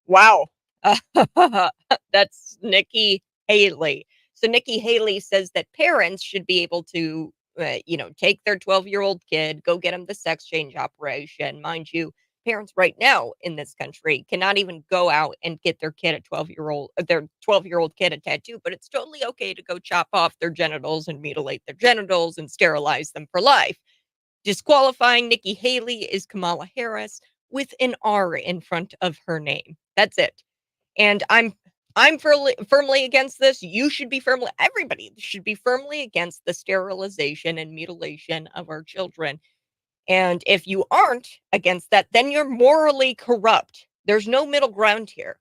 Wow. That's Nikki Haley. So Nikki Haley says that parents should be able to, take their 12-year-old kid, go get him the sex change operation. Mind you, parents right now in this country cannot even go out and get their 12-year-old kid a tattoo, but it's totally okay to go chop off their genitals and mutilate their genitals and sterilize them for life. Disqualifying Nikki Haley is Kamala Harris with an R in front of her name. That's it. And I'm firmly against this. You should be firmly everybody should be firmly against the sterilization and mutilation of our children. And if you aren't against that, then you're morally corrupt. There's no middle ground here.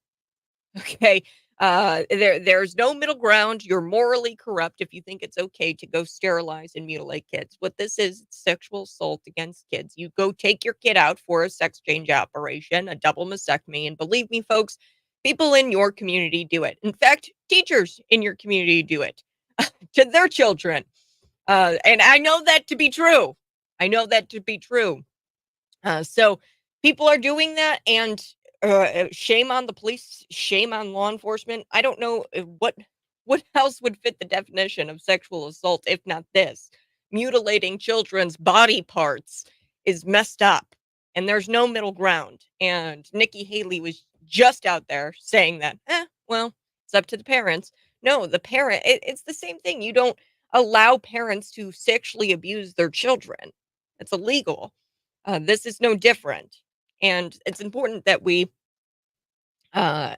Okay. There's no middle ground. You're morally corrupt if you think it's okay to go sterilize and mutilate kids. What this is, it's sexual assault against kids. You go take your kid out for a sex change operation, a double mastectomy, and believe me, folks, people in your community do it. In fact, teachers in your community do it to their children. And I know that to be true. I know that to be true. So people are doing that, and shame on the police, shame on law enforcement. I don't know what else would fit the definition of sexual assault if not this. Mutilating children's body parts is messed up, and there's no middle ground. And Nikki Haley was just out there saying that, well, it's up to the parents. No, it's the same thing. You don't allow parents to sexually abuse their children. It's illegal. This is no different. And it's important that we uh,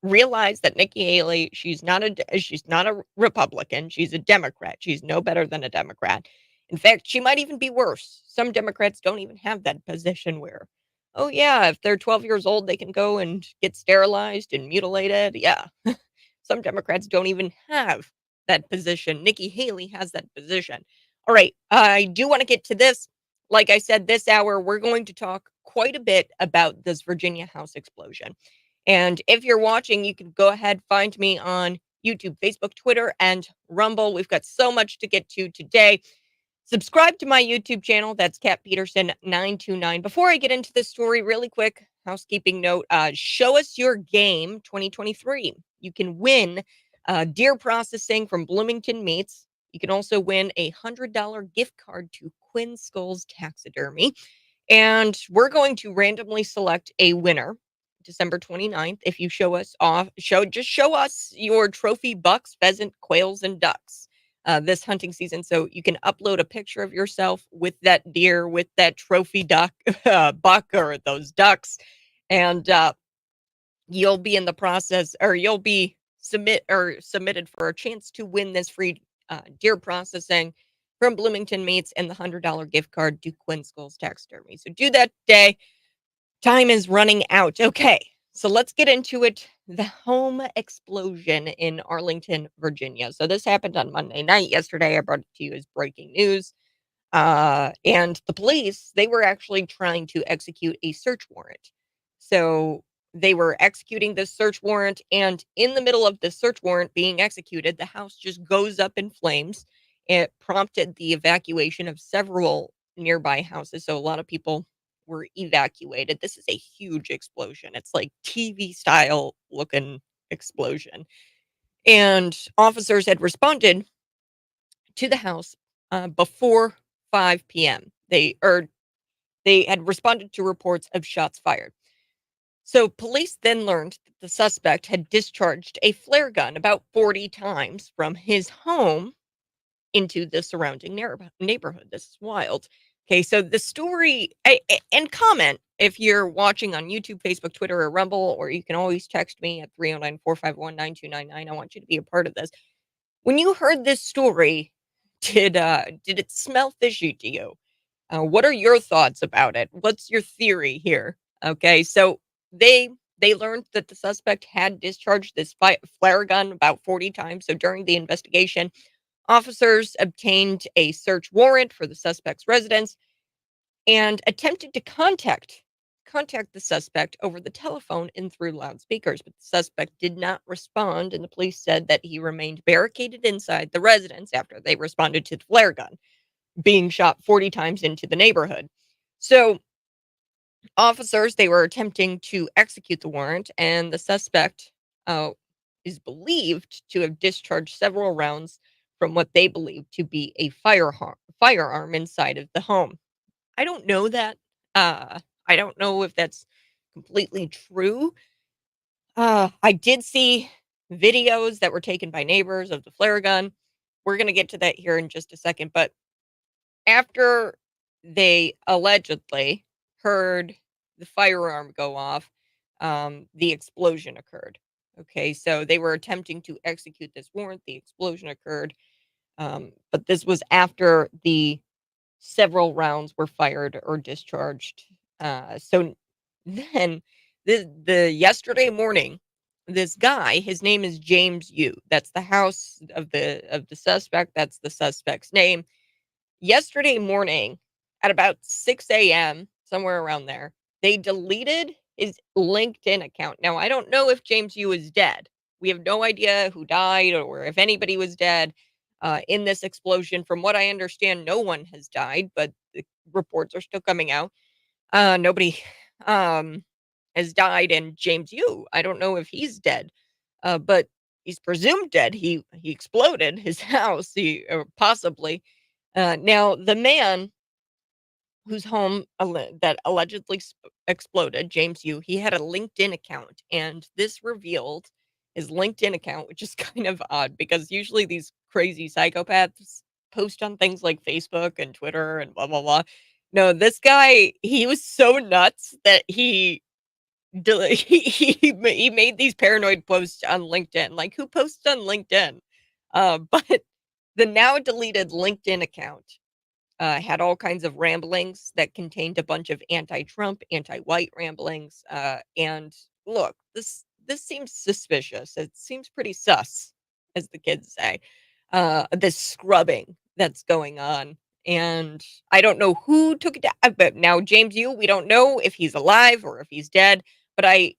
realize that Nikki Haley, she's not a Republican. She's a Democrat. She's no better than a Democrat. In fact, she might even be worse. Some Democrats don't even have that position where, oh yeah, if they're 12 years old, they can go and get sterilized and mutilated. Yeah. Some Democrats don't even have that position. Nikki Haley has that position. All right. I do want to get to this. Like I said, this hour, we're going to talk quite a bit about this Virginia house explosion. And if you're watching, you can go ahead, find me on YouTube, Facebook, Twitter, and Rumble. We've got so much to get to today. Subscribe to my YouTube channel. That's Cat Peterson 929. Before I get into this story, really quick housekeeping note. Show Us Your Game 2023. You can win deer processing from Bloomington Meats. You can also win a $100 gift card to Quinn Skull's Taxidermy. And we're going to randomly select a winner December 29th. If you show us your trophy bucks, pheasant, quails, and ducks this hunting season. So you can upload a picture of yourself with that deer, with that trophy duck, buck, or those ducks, and you'll be in the process, or you'll be submitted for a chance to win this free deer processing from Bloomington Meats and the $100 gift card to Quinn Skull's Taxidermy. So do that today. Time is running out. Okay, so let's get into it. The home explosion in Arlington, Virginia. So this happened on Monday night. Yesterday, I brought it to you as breaking news. And the police, they were actually trying to execute a search warrant. So they were executing this search warrant, and in the middle of the search warrant being executed, the house just goes up in flames. It prompted the evacuation of several nearby houses. So a lot of people were evacuated. This is a huge explosion. It's like TV style looking explosion. And officers had responded to the house before 5 p.m. They had responded to reports of shots fired. So police then learned that the suspect had discharged a flare gun about 40 times from his home into the surrounding neighborhood. This is wild. Okay, so the story, and comment if you're watching on YouTube, Facebook, Twitter, or Rumble, or you can always text me at 309-451-9299. I want you to be a part of this. When you heard this story, did it smell fishy to you? What are your thoughts about it? What's your theory here? Okay, so they they learned that the suspect had discharged this flare gun about 40 times. So during the investigation, officers obtained a search warrant for the suspect's residence and attempted to contact the suspect over the telephone and through loudspeakers, but the suspect did not respond, and the police said that he remained barricaded inside the residence after they responded to the flare gun being shot 40 times into the neighborhood. So Officers, they were attempting to execute the warrant, and the suspect uh, is believed to have discharged several rounds from what they believe to be a firearm inside of the home. I don't know that. I don't know if that's completely true. I did see videos that were taken by neighbors of the flare gun. We're going to get to that here in just a second. But after they allegedly heard the firearm go off, the explosion occurred. Okay, so they were attempting to execute this warrant. The explosion occurred, but this was after the several rounds were fired or discharged. So then the yesterday morning, this guy, his name is James Yu. That's the house of the suspect. That's the suspect's name. Yesterday morning at about 6 a.m., somewhere around there, they deleted his LinkedIn account. Now, I don't know if James Yu is dead. We have no idea who died or if anybody was dead in this explosion. From what I understand, no one has died, but the reports are still coming out. Nobody um, has died, and James Yu, I don't know if he's dead, but he's presumed dead. He exploded his house, or possibly. Now, the man whose home that allegedly exploded, James Yu, he had a LinkedIn account, and this revealed his LinkedIn account, which is kind of odd because usually these crazy psychopaths post on things like Facebook and Twitter and blah blah blah. No, this guy, he was so nuts that he made these paranoid posts on LinkedIn. Like, who posts on LinkedIn? But the now deleted LinkedIn account had all kinds of ramblings that contained a bunch of anti-Trump, anti-white ramblings. And look, this seems suspicious. It seems pretty sus, as the kids say. This scrubbing that's going on, and I don't know who took it down. But now James Yu, we don't know if he's alive or if he's dead. But I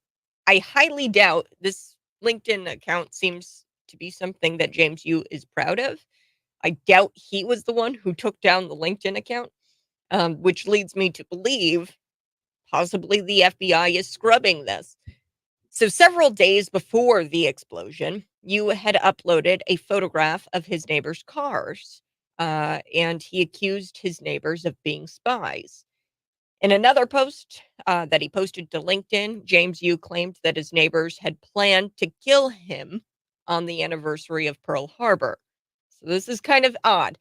highly doubt this LinkedIn account seems to be something that James Yu is proud of. I doubt he was the one who took down the LinkedIn account, which leads me to believe possibly the FBI is scrubbing this. So, several days before the explosion, you had uploaded a photograph of his neighbor's cars, and he accused his neighbors of being spies. In another post that he posted to LinkedIn, James Yu claimed that his neighbors had planned to kill him on the anniversary of Pearl Harbor. So this is kind of odd.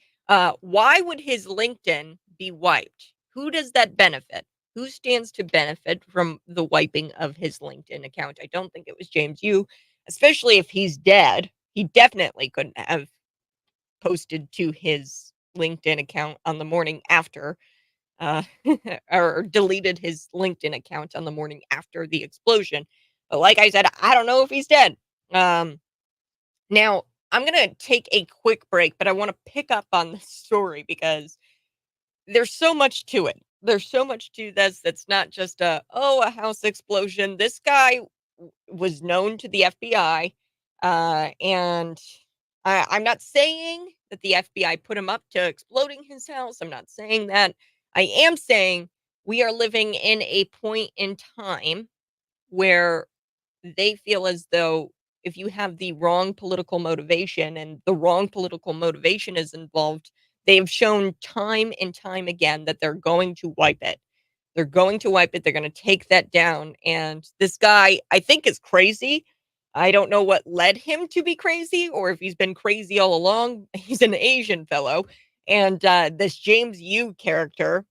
Why would his LinkedIn be wiped? Who does that benefit? Who stands to benefit from the wiping of his LinkedIn account? I don't think it was James Yu, especially if he's dead. He definitely couldn't have posted to his LinkedIn account on the morning after uh, or deleted his LinkedIn account on the morning after the explosion. But like I said, I don't know if he's dead. Um, Now, I'm going to take a quick break, but I want to pick up on this story because there's so much to it. There's so much to this that's not just a house explosion. This guy was known to the FBI, and I'm not saying that the FBI put him up to exploding his house. I'm not saying that. I am saying we are living in a point in time where they feel as though if you have the wrong political motivation and the wrong political motivation is involved, they've shown time and time again that they're going to wipe it. They're going to wipe it. They're going to take that down. And this guy, I think, is crazy. I don't know what led him to be crazy or if he's been crazy all along. He's an Asian fellow. And this James Yu character,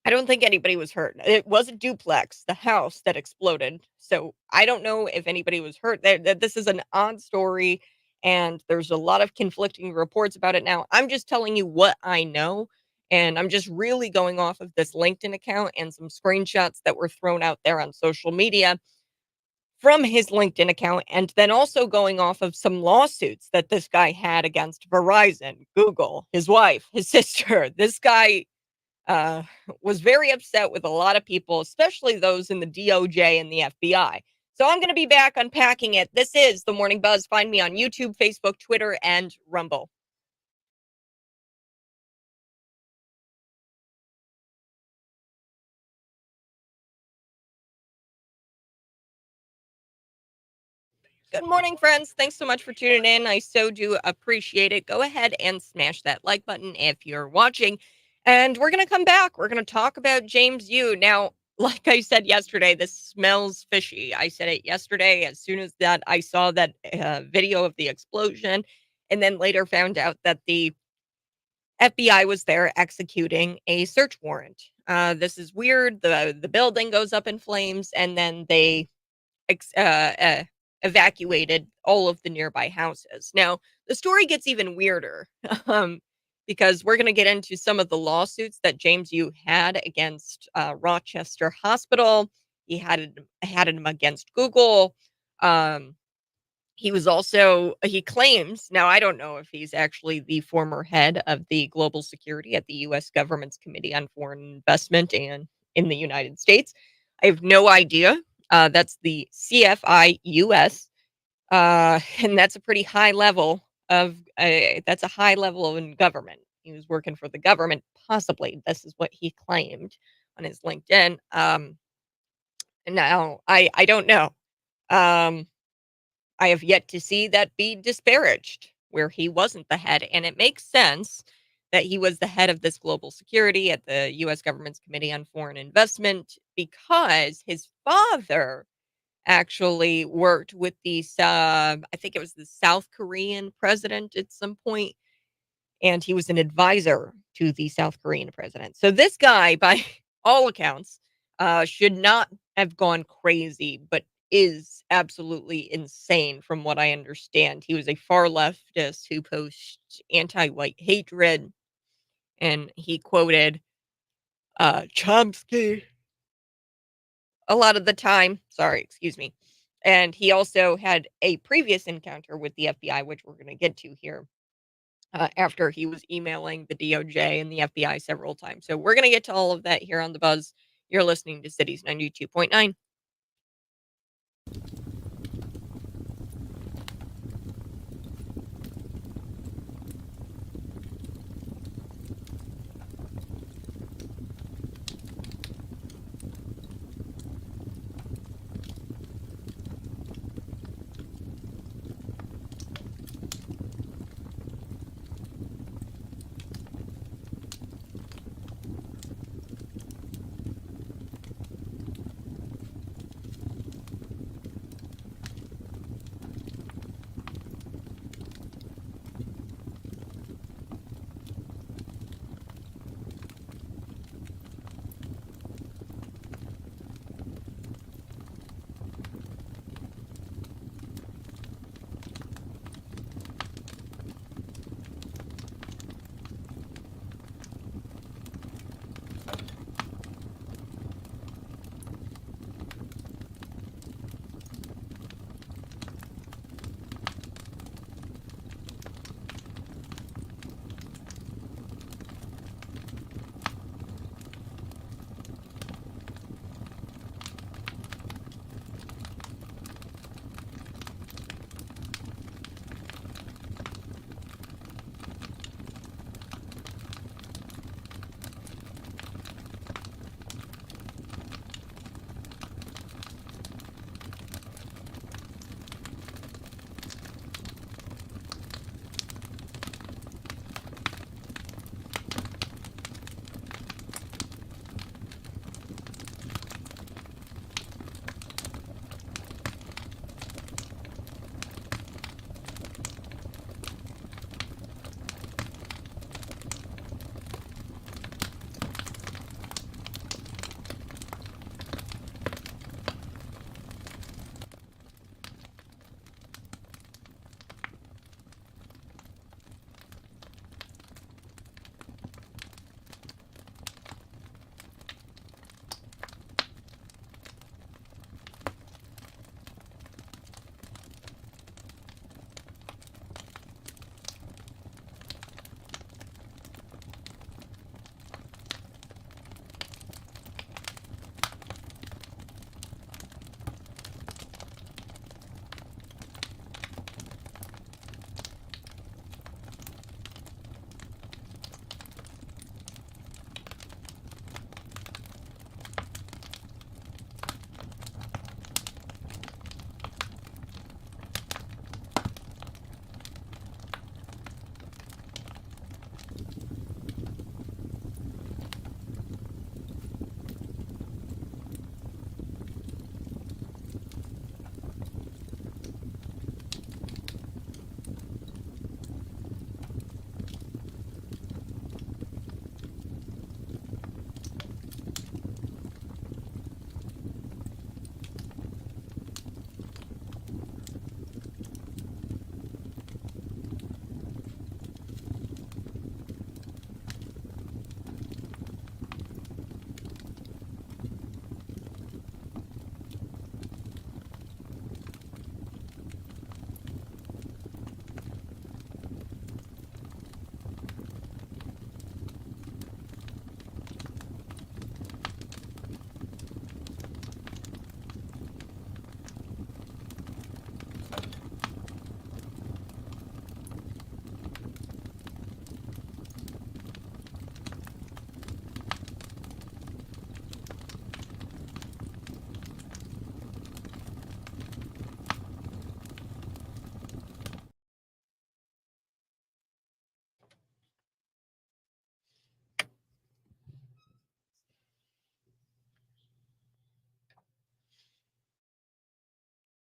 I don't think anybody was hurt. It was a duplex, the house that exploded. So I don't know if anybody was hurt. This is an odd story, and there's a lot of conflicting reports about it now. I'm just telling you what I know, and I'm just really going off of this LinkedIn account and some screenshots that were thrown out there on social media from his LinkedIn account, and then also going off of some lawsuits that this guy had against Verizon, Google, his wife, his sister. This guy uh, was very upset with a lot of people, especially those in the DOJ and the FBI. So I'm going to be back unpacking it. This is the Morning Buzz. Find me on YouTube, Facebook, Twitter, and Rumble. Good morning, friends. Thanks so much for tuning in. I so do appreciate it. Go ahead and smash that like button if you're watching. And we're going to come back. We're going to talk about James Yu. Now, like I said yesterday, this smells fishy. I said it yesterday as soon as that I saw that video of the explosion, and then later found out that the FBI was there executing a search warrant. This is weird. The building goes up in flames, and then they ex- uh, uh, evacuated all of the nearby houses. Now, the story gets even weirder because we're going to get into some of the lawsuits that James Yu had against Rochester Hospital. Had him against Google. Um, he claims, now I don't know if he's actually the former head of the global security at the US government's Committee on Foreign Investment and in the United States. I have no idea. That's the CFIUS, and that's a pretty high level of that's a high level in government. He was working for the government, possibly. This is what he claimed on his LinkedIn. And now I don't know. Um, I have yet to see that be disparaged where he wasn't the head. And it makes sense that he was the head of this global security at the US government's Committee on Foreign Investment because his father actually worked with I think it was the South Korean president at some point, and he was an advisor to the South Korean president. So this guy, by all accounts, should not have gone crazy, but is absolutely insane from what I understand. He was a far leftist who posts anti-white hatred, and he quoted Chomsky a lot of the time. Sorry, excuse me. And he also had a previous encounter with the FBI, which we're going to get to here after he was emailing the DOJ and the FBI several times. So we're going to get to all of that here on The Buzz. You're listening to Cities 92.9.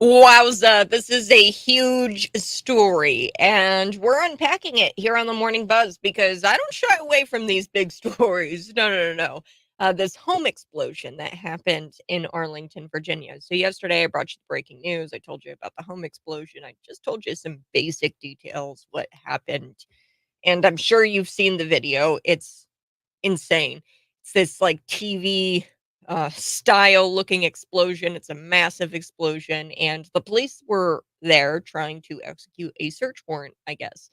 Wowza, this is a huge story, and we're unpacking it here on the Morning Buzz because I don't shy away from these big stories. No, no, no, no. This home explosion that happened in Arlington, Virginia. So, yesterday I brought you the breaking news. I told you about the home explosion. I just told you some basic details, what happened. And I'm sure you've seen the video. It's insane. It's this like TV style looking explosion. It's a massive explosion, and the police were there trying to execute a search warrant, I guess.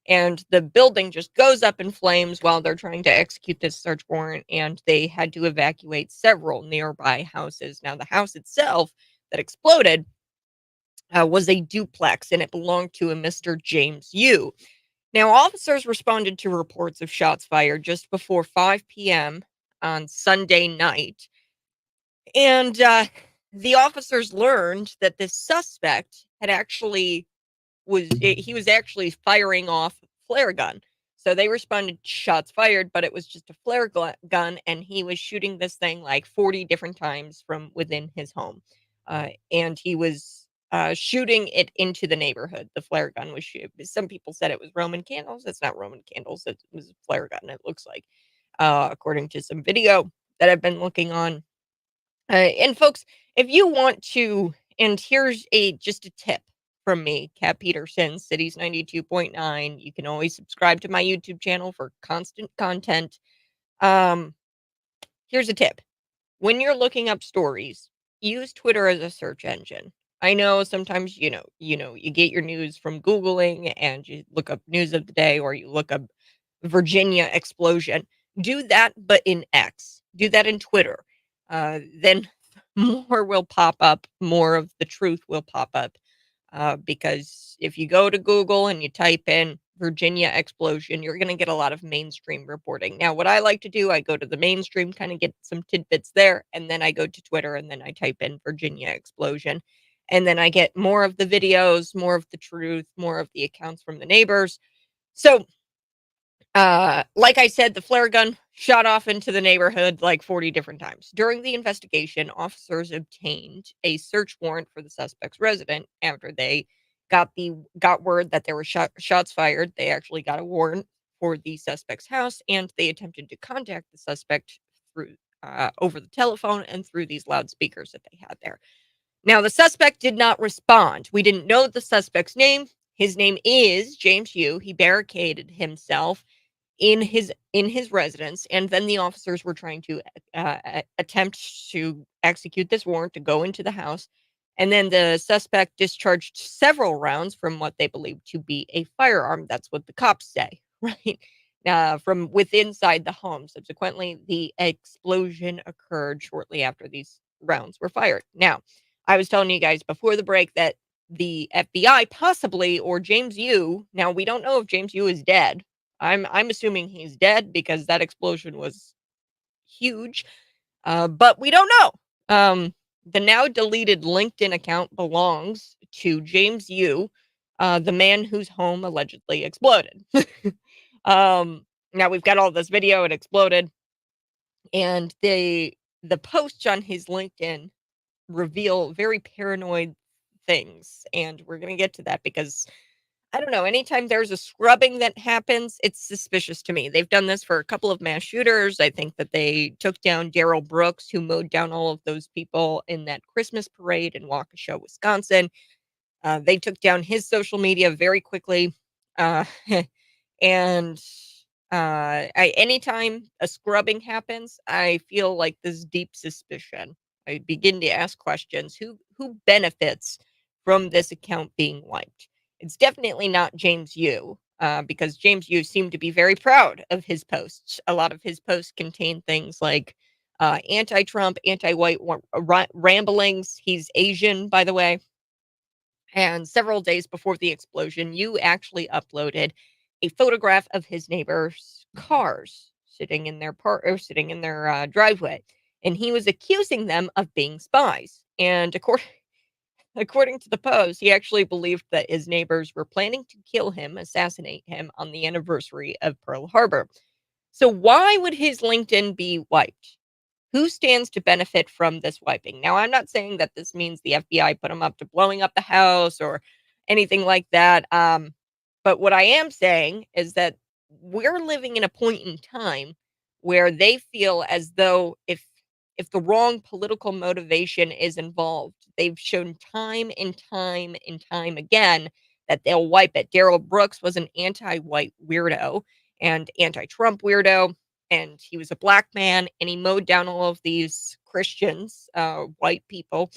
And the building just goes up in flames while they're trying to execute this search warrant, and they had to evacuate several nearby houses. Now, the house itself that exploded was a duplex, and it belonged to a Mr. James Yu. Now, officers responded to reports of shots fired just before 5 p.m. on Sunday night. And the officers learned that this suspect had actually he was actually firing off flare gun. So they responded shots fired, but it was just a gun, and he was shooting this thing like 40 different times from within his home. And he was shooting it into the neighborhood. The flare gun was some people said it was Roman candles. It's not Roman candles. It was a flare gun, it looks like, according to some video that I've been looking on. And folks, if you want to, and here's a just a tip from me, Kat Peterson, Cities 92.9. You can always subscribe to my YouTube channel for constant content. Um, Here's a tip. When you're looking up stories, use Twitter as a search engine. I know sometimes, you get your news from Googling and you look up news of the day or you look up Virginia explosion. Do that, but in X. Do that in Twitter. Then more will pop up. More of the truth will pop up. Because if you go to Google and you type in Virginia explosion, you're going to get a lot of mainstream reporting. Now, what I like to do, I go to the mainstream, kind of get some tidbits there, and then I go to Twitter and then I type in Virginia explosion. And then I get more of the videos, more of the truth, more of the accounts from the neighbors. So like I said, the flare gun shot off into the neighborhood like 40 different times. During the investigation, officers obtained a search warrant for the suspect's resident after they got word that there were shots fired. They actually got a warrant for the suspect's house, and they attempted to contact the suspect through over the telephone and through these loudspeakers that they had there. Now, the suspect did not respond. We didn't know the suspect's name. His name is James Yu. He barricaded himself in his residence, and then the officers were trying to attempt to execute this warrant to go into the house, and then the suspect discharged several rounds from what they believed to be a firearm. That's what the cops say, right? From within inside the home. Subsequently, the explosion occurred shortly after these rounds were fired. Now, I was telling you guys before the break that the FBI possibly, or James Yu, now we don't know if James Yu is dead. I'm assuming he's dead because that explosion was huge, but we don't know. The now deleted LinkedIn account belongs to James Yu, the man whose home allegedly exploded. Now we've got all this video. It exploded, and the posts on his LinkedIn reveal very paranoid things, and we're gonna get to that because I don't know, anytime there's a scrubbing that happens, it's suspicious to me. They've done this for a couple of mass shooters. I think that they took down Daryl Brooks, who mowed down all of those people in that Christmas parade in Waukesha, Wisconsin. They took down his social media very quickly. Uh, and anytime a scrubbing happens, I feel like this deep suspicion. I begin to ask questions. Who benefits from this account being wiped? It's definitely not James Yu, because James Yu seemed to be very proud of his posts. A lot of his posts contain things like anti-Trump, anti-white ramblings. He's Asian, by the way. And several days before the explosion, Yu actually uploaded a photograph of his neighbors' cars sitting in their driveway, and he was accusing them of being spies. And according to the post, he actually believed that his neighbors were planning to kill him, assassinate him on the anniversary of Pearl Harbor. So why would his LinkedIn be wiped? who stands to benefit from this wiping? Now, I'm not saying that this means the FBI put them up to blowing up the house or anything like that. But what I am saying is that we're living in a point in time where they feel as though if the wrong political motivation is involved, they've shown time and time and time again that they'll wipe it. Daryl Brooks was an anti-white weirdo and anti-Trump weirdo, and he was a black man, and he mowed down all of these Christians, white people,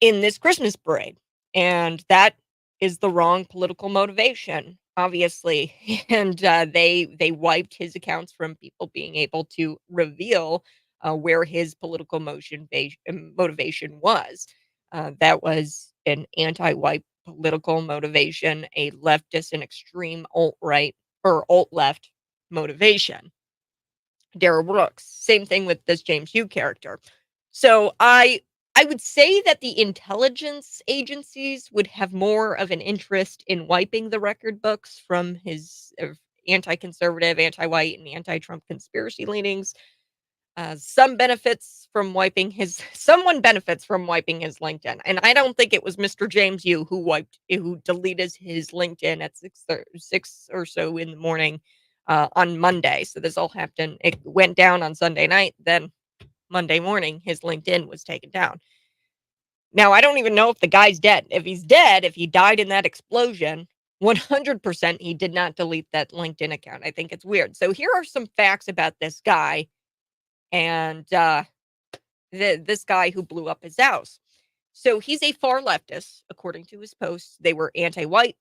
in this Christmas parade. And that is the wrong political motivation, obviously. And they wiped his accounts from people being able to reveal where his political motivation was. That was an anti-white political motivation, a leftist and extreme alt right or alt left motivation. Daryl Brooks. Same thing with this James Hugh character. So I would say that the intelligence agencies would have more of an interest in wiping the record books from his anti-conservative, anti-white, and anti-Trump conspiracy leanings. Some benefits from wiping his someone benefits from wiping his LinkedIn, and I don't think it was Mr. James Yu who deleted his LinkedIn at 6 or so in the morning on Monday. So this all happened. It went down on Sunday night. Then Monday morning, his LinkedIn was taken down. Now I don't even know if the guy's dead. If he's dead, if he died in that explosion, 100% he did not delete that LinkedIn account. I think it's weird. So here are some facts about this guy and this guy who blew up his house. So he's a far leftist, according to his posts. They were anti-white.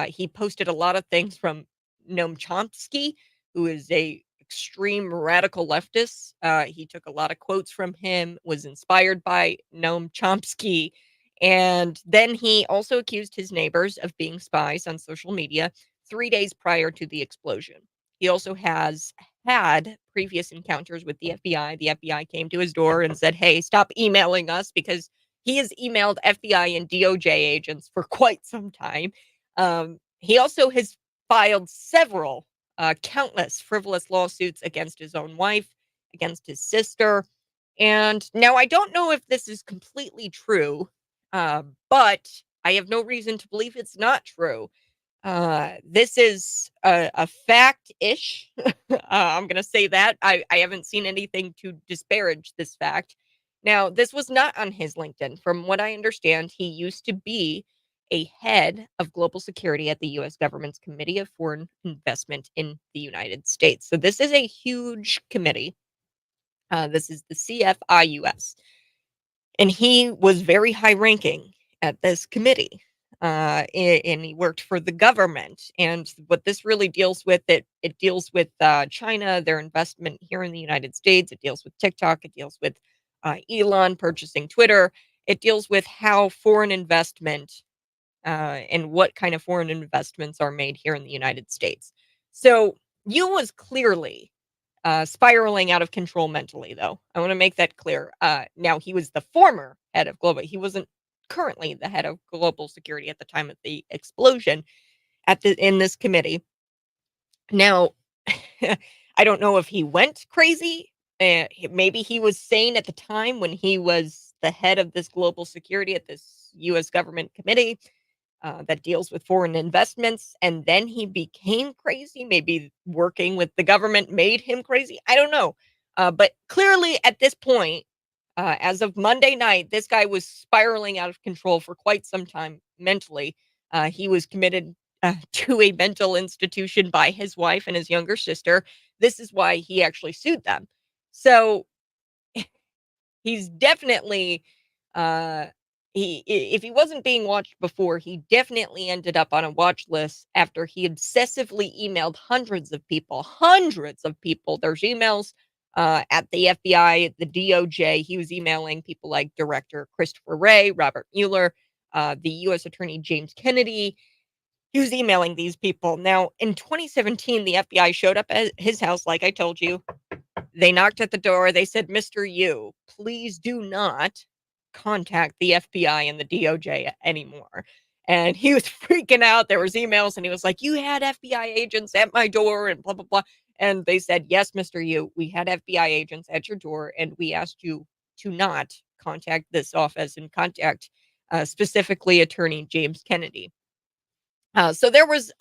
He posted a lot of things from Noam Chomsky, who is a extreme radical leftist. He took a lot of quotes from him, was inspired by Noam Chomsky. And then he also accused his neighbors of being spies on social media 3 days prior to the explosion. He also has had previous encounters with the FBI. The FBI came to his door and said, "Hey, stop emailing us," because he has emailed FBI and DOJ agents for quite some time. He also has filed several, countless frivolous lawsuits against his own wife, against his sister. And now I don't know if this is completely true, but I have no reason to believe it's not true. This is a fact-ish. I'm gonna say that. I haven't seen anything to disparage this fact. Now, this was not on his LinkedIn. From what I understand, he used to be a head of global security at the U.S. government's Committee of Foreign Investment in the United States. So this is a huge committee. This is the CFIUS. And he was very high ranking at this committee. And he worked for the government. And what this really deals with, it deals with China, their investment here in the United States. It deals with TikTok. It deals with Elon purchasing Twitter. It deals with how foreign investment and what kind of foreign investments are made here in the United States. So Yu was clearly spiraling out of control mentally, though. I want to make that clear. Now, he was the former head of global. He wasn't currently the head of global security at the time of the explosion in this committee. Now, I don't know if he went crazy. Maybe he was sane at the time when he was the head of this global security at this U.S. government committee that deals with foreign investments, and then he became crazy. Maybe working with the government made him crazy. I don't know. But clearly, at this point, as of Monday night, this guy was spiraling out of control for quite some time mentally. He was committed to a mental institution by his wife and his younger sister. This is why he actually sued them. So he's definitely if he wasn't being watched before, he definitely ended up on a watch list after he obsessively emailed hundreds of people. There's emails at the FBI, the DOJ. He was emailing people like Director Christopher Wray, Robert Mueller, the U.S. Attorney James Kennedy. He was emailing these people. Now, in 2017, the FBI showed up at his house, like I told you. They knocked at the door. They said, "Mr. Yu, please do not contact the FBI and the DOJ anymore." And he was freaking out. There was emails and he was like, "You had FBI agents at my door and blah, blah, blah." And they said, "Yes, Mr. Yu, we had FBI agents at your door, and we asked you to not contact this office and contact specifically attorney James Kennedy." So there's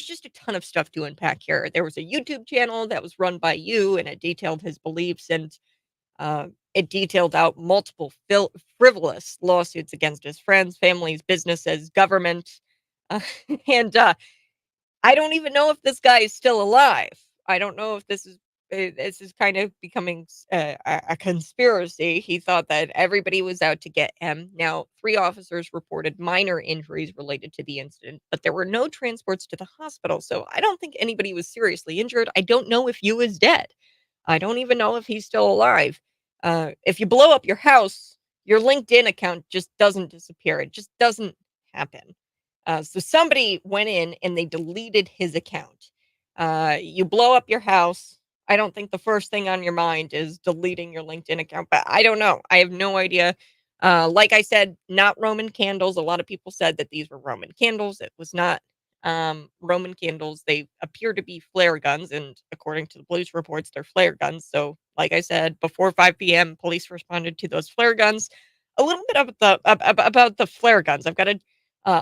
just a ton of stuff to unpack here. There was a YouTube channel that was run by you, and it detailed his beliefs, and it detailed out multiple frivolous lawsuits against his friends, families, businesses, government, uh, and I don't even know if this guy is still alive. I don't know if this is kind of becoming a conspiracy. He thought that everybody was out to get him. Now, 3 officers reported minor injuries related to the incident, but there were no transports to the hospital, so I don't think anybody was seriously injured. I don't know if Yu is dead. I don't even know if he's still alive. If you blow up your house, your LinkedIn account just doesn't disappear. It just doesn't happen. So somebody went in and they deleted his account. You blow up your house. I don't think the first thing on your mind is deleting your LinkedIn account, but I don't know. I have no idea. Like I said, not Roman candles. A lot of people said that these were Roman candles. It was not Roman candles. They appear to be flare guns, and according to the police reports, they're flare guns. So, like I said, before 5 p.m., police responded to those flare guns. A little bit about the flare guns. I've got to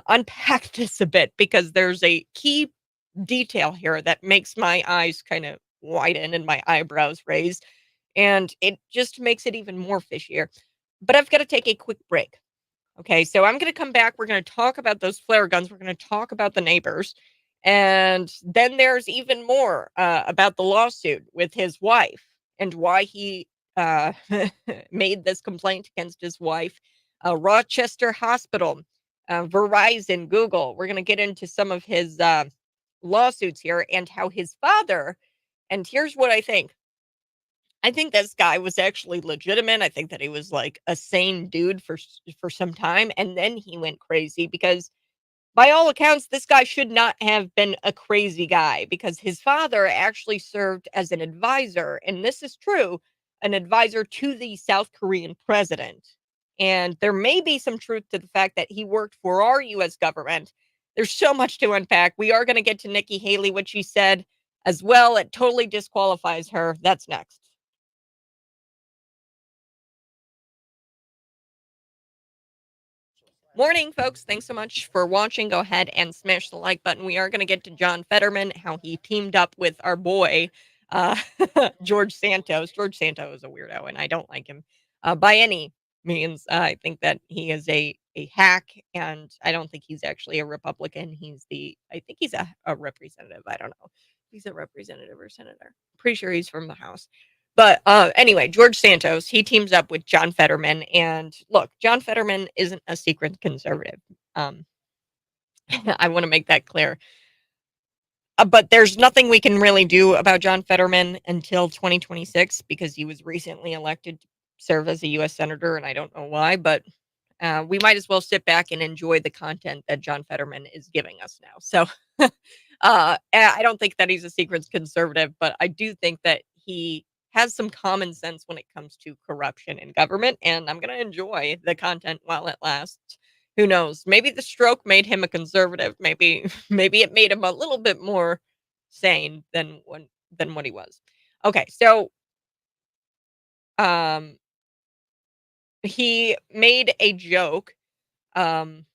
unpack this a bit because there's a key detail here that makes my eyes kind of widen and my eyebrows raise, and it just makes it even more fishier. But I've got to take a quick break. Okay, so I'm going to come back. We're going to talk about those flare guns. We're going to talk about the neighbors. And then there's even more about the lawsuit with his wife and why he uh, made this complaint against his wife. Rochester Hospital, Verizon, Google. We're going to get into some of his lawsuits here and how his father, and here's what I think this guy was actually legitimate. I think that he was like a sane dude for some time, and then he went crazy because by all accounts this guy should not have been a crazy guy because his father actually served as an advisor, and this is true, an advisor to the South Korean president. And there may be some truth to the fact that he worked for our US government. There's so much to unpack. We are going to get to Nikki Haley, what she said as well. It totally disqualifies her. That's next. Morning, folks. Thanks so much for watching. Go ahead and smash the like button. We are going to get to John Fetterman, how he teamed up with our boy, uh, George Santos. George Santos is a weirdo, and I don't like him by any means. I think that he is a hack, and I don't think he's actually a Republican. I think he's a representative. I don't know. If he's a representative or senator. Pretty sure he's from the House. But anyway, George Santos, he teams up with John Fetterman. And look, John Fetterman isn't a secret conservative. Um, I want to make that clear. But there's nothing we can really do about John Fetterman until 2026 because he was recently elected to serve as a U.S. Senator. And I don't know why, but we might as well sit back and enjoy the content that John Fetterman is giving us now. So I don't think that he's a secret conservative, but I do think that he has some common sense when it comes to corruption in government, and I'm going to enjoy the content while it lasts. Who knows? Maybe the stroke made him a conservative. Maybe maybe it made him a little bit more sane than what he was. Okay, so um he made a joke um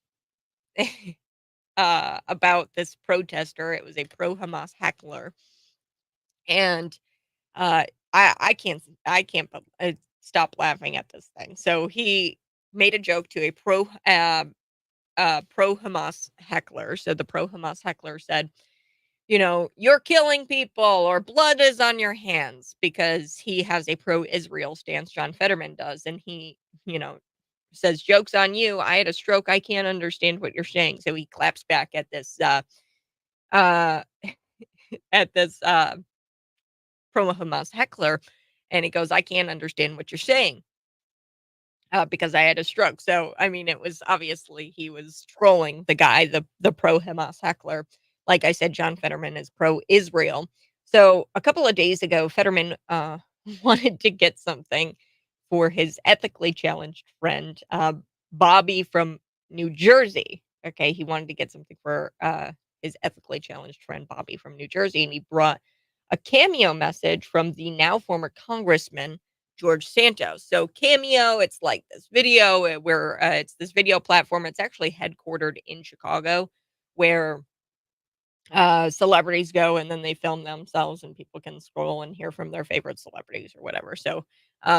about this protester. It was a pro Hamas heckler, and uh, I can't stop laughing at this thing. So he made a joke to a pro Hamas heckler. So the pro Hamas heckler said, you know, you're killing people or blood is on your hands because he has a pro Israel stance. John Fetterman does, and he, you know, says jokes on you. I had a stroke. I can't understand what you're saying. So he claps back uh at this pro Hamas heckler, and he goes, I can't understand what you're saying because I had a stroke. So, I mean, it was obviously he was trolling the guy, the pro Hamas heckler. Like I said, John Fetterman is pro Israel. So, a couple of days ago, Fetterman wanted to get something for his ethically challenged friend, Bobby from New Jersey. Okay, he wanted to get something for his ethically challenged friend, Bobby from New Jersey, and he brought a cameo message from the now former Congressman George Santos. So Cameo, it's like this video where it's this video platform. It's actually headquartered in Chicago, where celebrities go and then they film themselves and people can scroll and hear from their favorite celebrities or whatever. So,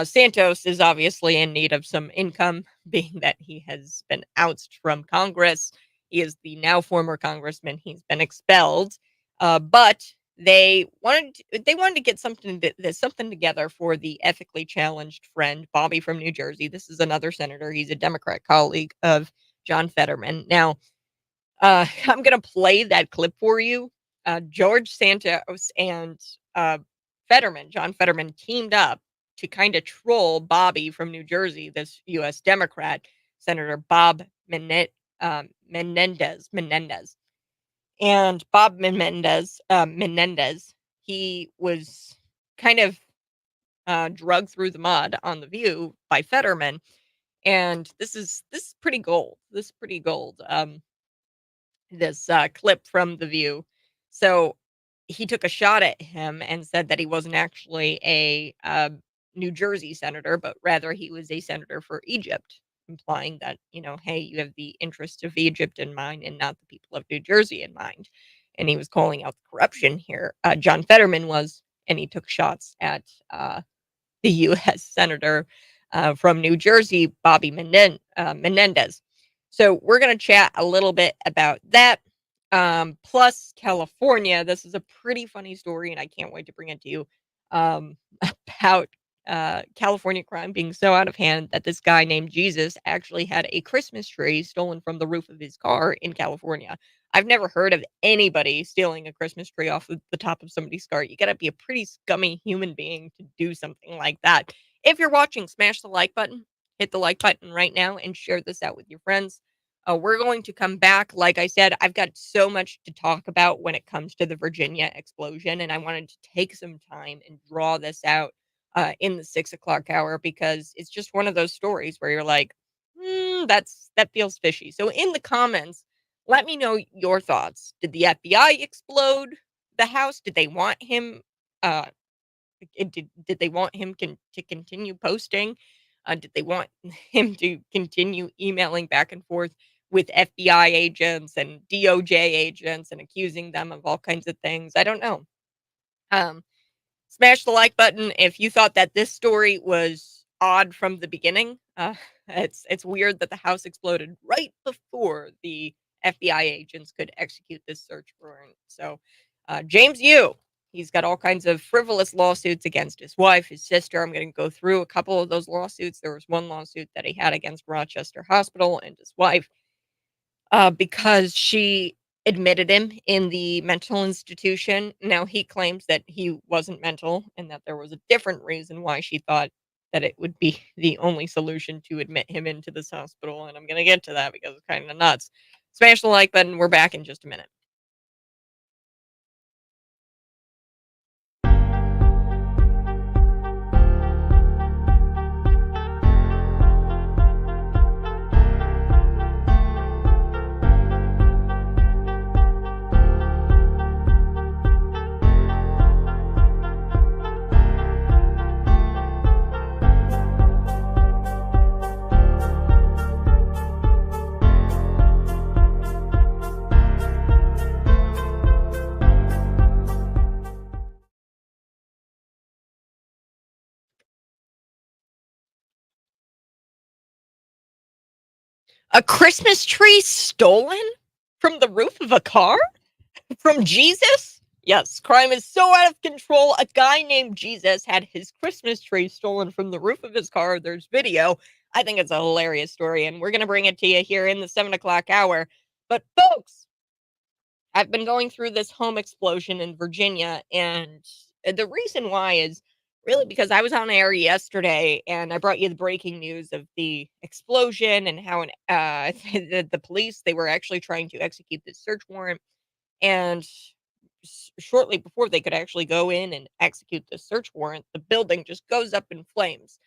Santos is obviously in need of some income, being that he has been ousted from Congress. He is the now former congressman. He's been expelled, but they wanted to get something together for the ethically challenged friend Bobby from New Jersey. This is another senator. He's a Democrat colleague of John Fetterman. Now, I'm gonna play that clip for you. George Santos and, uh, John Fetterman teamed up to kinda troll Bobby from New Jersey, this US Democrat, Senator Bob Menendez. And Bob Menendez, he was kind of, dragged through the mud on The View by Fetterman, and this is pretty gold. This is pretty gold. This clip from The View. So he took a shot at him and said that he wasn't actually a New Jersey senator, but rather he was a senator for Egypt, implying that, hey, you have the interests of Egypt in mind and not the people of New Jersey in mind. And he was calling out the corruption here. John Fetterman was, and he took shots at the U.S. Senator from New Jersey, Bobby Menendez. So we're going to chat a little bit about that. Plus, California. This is a pretty funny story, and I can't wait to bring it to you about California crime being so out of hand that this guy named Jesus actually had a Christmas tree stolen from the roof of his car in California. I've never heard of anybody stealing a Christmas tree off of the top of somebody's car. You gotta be a pretty scummy human being to do something like that. If you're watching, smash the like button, hit the like button right now, and share this out with your friends. We're going to come back. Like I said, I've got so much to talk about when it comes to the Virginia explosion, and I wanted to take some time and draw this out in the 6 o'clock hour because it's just one of those stories where you're like, that feels fishy. So in the comments, let me know your thoughts. Did the FBI explode the house? Did they want him? Uh, did they want him to continue posting? Did they want him to continue emailing back and forth with FBI agents and DOJ agents and accusing them of all kinds of things? I don't know. Um, Smash the like button if you thought that this story was odd from the beginning. It's weird that the house exploded right before the FBI agents could execute this search warrant. So, James Yu, he's got all kinds of frivolous lawsuits against his wife, his sister. I'm going to go through a couple of those lawsuits. There was one lawsuit that he had against Rochester Hospital and his wife because she admitted him in the mental institution. Now he claims that he wasn't mental and that there was a different reason why she thought that it would be the only solution to admit him into this hospital. And I'm going to get to that because it's kind of nuts. Smash the like button. We're back in just a minute. A Christmas tree stolen from the roof of a car? From Jesus? Yes, crime is so out of control. A guy named Jesus had his Christmas tree stolen from the roof of his car. There's video. I think it's a hilarious story, and we're going to bring it to you here in the 7 o'clock hour. But, folks, I've been going through this home explosion in Virginia, and the reason why is really because I was on air yesterday and I brought you the breaking news of the explosion and how the police they were actually trying to execute this search warrant and shortly before they could actually go in and execute the search warrant, the building just goes up in flames.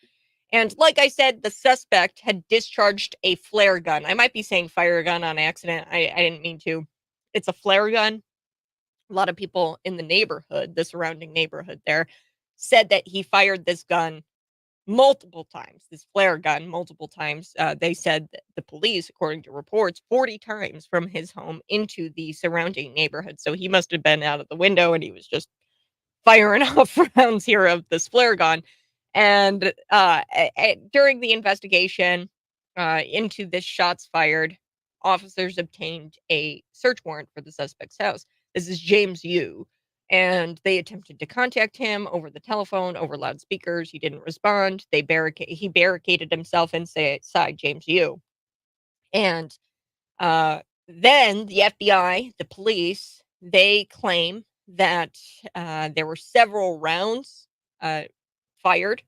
And like I said, the suspect had discharged a flare gun. I might be saying fire gun on accident. I didn't mean to. It's a flare gun. A lot of people in the neighborhood, the surrounding neighborhood there, said that he fired this gun multiple times, this flare gun multiple times. They said that the police, according to reports, 40 times from his home into the surrounding neighborhood. So he must have been out of the window and he was just firing off rounds here of this flare gun. And during the investigation into this shots fired, officers obtained a search warrant for the suspect's house. This is James Yu. And they attempted to contact him over the telephone, over loudspeakers. He didn't respond. He barricaded himself inside James Yu. And uh, then the FBI, the police, they claim that there were several rounds uh, fired.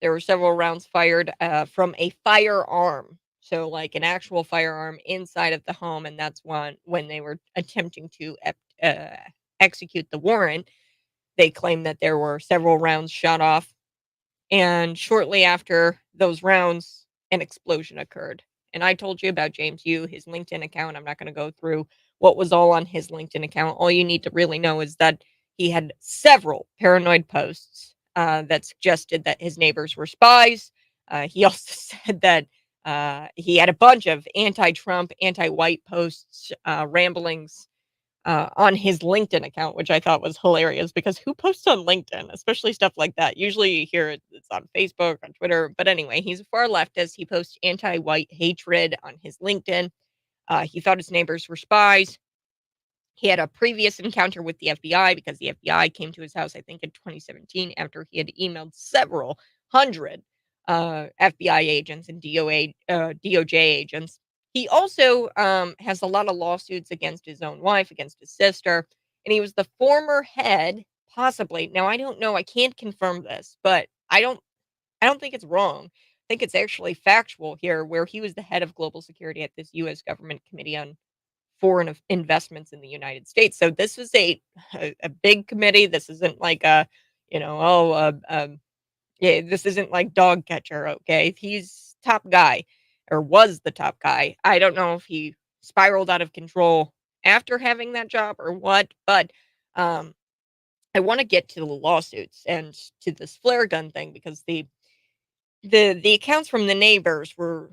There were several rounds fired from a firearm. So, like an actual firearm inside of the home. And that's when they were attempting to execute the warrant. They claim that there were several rounds shot off, and shortly after those rounds, an explosion occurred. And I told you about James Yu, his LinkedIn account. I'm not going to go through what was all on his LinkedIn account. All you need to really know is that he had several paranoid posts that suggested that his neighbors were spies. He also said that he had a bunch of anti Trump, anti white posts, ramblings on his LinkedIn account, which I thought was hilarious because who posts on LinkedIn, especially stuff like that? Usually you hear it's on Facebook, on Twitter. But anyway, he's a far leftist. He posts anti white hatred on his LinkedIn. He thought his neighbors were spies. He had a previous encounter with the FBI because the FBI came to his house, I think, in 2017 after he had emailed several hundred FBI agents and DOJ agents. He also has a lot of lawsuits against his own wife, against his sister, and he was the former head, possibly. Now I don't know, I can't confirm this, but I don't think it's wrong. I think it's actually factual here, where he was the head of global security at this U.S. government committee on foreign investments in the United States. So this is a big committee. This isn't like a, yeah, this isn't like dog catcher. Okay, he's top guy, or was the top guy. I don't know if he spiraled out of control after having that job or what, but um, I want to get to the lawsuits and to this flare gun thing because the accounts from the neighbors were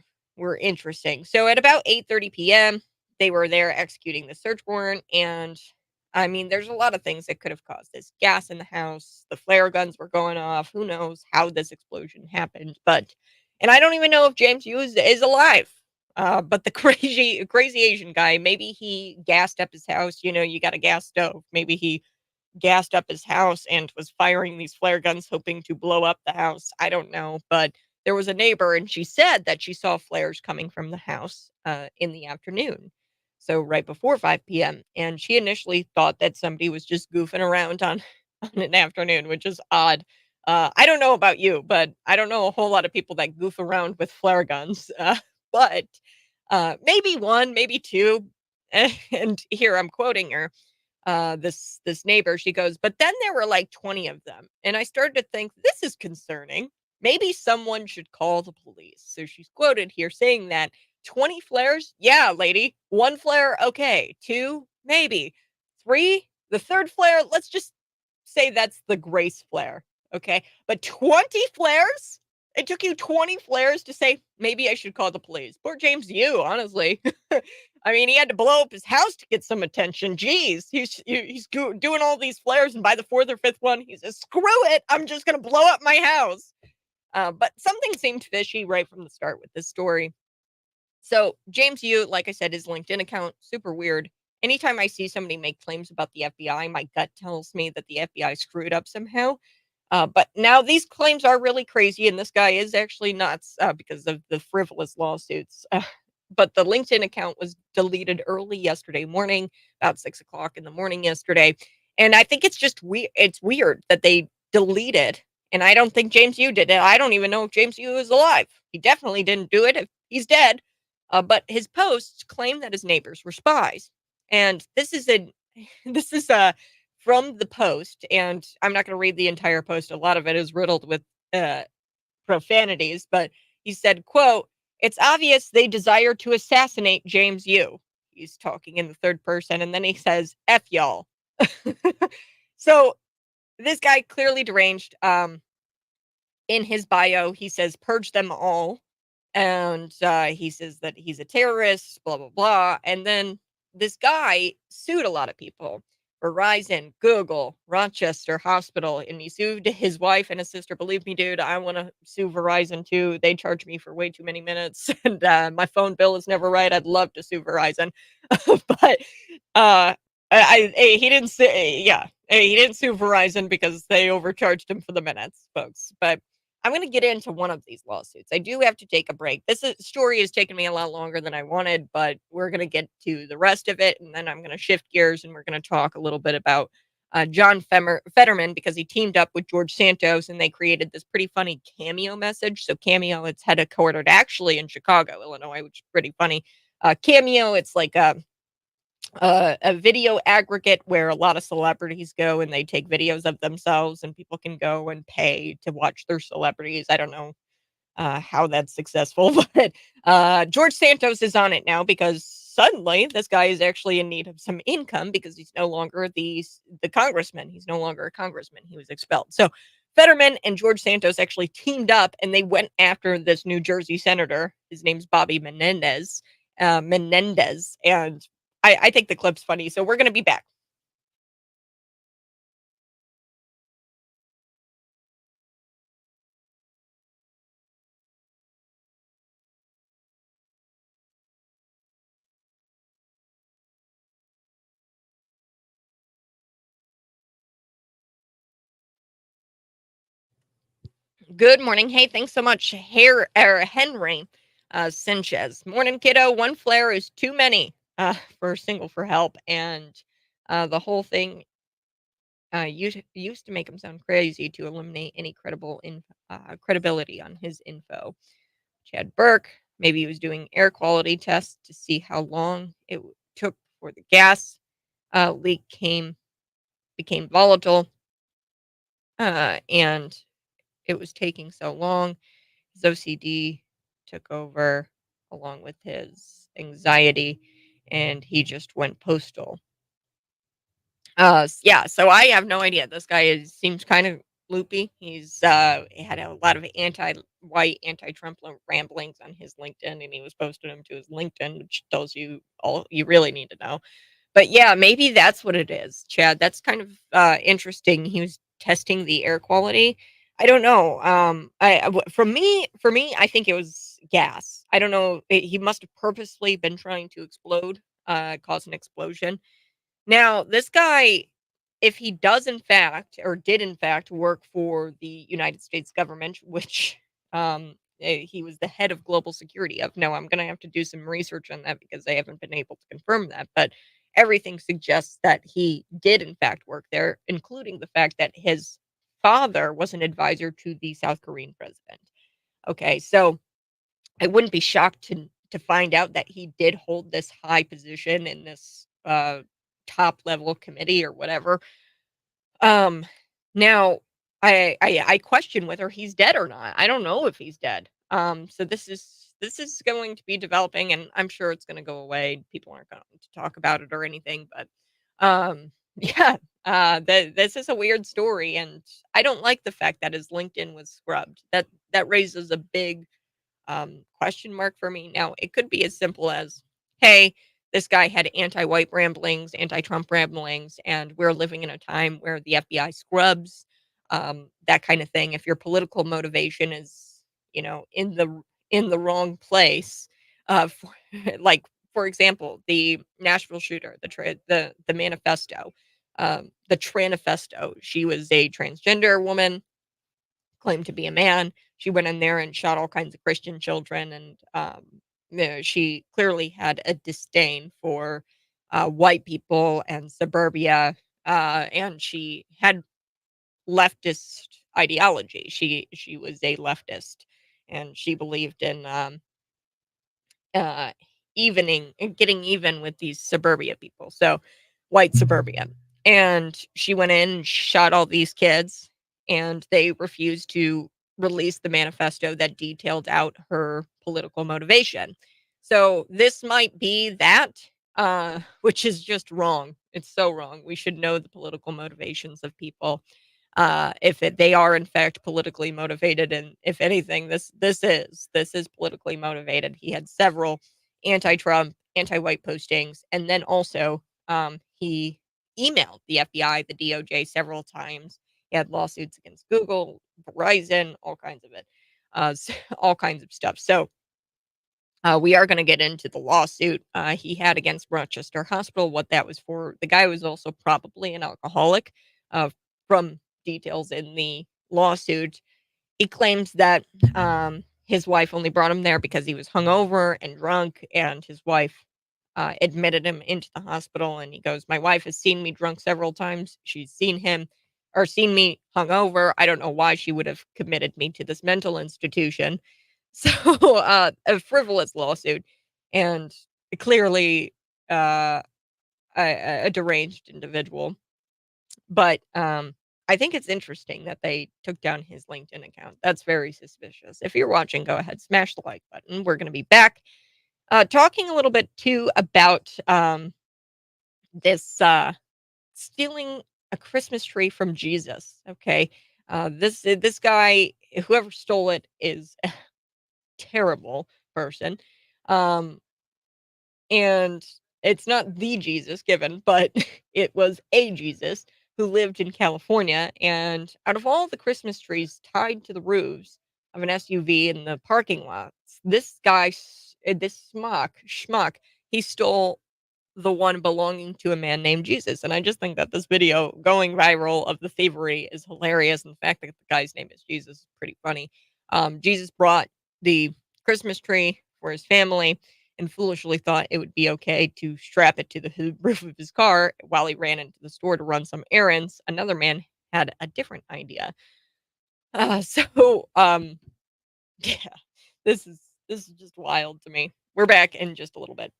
interesting. So at about 8:30 p.m., they were there executing the search warrant, and I mean, there's a lot of things that could have caused this. Gas in the house, the flare guns were going off. Who knows how this explosion happened? But and I don't even know if James Hughes is alive. But the crazy Asian guy, maybe he gassed up his house. You know, you got a gas stove. Maybe he gassed up his house and was firing these flare guns hoping to blow up the house. I don't know, but there was a neighbor and she said that she saw flares coming from the house in the afternoon. So right before 5 p.m. And she initially thought that somebody was just goofing around on, on an afternoon, which is odd. I don't know about you, but I don't know a whole lot of people that goof around with flare guns. But maybe one, maybe two. And here I'm quoting her, this neighbor. She goes, but then there were like 20 of them, and I started to think this is concerning. Maybe someone should call the police. So she's quoted here saying that 20 flares, yeah, lady. One flare, okay. Two, maybe. Three, the third flare, let's just say that's the grace flare, okay? But 20 flares? It took you 20 flares to say maybe I should call the police. Poor James Yu, honestly. I mean, he had to blow up his house to get some attention. Jeez, doing all these flares, and by the fourth or fifth one, he says, "Screw it! I'm just gonna blow up my house." But something seemed fishy right from the start with this story. So James Yu, like I said, his LinkedIn account, super weird. Anytime I see somebody make claims about the FBI, my gut tells me that the FBI screwed up somehow. But now these claims are really crazy, and this guy is actually nuts because of the frivolous lawsuits. But the LinkedIn account was deleted early yesterday morning, about 6 o'clock in the morning yesterday. And I think it's just weird. It's weird that they deleted. And I don't think James Yu did it. I don't even know if James Yu is alive. He definitely didn't do it if he's dead. But his posts claim that his neighbors were spies. And this is from the post, and I'm not going to read the entire post. A lot of it is riddled with uh, profanities, but he said, quote, "It's obvious they desire to assassinate James Yu." He's talking in the third person, and then he says, "F y'all." So, this guy clearly deranged, in his bio, he says, "Purge them all." And he says that he's a terrorist, blah blah blah. And then this guy sued a lot of people: Verizon, Google, Rochester Hospital, and he sued his wife and his sister. Believe me, dude, I want to sue Verizon too. They charge me for way too many minutes, and my phone bill is never right. I'd love to sue Verizon, but uh, he didn't say, yeah, he didn't sue Verizon because they overcharged him for the minutes, folks. But I'm going to get into one of these lawsuits. I do have to take a break. Story has taken me a lot longer than I wanted, but we're going to get to the rest of it, and then I'm going to shift gears and we're going to talk a little bit about Fetterman, because he teamed up with George Santos and they created this pretty funny Cameo message. So Cameo, it's headquartered actually in Chicago, Illinois, which is pretty funny. Cameo, it's like a video aggregate where a lot of celebrities go and they take videos of themselves, and people can go and pay to watch their celebrities. I don't know how that's successful, but George Santos is on it now because suddenly this guy is actually in need of some income because he's no longer the congressman. He's no longer a congressman. He was expelled. So Fetterman and George Santos actually teamed up and they went after this New Jersey senator. His name's Bobby Menendez. And I think the clip's funny. So we're going to be back. Good morning. Hey, thanks so much, Henry Sanchez. Morning, kiddo. One flare is too many for a single for help. And the whole thing used to make him sound crazy to eliminate any credibility on his info. Chad Burke, maybe he was doing air quality tests to see how long it took before the gas leak became volatile. And it was taking so long. His OCD took over along with his anxiety, and he just went postal. Yeah, so I have no idea. This guy seems kind of loopy. He had a lot of anti-white, anti-Trump ramblings on his LinkedIn, and he was posting them to his LinkedIn, which tells you all you really need to know. But yeah, maybe that's what it is, Chad. That's kind of interesting. He was testing the air quality. I don't know. For me, I think it was gas. I don't know. He must have purposely been trying to explode, cause an explosion. Now, this guy, if he does in fact or did in fact work for the United States government, which he was the head of global security of. Now, I'm going to have to do some research on that because I haven't been able to confirm that, but everything suggests that he did in fact work there, including the fact that his father was an advisor to the South Korean president. Okay, so I wouldn't be shocked to find out that he did hold this high position in this top level committee or whatever. Um, Now I question whether he's dead or not. I don't know if he's dead. So this is going to be developing, and I'm sure it's going to go away. People aren't going to talk about it or anything, but yeah, this is a weird story, and I don't like the fact that his LinkedIn was scrubbed. That raises a big question mark for me. Now, it could be as simple as, hey, this guy had anti-white ramblings, anti-Trump ramblings, and we're living in a time where the FBI scrubs that kind of thing. If your political motivation is, in the wrong place, for, like for example, the Nashville shooter, the manifesto, the Tranifesto. She was a transgender woman, claimed to be a man. She went in there and shot all kinds of Christian children, and she clearly had a disdain for white people and suburbia, and she had leftist ideology. She was a leftist, and she believed in uh, getting even with these suburbia people. So white suburbia. And she went in and shot all these kids, and they refused to release the manifesto that detailed out her political motivation. So this might be that. which is just wrong. It's so wrong. We should know the political motivations of people, if they are in fact politically motivated, and if anything, this is politically motivated. He had several anti-Trump, anti-white postings, and then also he emailed the FBI, the DOJ several times. He had lawsuits against Google, Verizon, all kinds of it, all kinds of stuff. So we are going to get into the lawsuit he had against Rochester Hospital, what that was for. The guy was also probably an alcoholic, from details in the lawsuit. He claims that his wife only brought him there because he was hungover and drunk, and his wife admitted him into the hospital. And he goes, "My wife has seen me drunk several times. She's seen him or seen me hungover. I don't know why she would have committed me to this mental institution." So, a frivolous lawsuit, and clearly uh, a deranged individual. But I think it's interesting that they took down his LinkedIn account. That's very suspicious. If you're watching, go ahead, smash the like button. We're going to be back talking a little bit too about this stealing a Christmas tree from Jesus. Okay, this guy, whoever stole it, is a terrible person. Um, and it's not the Jesus given, but it was a Jesus who lived in California. And out of all the Christmas trees tied to the roofs of an SUV in the parking lots, this guy, this schmuck, he stole the one belonging to a man named Jesus. And I just think that this video going viral of the thievery is hilarious. And the fact that the guy's name is Jesus is pretty funny. Jesus brought the Christmas tree for his family and foolishly thought it would be okay to strap it to the roof of his car while he ran into the store to run some errands. Another man had a different idea. So yeah, this is this is just wild to me. We're back in just a little bit.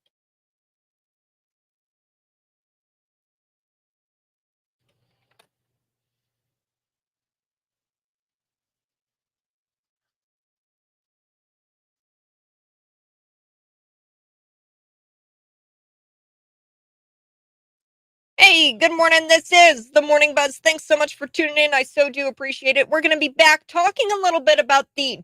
Hey, good morning. This is the Morning Buzz. Thanks so much for tuning in. I so do appreciate it. We're going to be back talking a little bit about the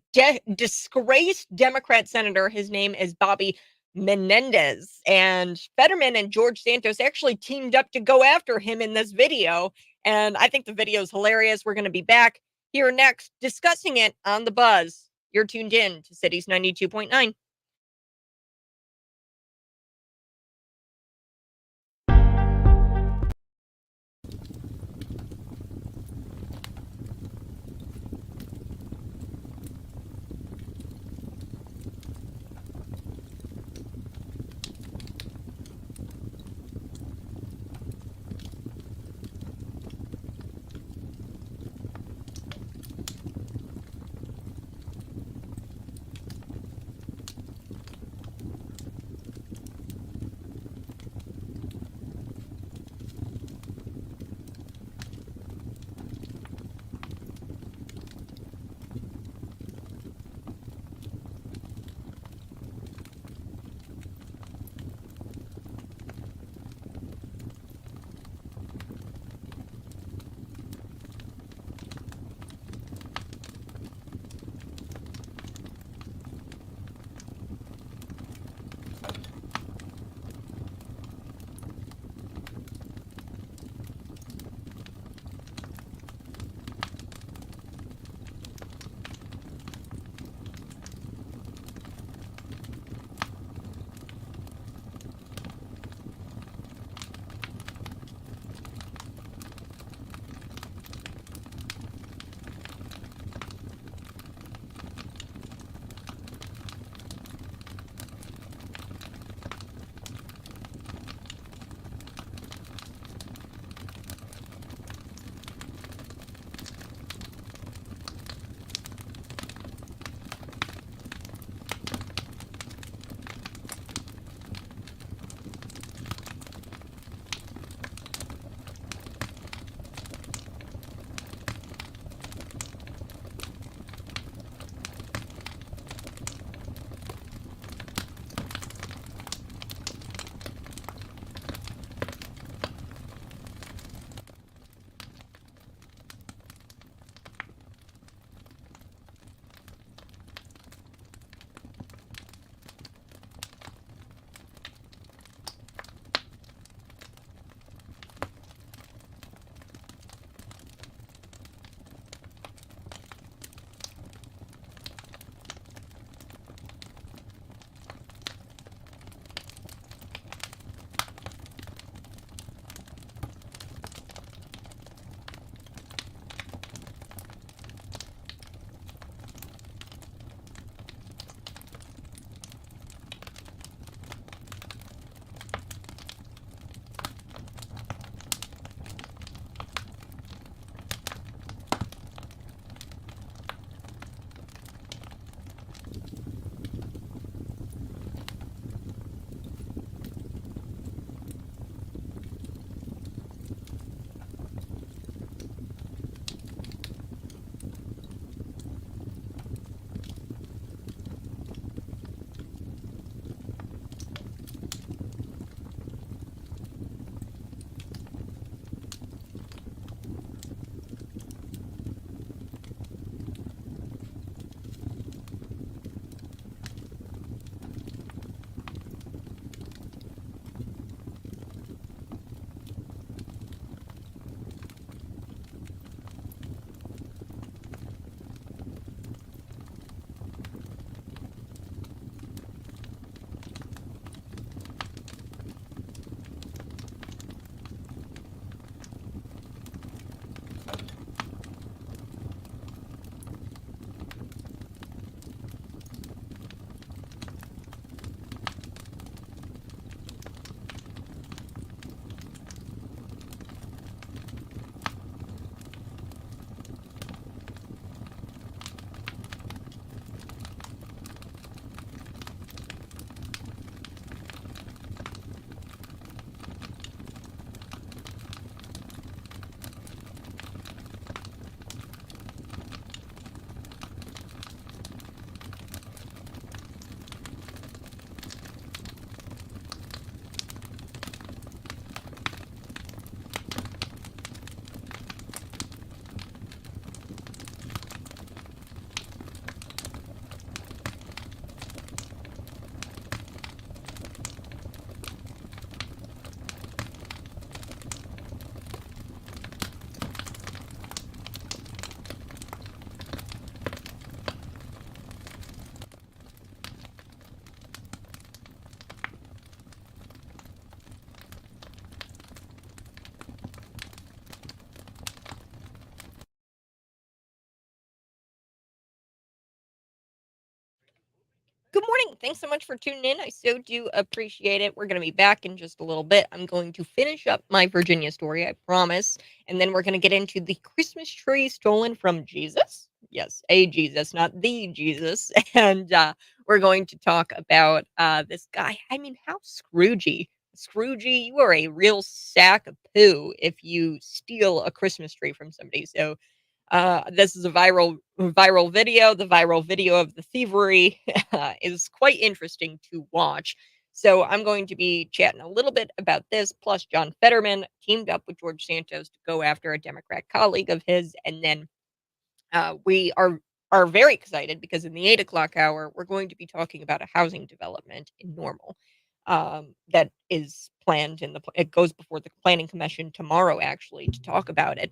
disgraced Democrat senator. His name is Bobby Menendez. And Fetterman and George Santos actually teamed up to go after him in this video. And I think the video is hilarious. We're going to be back here next discussing it on the Buzz. You're tuned in to Cities 92.9. morning. Thanks so much for tuning in. I so do appreciate it. We're going to be back in just a little bit. I'm going to finish up my Virginia story, I promise. And then we're going to get into the Christmas tree stolen from Jesus. Yes, a Jesus, not the Jesus. And we're going to talk about this guy. I mean, how Scroogey. Scroogey, you are a real sack of poo if you steal a Christmas tree from somebody. So this is a viral video. The viral video of the thievery is quite interesting to watch. So I'm going to be chatting a little bit about this. Plus, John Fetterman teamed up with George Santos to go after a Democrat colleague of his, and then we are very excited because in the 8 o'clock hour we're going to be talking about a housing development in Normal that is planned in the. It goes before the planning commission tomorrow actually to talk about it,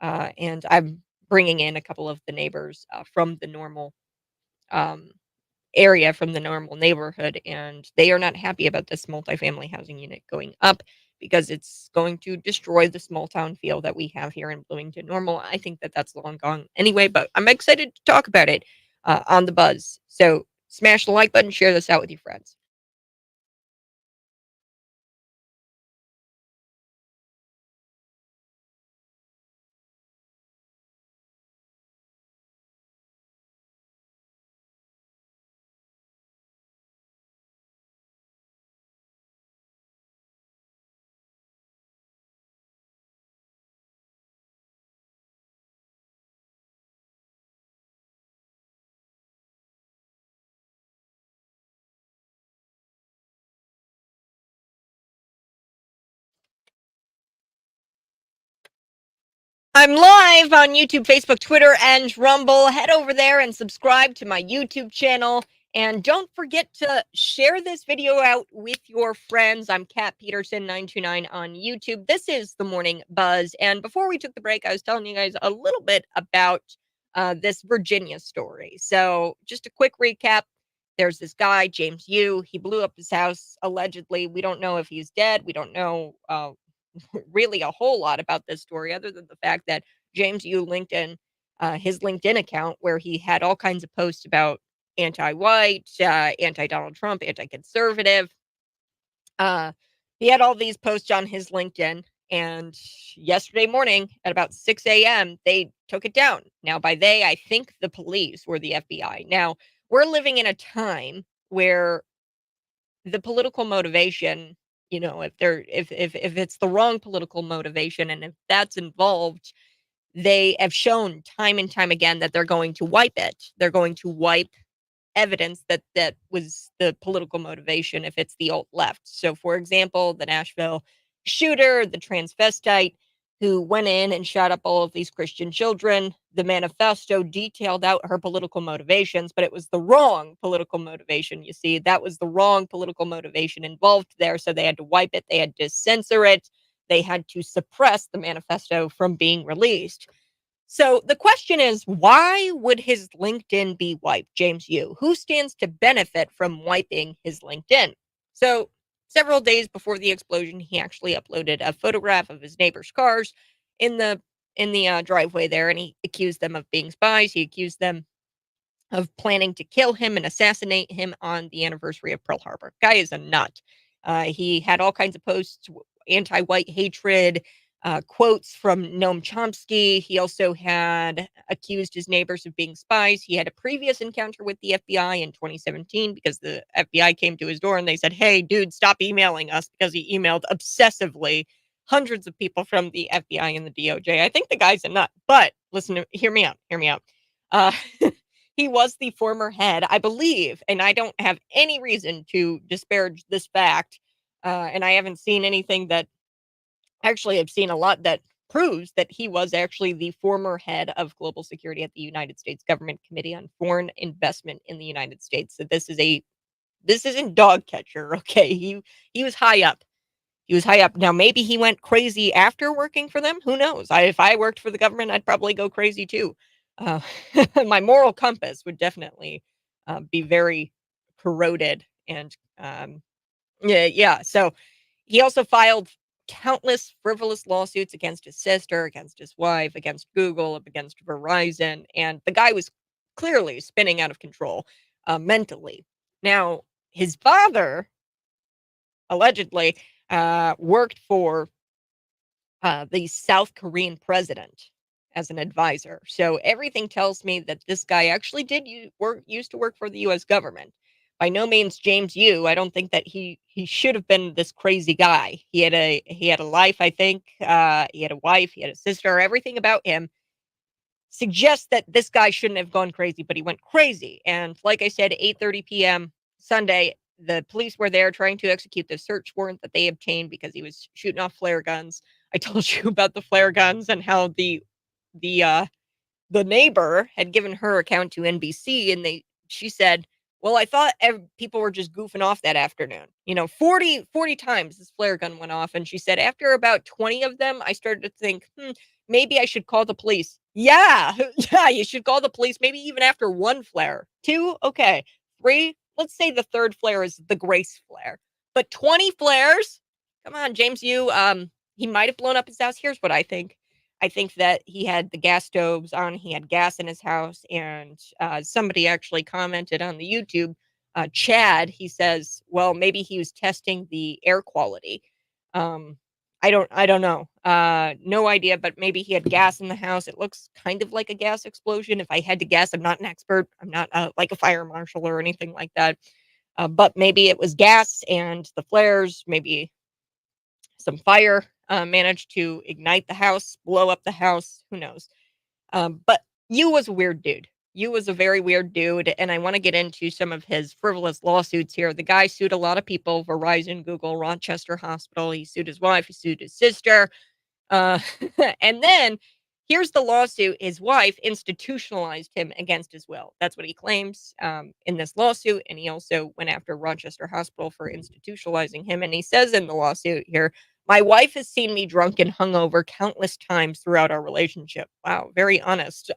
and I'm bringing in a couple of the neighbors from the Normal um, area from the Normal neighborhood, and they are not happy about this multifamily housing unit going up because it's going to destroy the small town feel that we have here in Bloomington Normal. I think that that's long gone anyway, but I'm excited to talk about it on the buzz. So smash the like button, share this out with your friends. I'm live on YouTube, Facebook, Twitter, and Rumble. Head over there and subscribe to my YouTube channel. And don't forget to share this video out with your friends. I'm Kat Peterson 929 on YouTube. This is the Morning Buzz. And before we took the break, I was telling you guys a little bit about this Virginia story. So just a quick recap. There's this guy, James Yu. He blew up his house allegedly. We don't know if he's dead. We don't know really a whole lot about this story other than the fact that James Yu LinkedIn, his LinkedIn account, where he had all kinds of posts about anti-white, anti-Donald Trump, anti-conservative. Uh, he had all these posts on his LinkedIn, and yesterday morning at about 6 a.m., they took it down. Now, by they, I think the police or the FBI. Now, we're living in a time where the political motivation, if it's the wrong political motivation and if that's involved, they have shown time and time again that they're going to wipe it. They're going to wipe evidence that that was the political motivation if it's the alt left. So, for example, the Nashville shooter, the transvestite who went in and shot up all of these Christian children, the manifesto detailed out her political motivations, but it was the wrong political motivation. You see, that was the wrong political motivation involved there. So they had to wipe it, they had to censor it, they had to suppress the manifesto from being released. So the question is, why would his LinkedIn be wiped, James Yu? Who stands to benefit from wiping his LinkedIn? So several days before the explosion, he actually uploaded a photograph of his neighbor's cars in the driveway there, and he accused them of being spies. He accused them of planning to kill him and assassinate him on the anniversary of Pearl Harbor. Guy is a nut. He had all kinds of posts, anti-white hatred, quotes from Noam Chomsky. He also had accused his neighbors of being spies. He had a previous encounter with the FBI in 2017 because the FBI came to his door and they said, "Hey, dude, stop emailing us," because he emailed obsessively hundreds of people from the FBI and the DOJ. I think the guy's a nut, but listen, hear me out. Hear me out. Uh, he was the former head, I believe, and I don't have any reason to disparage this fact. And I haven't seen anything that actually, I've seen a lot that proves that he was actually the former head of global security at the United States Government Committee on Foreign Investment in the United States. So this isn't dog catcher, okay? He was high up. He was high up. Now maybe he went crazy after working for them. Who knows? If I worked for the government, I'd probably go crazy too. Uh, my moral compass would definitely be very corroded and yeah, yeah. So he also filed countless frivolous lawsuits against his sister, against his wife, against Google, against Verizon, and the guy was clearly spinning out of control mentally. Now, his father allegedly worked for the South Korean president as an advisor. So everything tells me that this guy actually did used to work for the U.S. government. By no means James Yu. I don't think that he should have been this crazy guy. He had a life. I think he had a wife. He had a sister. Everything about him suggests that this guy shouldn't have gone crazy, but he went crazy. And like I said, 8:30 p.m. Sunday, the police were there trying to execute the search warrant that they obtained because he was shooting off flare guns. I told you about the flare guns and how the the neighbor had given her account to NBC, and she said, "Well, I thought people were just goofing off that afternoon." 40 times this flare gun went off, and she said, "After about 20 of them, I started to think, maybe I should call the police." Yeah, yeah, you should call the police, maybe even after 1 flare. 2, okay. 3, let's say the 3rd flare is the grace flare. But 20 flares? Come on, James, he might have blown up his house. Here's what I think. I think that he had the gas stoves on, he had gas in his house, and, somebody actually commented on the YouTube, Chad, he says, "Well, maybe he was testing the air quality." Um, I don't know, no idea, but maybe he had gas in the house. It looks kind of like a gas explosion. If I had to guess, I'm not an expert. I'm not, like a fire marshal or anything like that, but maybe it was gas and the flares, maybe some fire, managed to ignite the house, blow up the house, who knows? But Yu was a weird dude. Yu was a very weird dude, and I wanna get into some of his frivolous lawsuits here. The guy sued a lot of people: Verizon, Google, Rochester Hospital. He sued his wife, he sued his sister. Uh, and then here's the lawsuit. His wife institutionalized him against his will. That's what he claims in this lawsuit. And he also went after Rochester Hospital for institutionalizing him. And he says in the lawsuit here, "My wife has seen me drunk and hungover countless times throughout our relationship." Wow, very honest.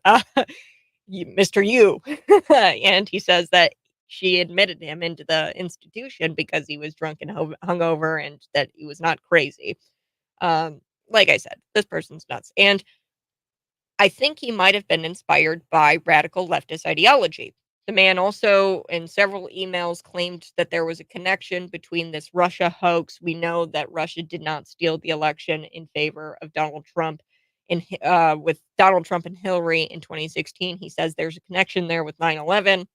Mr. Yu. And he says that she admitted him into the institution because he was drunk and hungover and that he was not crazy. Like I said, this person's nuts. And I think he might have been inspired by radical leftist ideology. The man also, in several emails, claimed that there was a connection between this Russia hoax. We know that Russia did not steal the election in favor of Donald Trump. With Donald Trump and Hillary in 2016, he says there's a connection there with 9/11.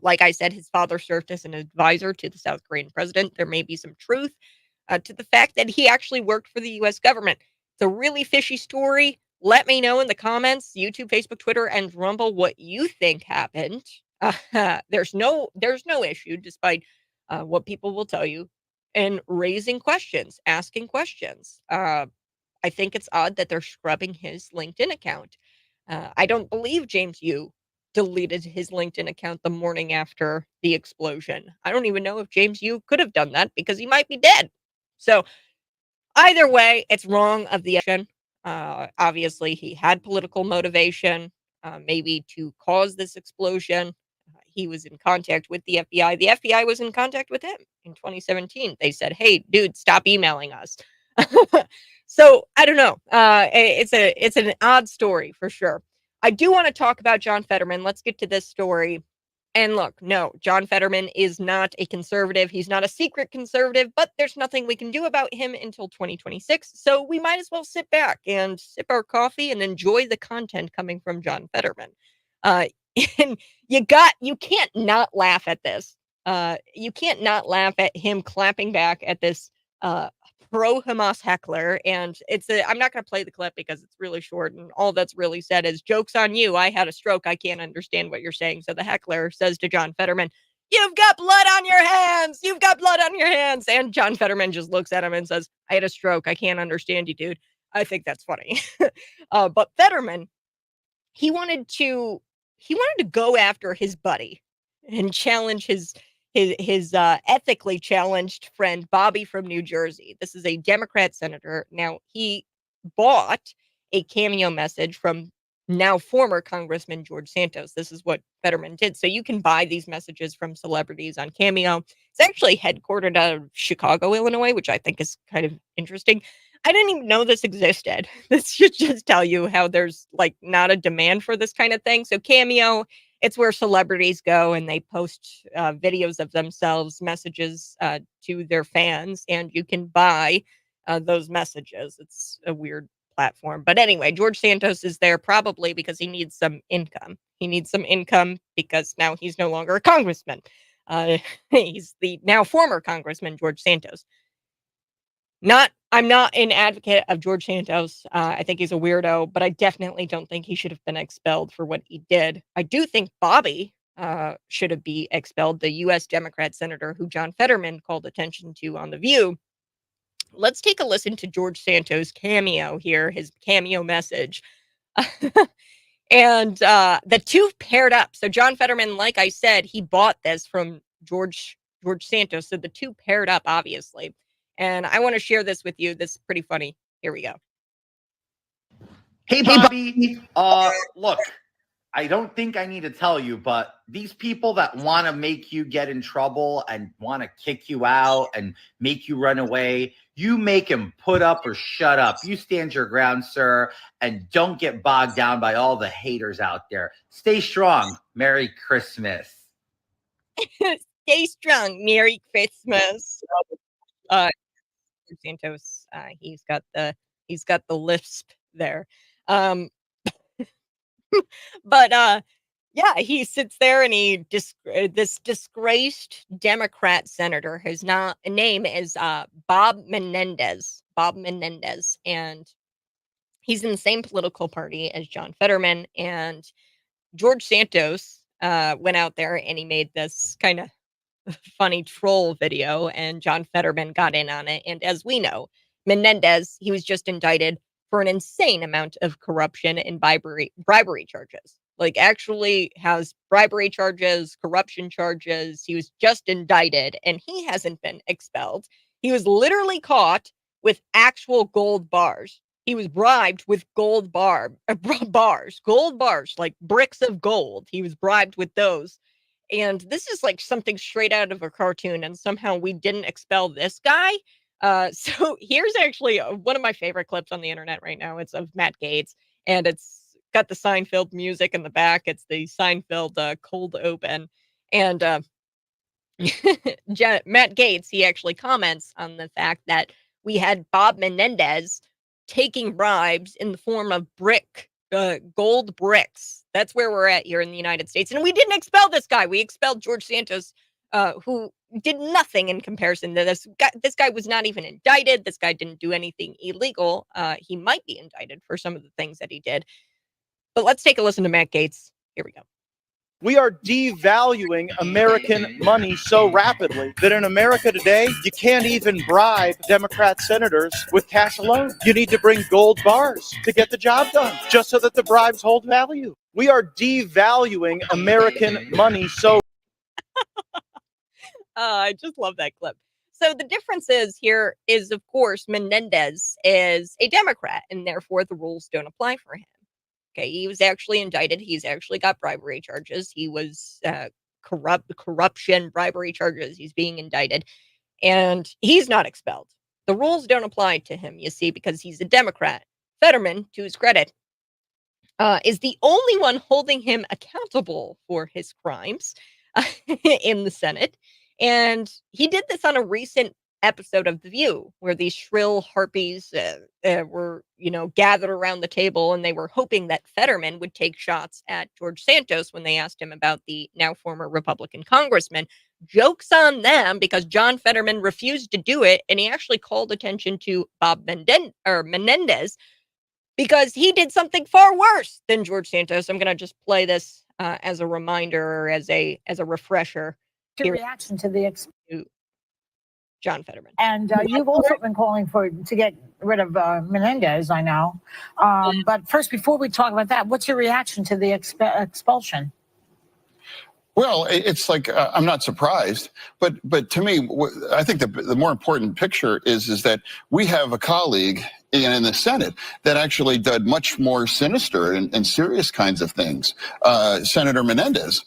Like I said, his father served as an advisor to the South Korean president. There may be some truth to the fact that he actually worked for the U.S. government. It's a really fishy story. Let me know in the comments, YouTube, Facebook, Twitter, and Rumble what you think happened. There's no issue, despite what people will tell you, in raising questions, asking questions. I think it's odd that they're scrubbing his LinkedIn account. I don't believe James Yu deleted his LinkedIn account the morning after the explosion. I don't even know if James Yu could have done that because he might be dead. So either way, it's wrong of the action. Obviously, he had political motivation, maybe to cause this explosion. He was in contact with the FBI. The FBI was in contact with him in 2017. They said, "Hey, dude, stop emailing us." So I don't know. It's an odd story for sure. I do want to talk about John Fetterman. Let's get to this story. And look, no, John Fetterman is not a conservative. He's not a secret conservative, but there's nothing we can do about him until 2026. So we might as well sit back and sip our coffee and enjoy the content coming from John Fetterman. Uh, and you can't not laugh at this. You can't not laugh at him clapping back at this pro Hamas heckler. And I'm not going to play the clip because it's really short. And all that's really said is, "Joke's on you. I had a stroke. I can't understand what you're saying." So the heckler says to John Fetterman, "You've got blood on your hands. You've got blood on your hands." And John Fetterman just looks at him and says, "I had a stroke. I can't understand you, dude." I think that's funny. But Fetterman, he wanted to he wanted to go after his buddy and challenge his ethically challenged friend Bobby from New Jersey. This is a Democrat senator. Now, he bought a cameo message from now former Congressman George Santos. This is what Fetterman did. So you can buy these messages from celebrities on Cameo. It's actually headquartered out of Chicago, Illinois, which I think is kind of interesting. I didn't even know this existed. This should just tell you how there's like not a demand for this kind of thing. So Cameo It's where celebrities go and they post videos of themselves, messages to their fans, and you can buy those messages. It's a weird platform. But anyway, George Santos is there probably because he needs some income. He needs some income because now he's no longer a congressman. He's the now former congressman, George Santos. I'm not an advocate of George Santos. I think he's a weirdo, but I definitely don't think he should have been expelled for what he did. I do think Bobby should have been expelled, the U.S. Democrat senator who John Fetterman called attention to on The View. Let's take a listen to George Santos' cameo here, his cameo message. And the two paired up. So John Fetterman, like I said, he bought this from George Santos. So the two paired up, obviously. And I want to share this with you. This is pretty funny. Here we go. Hey, Bobby. Look, I don't think I need to tell you, but these people that want to make you get in trouble and want to kick you out and make you run away, you make them put up or shut up. You stand your ground, sir, and don't get bogged down by all the haters out there. Stay strong. Merry Christmas. Stay strong. Merry Christmas. Santos, he's got the lisp there. But yeah, he sits there and this disgraced Democrat senator, his name is Bob Menendez, and he's in the same political party as John Fetterman. And George Santos went out there and he made this kind of funny troll video, and John Fetterman got in on it. And as we know, Menendez, he was just indicted for an insane amount of corruption and bribery charges. Like, actually has bribery charges, corruption charges. He was just indicted and he hasn't been expelled. He was literally caught with actual gold bars. He was bribed with gold bars, like bricks of gold. He was bribed with those. And this is like something straight out of a cartoon, and somehow we didn't expel this guy. So here's actually one of my favorite clips on the internet right now. It's of Matt Gaetz, and it's got the Seinfeld music in the back. It's the Seinfeld cold open. And Matt Gaetz, he actually comments on the fact that we had Bob Menendez taking bribes in the form of gold bricks. That's where we're at here in the United States. And we didn't expel this guy. We expelled George Santos, who did nothing in comparison to this guy. This guy was not even indicted. This guy didn't do anything illegal. He might be indicted for some of the things that he did. But let's take a listen to Matt Gaetz. Here we go. We are devaluing American money so rapidly that in America today, you can't even bribe Democrat senators with cash alone. You need to bring gold bars to get the job done, just so that the bribes hold value. We are devaluing American money so... I just love that clip. So the difference is, of course, Menendez is a Democrat, and therefore the rules don't apply for him. Okay, he was actually indicted. He's actually got bribery charges. He was corruption, bribery charges. He's being indicted, and he's not expelled. The rules don't apply to him, you see, because he's a Democrat. Fetterman, to his credit, is the only one holding him accountable for his crimes in the Senate. And he did this on a recent episode of The View, where these shrill harpies were, gathered around the table, and they were hoping that Fetterman would take shots at George Santos when they asked him about the now former Republican congressman. Joke's on them, because John Fetterman refused to do it, and he actually called attention to Bob Menendez, because he did something far worse than George Santos. I'm going to just play this as a reminder, or as a refresher. Your reaction to the John Fetterman. And you've also been calling to get rid of Menendez, I know. But first, before we talk about that, what's your reaction to the expulsion? Well, it's like I'm not surprised, but to me, I think the more important picture is that we have a colleague in the Senate that actually did much more sinister and serious kinds of things. Senator Menendez,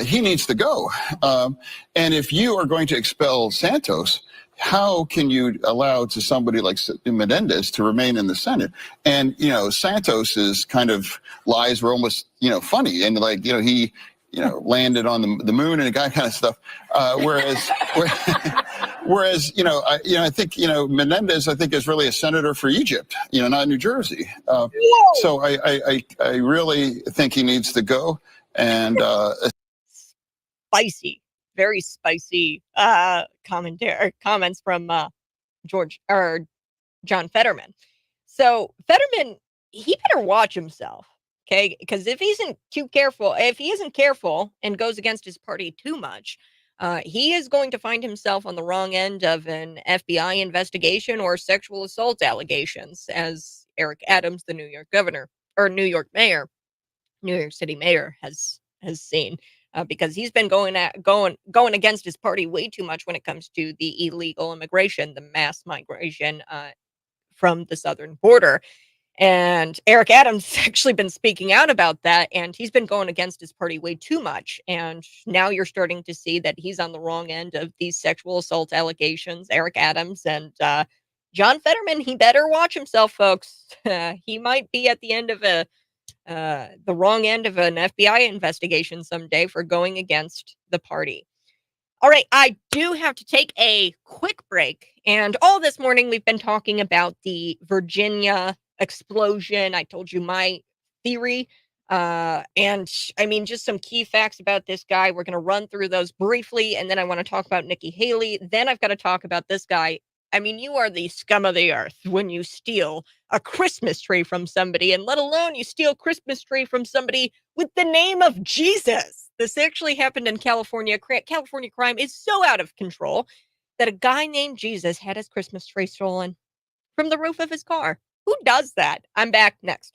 he needs to go. And if you are going to expel Santos, how can you allow to somebody like Menendez to remain in the Senate? And Santos's kind of lies were almost funny, and landed on the moon and that kind of stuff. Whereas I think Menendez is really a senator for Egypt, not New Jersey. So I really think he needs to go. And spicy, very spicy comments from John Fetterman. So Fetterman, he better watch himself, okay? Because if he isn't careful and goes against his party too much, he is going to find himself on the wrong end of an FBI investigation or sexual assault allegations, as Eric Adams, the New York City mayor, has seen. Because he's been going against his party way too much when it comes to the illegal immigration, the mass migration from the southern border. And Eric Adams has actually been speaking out about that, and he's been going against his party way too much. And now you're starting to see that he's on the wrong end of these sexual assault allegations, Eric Adams. And John Fetterman, he better watch himself, folks. He might be at the end of the wrong end of an FBI investigation someday for going against the party. All right, I do have to take a quick break. And all this morning, we've been talking about the Virginia explosion. I told you my theory. And I mean, just some key facts about this guy. We're going to run through those briefly. And then I want to talk about Nikki Haley. Then I've got to talk about this guy. I mean, you are the scum of the earth when you steal a Christmas tree from somebody, and let alone you steal a Christmas tree from somebody with the name of Jesus. This actually happened in California. California crime is so out of control that a guy named Jesus had his Christmas tree stolen from the roof of his car. Who does that? I'm back next.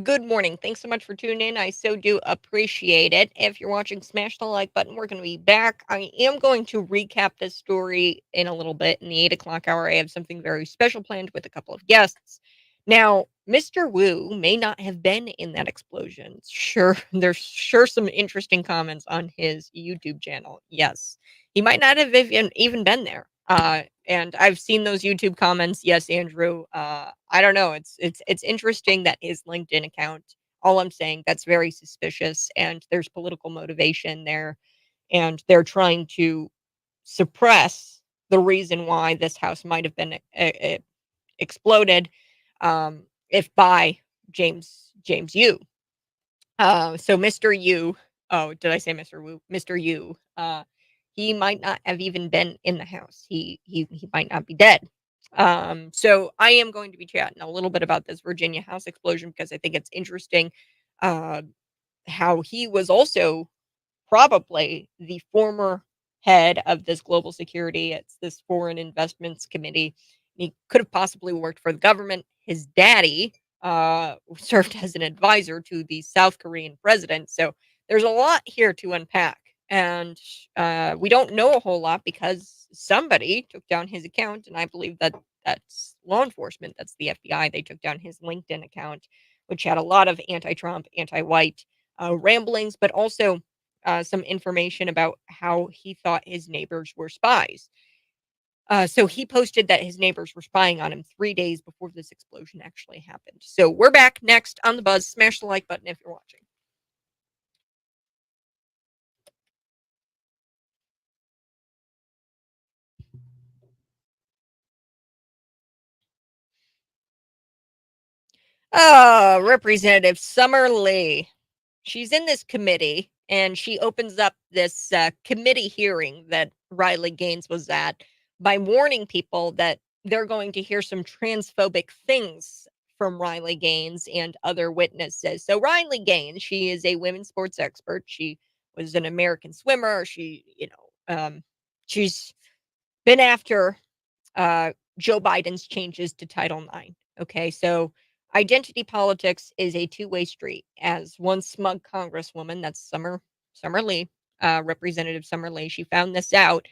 Good morning. Thanks so much for tuning in. I so do appreciate it. If you're watching, smash the like button. We're going to be back. I am going to recap this story in a little bit in the 8 o'clock hour. I have something very special planned with a couple of guests. Now, Mr. Wu may not have been in that explosion. Sure, there's sure some interesting comments on his YouTube channel. Yes, he might not have even been there. And I've seen those YouTube comments. Yes, Andrew. I don't know. It's interesting that his LinkedIn account. All I'm saying, that's very suspicious, and there's political motivation there, and they're trying to suppress the reason why this house might have been exploded, if by James Yu. So Mr. Yu, oh, did I say Mr. Wu? Mr. Yu, he might not have even been in the house. He might not be dead. So I am going to be chatting a little bit about this Virginia house explosion because I think it's interesting, uh, how he was also probably the former head of this global security. It's this foreign investments committee. He could have possibly worked for the government. His daddy served as an advisor to the South Korean president. So there's a lot here to unpack. And we don't know a whole lot because somebody took down his account. And I believe that that's law enforcement. That's the FBI. They took down his LinkedIn account, which had a lot of anti Trump, anti white ramblings, but also some information about how he thought his neighbors were spies. So he posted that his neighbors were spying on him 3 days before this explosion actually happened. So we're back next on The Buzz. Smash the like button if you're watching. Representative Summer Lee. She's in this committee, and she opens up this committee hearing that Riley Gaines was at by warning people that they're going to hear some transphobic things from Riley Gaines and other witnesses. So Riley Gaines, she is a women's sports expert. She was an American swimmer. She's been after Joe Biden's changes to Title IX. Okay, so identity politics is a two-way street. As one smug congresswoman, that's Summer Lee, Representative Summer Lee, she found this out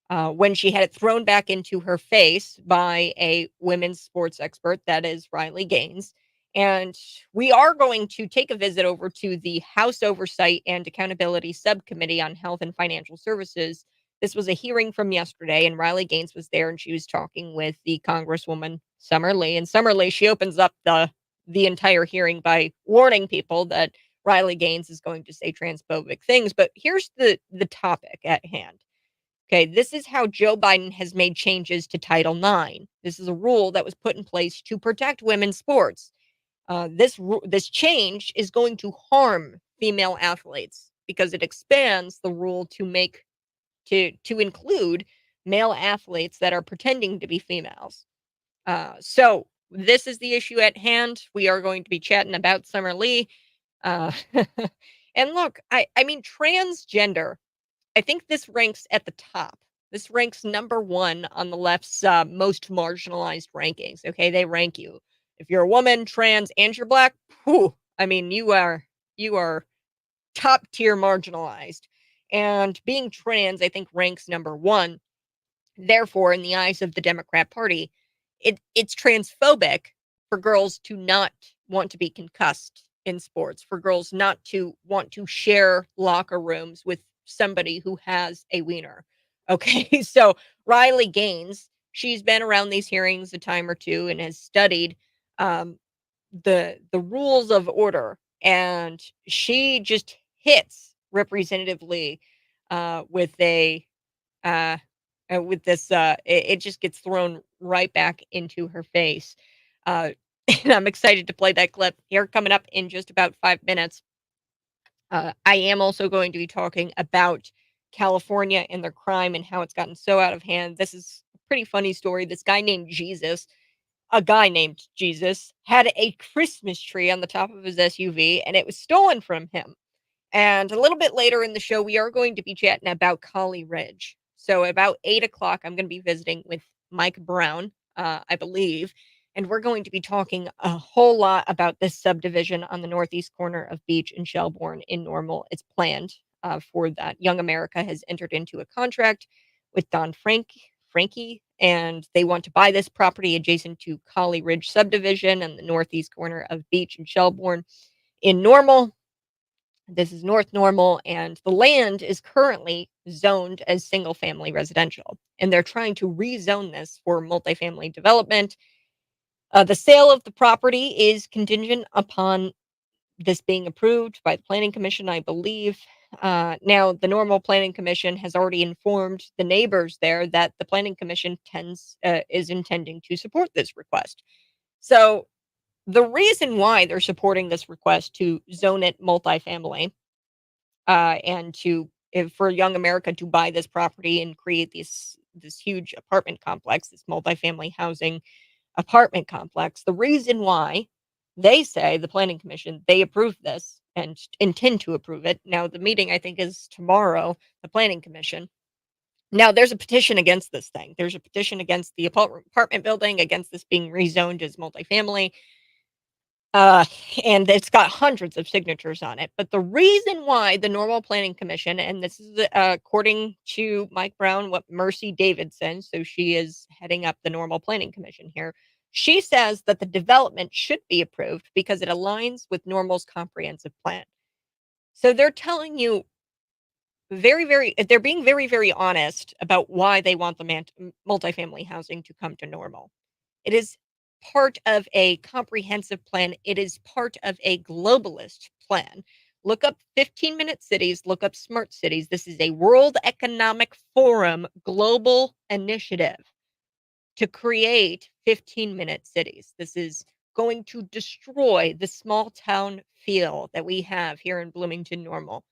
when she had it thrown back into her face by a women's sports expert, that is Riley Gaines. And we are going to take a visit over to the House Oversight and Accountability Subcommittee on Health and Financial Services. This was a hearing from yesterday, and Riley Gaines was there, and she was talking with the Congresswoman Summer Lee. And Summer Lee, she opens up the entire hearing by warning people that Riley Gaines is going to say transphobic things. But here's the topic at hand. Okay, this is how Joe Biden has made changes to Title IX. This is a rule that was put in place to protect women's sports. This change is going to harm female athletes because it expands the rule to include male athletes that are pretending to be females. So this is the issue at hand. We are going to be chatting about Summer Lee. Uh, and look, I mean, transgender, I think this ranks at the top. This ranks number one on the left's most marginalized rankings. Okay, they rank you. If you're a woman, trans, and you're black, whew, I mean, you are top tier marginalized. And being trans, I think, ranks number one. Therefore, in the eyes of the Democrat Party, it's transphobic for girls to not want to be concussed in sports, for girls not to want to share locker rooms with somebody who has a wiener. Okay, so Riley Gaines, she's been around these hearings a time or two and has studied um, the rules of order, and she just hits Representative Lee with a with this it just gets thrown right back into her face. uh and I'm excited to play that clip here coming up in just about 5 minutes. I am also going to be talking about California and their crime and how it's gotten so out of hand. This is a pretty funny story. This guy named Jesus, a guy named Jesus, had a Christmas tree on the top of his SUV, and it was stolen from him. And a little bit later in the show, we are going to be chatting about Collie Ridge. So about 8 o'clock, I'm going to be visiting with Mike Brown, I believe. And we're going to be talking a whole lot about this subdivision on the northeast corner of Beach and Shelbourne in Normal. It's planned for that. Young America has entered into a contract with Frankie, and they want to buy this property adjacent to Collie Ridge subdivision on the northeast corner of Beach and Shelbourne in Normal. This is North Normal, and the land is currently zoned as single family residential, and they're trying to rezone this for multifamily development. The sale of the property is contingent upon this being approved by the Planning Commission, I believe. Now, the Normal Planning Commission has already informed the neighbors there that the Planning Commission is intending to support this request. So, the reason why they're supporting this request to zone it multifamily and for Young America to buy this property and create this huge apartment complex, this multifamily housing apartment complex. The reason why they say the planning commission, they approved this and intend to approve it. Now, the meeting I think is tomorrow, the planning commission. Now, there's a petition against this thing. There's a petition against the apartment building, against this being rezoned as multifamily. Uh, and it's got hundreds of signatures on it. But the reason why the Normal Planning Commission, and this is according to Mike Brown, what Mercy Davidson, so she is heading up the Normal Planning Commission here, she says that the development should be approved because it aligns with Normal's comprehensive plan. So they're telling you they're being very, very honest about why they want the multifamily housing to come to Normal. It is part of a comprehensive plan. It is part of a globalist plan. Look up 15-minute cities, look up smart cities. This is a World Economic Forum global initiative to create 15-minute cities. This is going to destroy the small town feel that we have here in Bloomington Normal.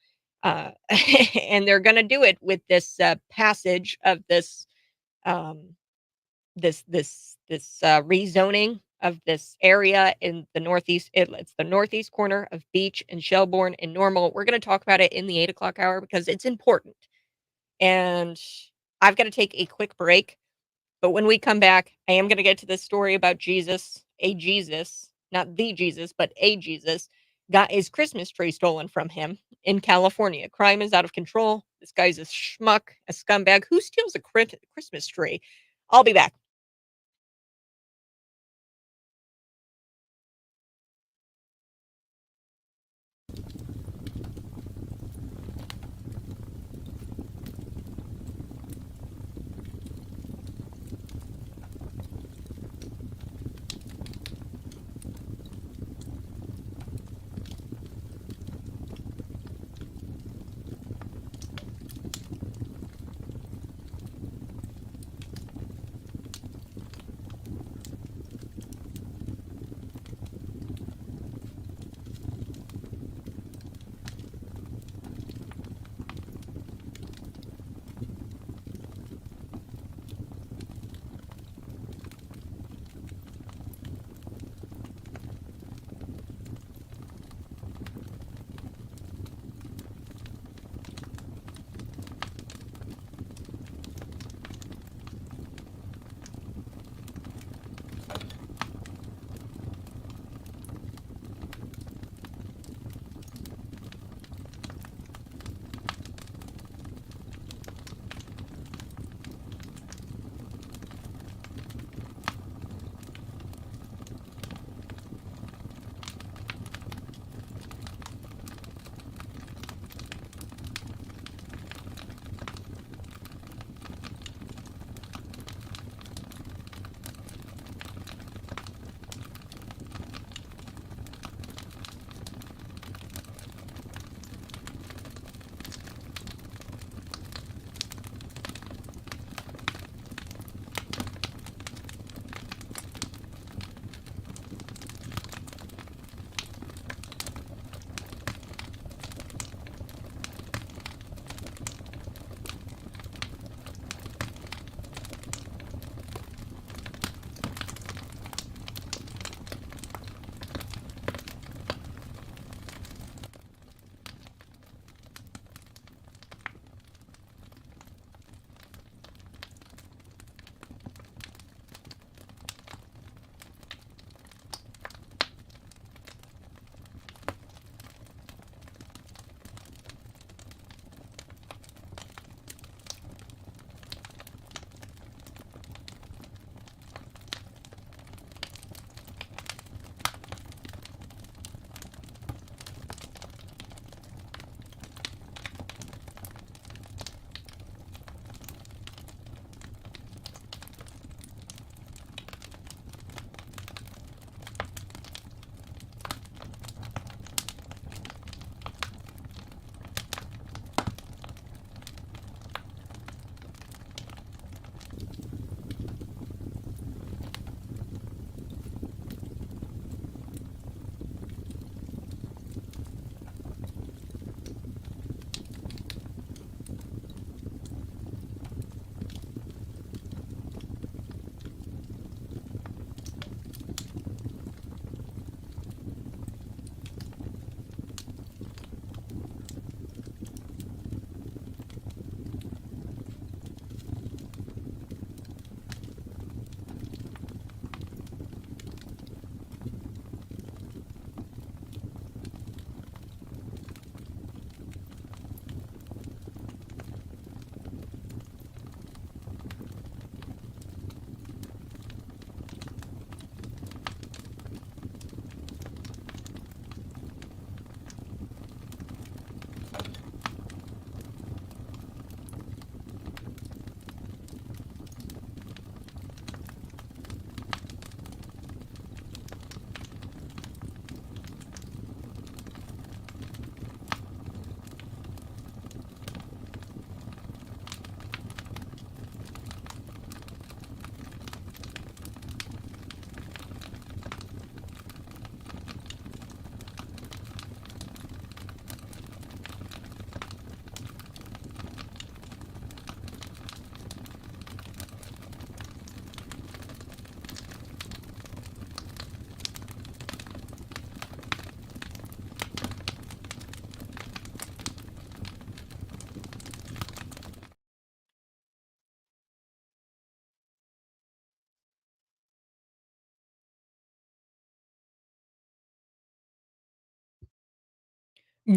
And they're going to do it with this passage of this um, rezoning of this area in the northeast. It's the northeast corner of Beach and Shelbourne in Normal. We're going to talk about it in the 8 o'clock hour because it's important. And I've got to take a quick break. But when we come back, I am going to get to this story about Jesus, not the Jesus, but a Jesus, got his Christmas tree stolen from him in California. Crime is out of control. This guy's a schmuck, a scumbag. Who steals a Christmas tree? I'll be back.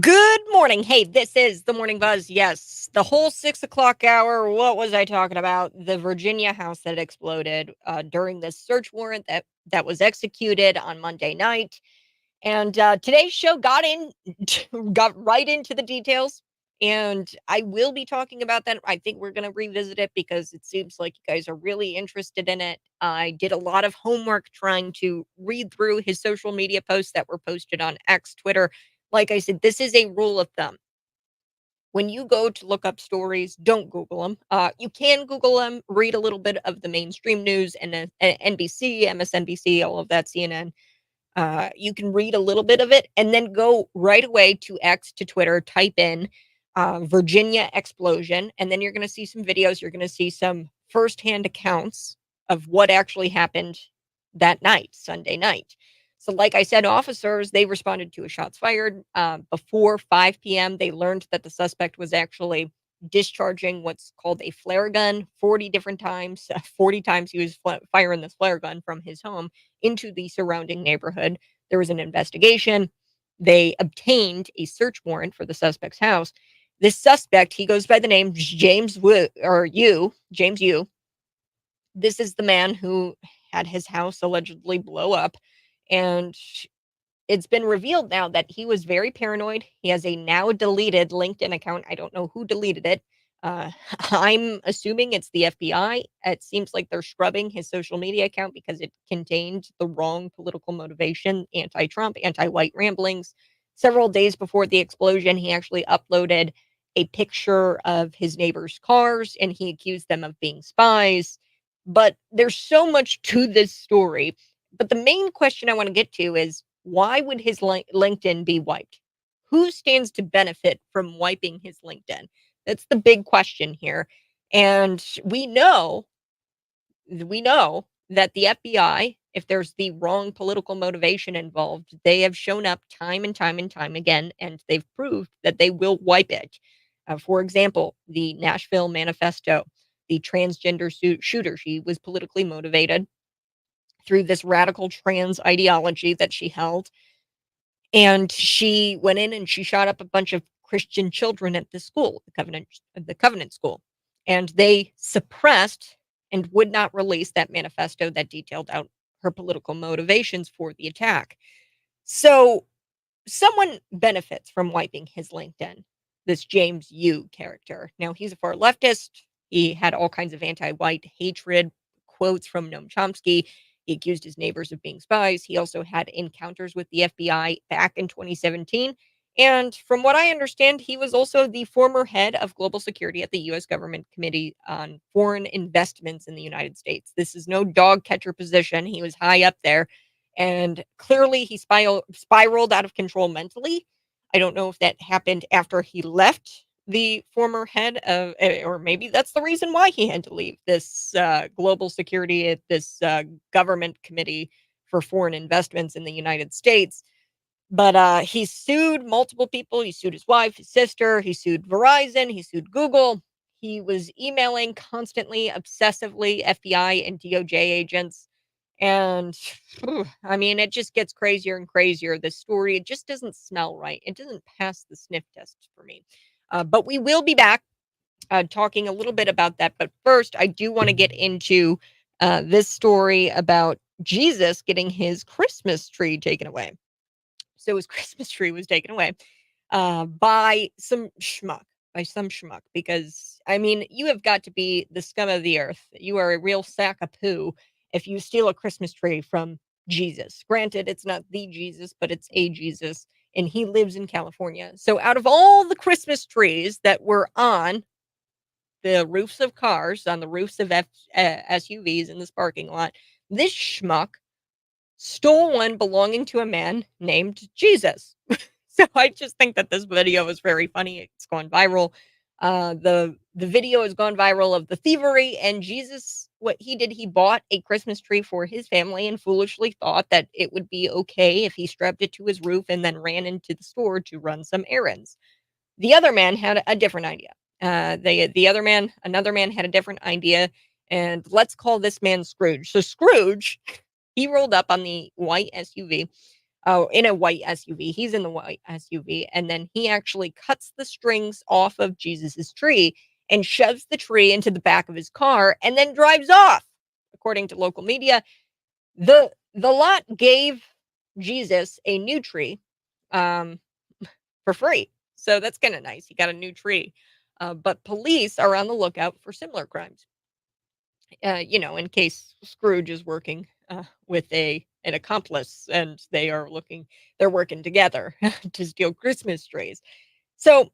Good morning. Hey, this is the Morning Buzz. Yes, the whole 6 o'clock hour. What was I talking about? The Virginia house that exploded during this search warrant that was executed on Monday night. And today's show got right into the details. And I will be talking about that. I think we're going to revisit it because it seems like you guys are really interested in it. I did a lot of homework trying to read through his social media posts that were posted on X, Twitter. Like I said, this is a rule of thumb. When you go to look up stories, don't Google them. You can Google them, read a little bit of the mainstream news and NBC, MSNBC, all of that, CNN. You can read a little bit of it and then go right away to X, to Twitter, type in Virginia explosion, and then you're going to see some videos. You're going to see some firsthand accounts of what actually happened that night, Sunday night. So, like I said, officers, they responded to a shots fired. Before 5 p.m., they learned that the suspect was actually discharging what's called a flare gun 40 different times. 40 times he was firing this flare gun from his home into the surrounding neighborhood. There was an investigation. They obtained a search warrant for the suspect's house. This suspect, he goes by the name James Yu. This is the man who had his house allegedly blow up. And it's been revealed now that he was very paranoid. He has a now deleted LinkedIn account. I don't know who deleted it. I'm assuming it's the FBI. It seems like they're scrubbing his social media account because it contained the wrong political motivation, anti-Trump, anti-white ramblings. Several days before the explosion, he actually uploaded a picture of his neighbors' cars and he accused them of being spies. But there's so much to this story. But the main question I want to get to is, why would his LinkedIn be wiped? Who stands to benefit from wiping his LinkedIn? That's the big question here. And we know that the FBI, if there's the wrong political motivation involved, they have shown up time and time and time again, and they've proved that they will wipe it. For example, the Nashville Manifesto, the transgender shooter, she was politically motivated through this radical trans ideology that she held. And she went in and she shot up a bunch of Christian children at the school, the Covenant school. And they suppressed and would not release that manifesto that detailed out her political motivations for the attack. So someone benefits from wiping his LinkedIn, this James Yu character. Now, he's a far leftist. He had all kinds of anti-white hatred, quotes from Noam Chomsky. He accused his neighbors of being spies. He also had encounters with the FBI back in 2017. And from what I understand, he was also the former head of global security at the U.S. Government Committee on Foreign Investments in the United States. This is no dog catcher position. He was high up there. And clearly, he spiraled out of control mentally. I don't know if that happened after he left the former head of, or maybe that's the reason why he had to leave this global security at this government committee for foreign investments in the United States. But he sued multiple people. He sued his wife, his sister. He sued Verizon. He sued Google. He was emailing constantly, obsessively, FBI and DOJ agents. And I mean, it just gets crazier and crazier. This story, it just doesn't smell right. It doesn't pass the sniff test for me. But we will be back talking a little bit about that. But first, I do want to get into this story about Jesus getting his Christmas tree taken away. So his Christmas tree was taken away by some schmuck. By some schmuck, because I mean, you have got to be the scum of the earth. You are a real sack of poo if you steal a Christmas tree from Jesus. Granted, it's not the Jesus, but it's a Jesus, and he lives in California. So out of all the Christmas trees that were on the roofs of cars, on the roofs of SUVs in this parking lot, this schmuck stole one belonging to a man named Jesus. So I just think that this video is very funny. It's gone viral. The video has gone viral of the thievery, and Jesus, what he did, he bought a Christmas tree for his family and foolishly thought that it would be okay if he strapped it to his roof and then ran into the store to run some errands. The other man had a different idea. Another man had a different idea, and let's call this man Scrooge. So Scrooge, he rolled up on the white SUV in a white SUV. He's in the white SUV, and then he actually cuts the strings off of Jesus's tree and shoves the tree into the back of his car and then drives off. According to local media, the lot gave Jesus a new tree um, for free. So that's kind of nice. He got a new tree. But police are on the lookout for similar crimes. In case Scrooge is working with an accomplice and they're working together to steal Christmas trees. So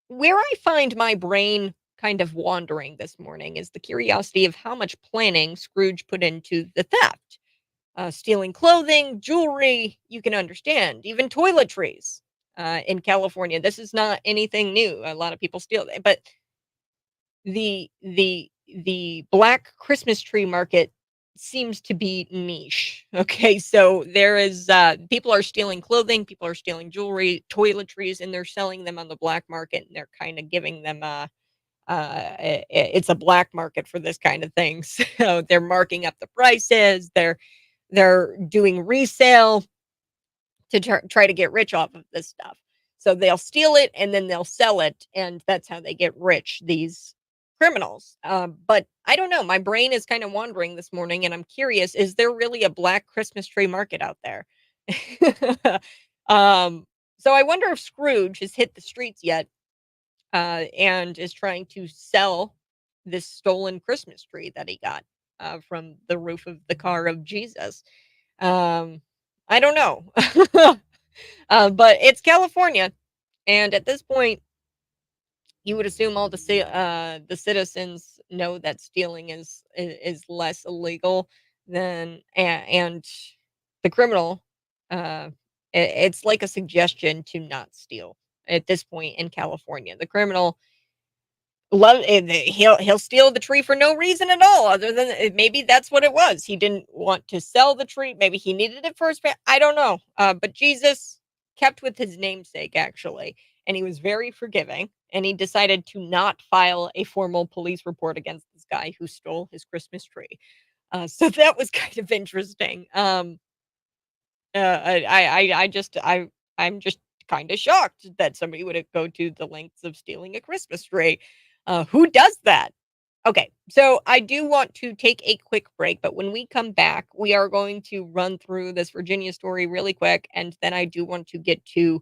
where I find my brain kind of wandering this morning is the curiosity of how much planning Scrooge put into the theft. Stealing clothing, jewelry, you can understand, even toiletries in California. This is not anything new. A lot of people steal it, but the black Christmas tree market seems to be niche. Okay, so there is people are stealing clothing, people are stealing jewelry, toiletries, and they're selling them on the black market, and they're kind of giving them it's a black market for this kind of thing. So they're marking up the prices. They're doing resale to try to get rich off of this stuff. So they'll steal it and then they'll sell it, and that's how they get rich, these criminals. But I don't know. My brain is kind of wandering this morning, and I'm curious: is there really a black Christmas tree market out there? um, so I wonder if Scrooge has hit the streets yet, and is trying to sell this stolen Christmas tree that he got from the roof of the car of Jesus. Um, I don't know. But it's California, and at this point, you would assume all the citizens know that stealing is less illegal than and the criminal. It's like a suggestion to not steal at this point in California. The criminal he'll steal the tree for no reason at all, other than maybe that's what it was. He didn't want to sell the tree. Maybe he needed it for his family. I don't know. But Jesus kept with his namesake, actually, and he was very forgiving. And he decided to not file a formal police report against this guy who stole his Christmas tree. So that was kind of interesting. I'm just kind of shocked that somebody would go to the lengths of stealing a Christmas tree. Who does that? Okay, so I do want to take a quick break, but when we come back, we are going to run through this Virginia story really quick, and then I do want to get to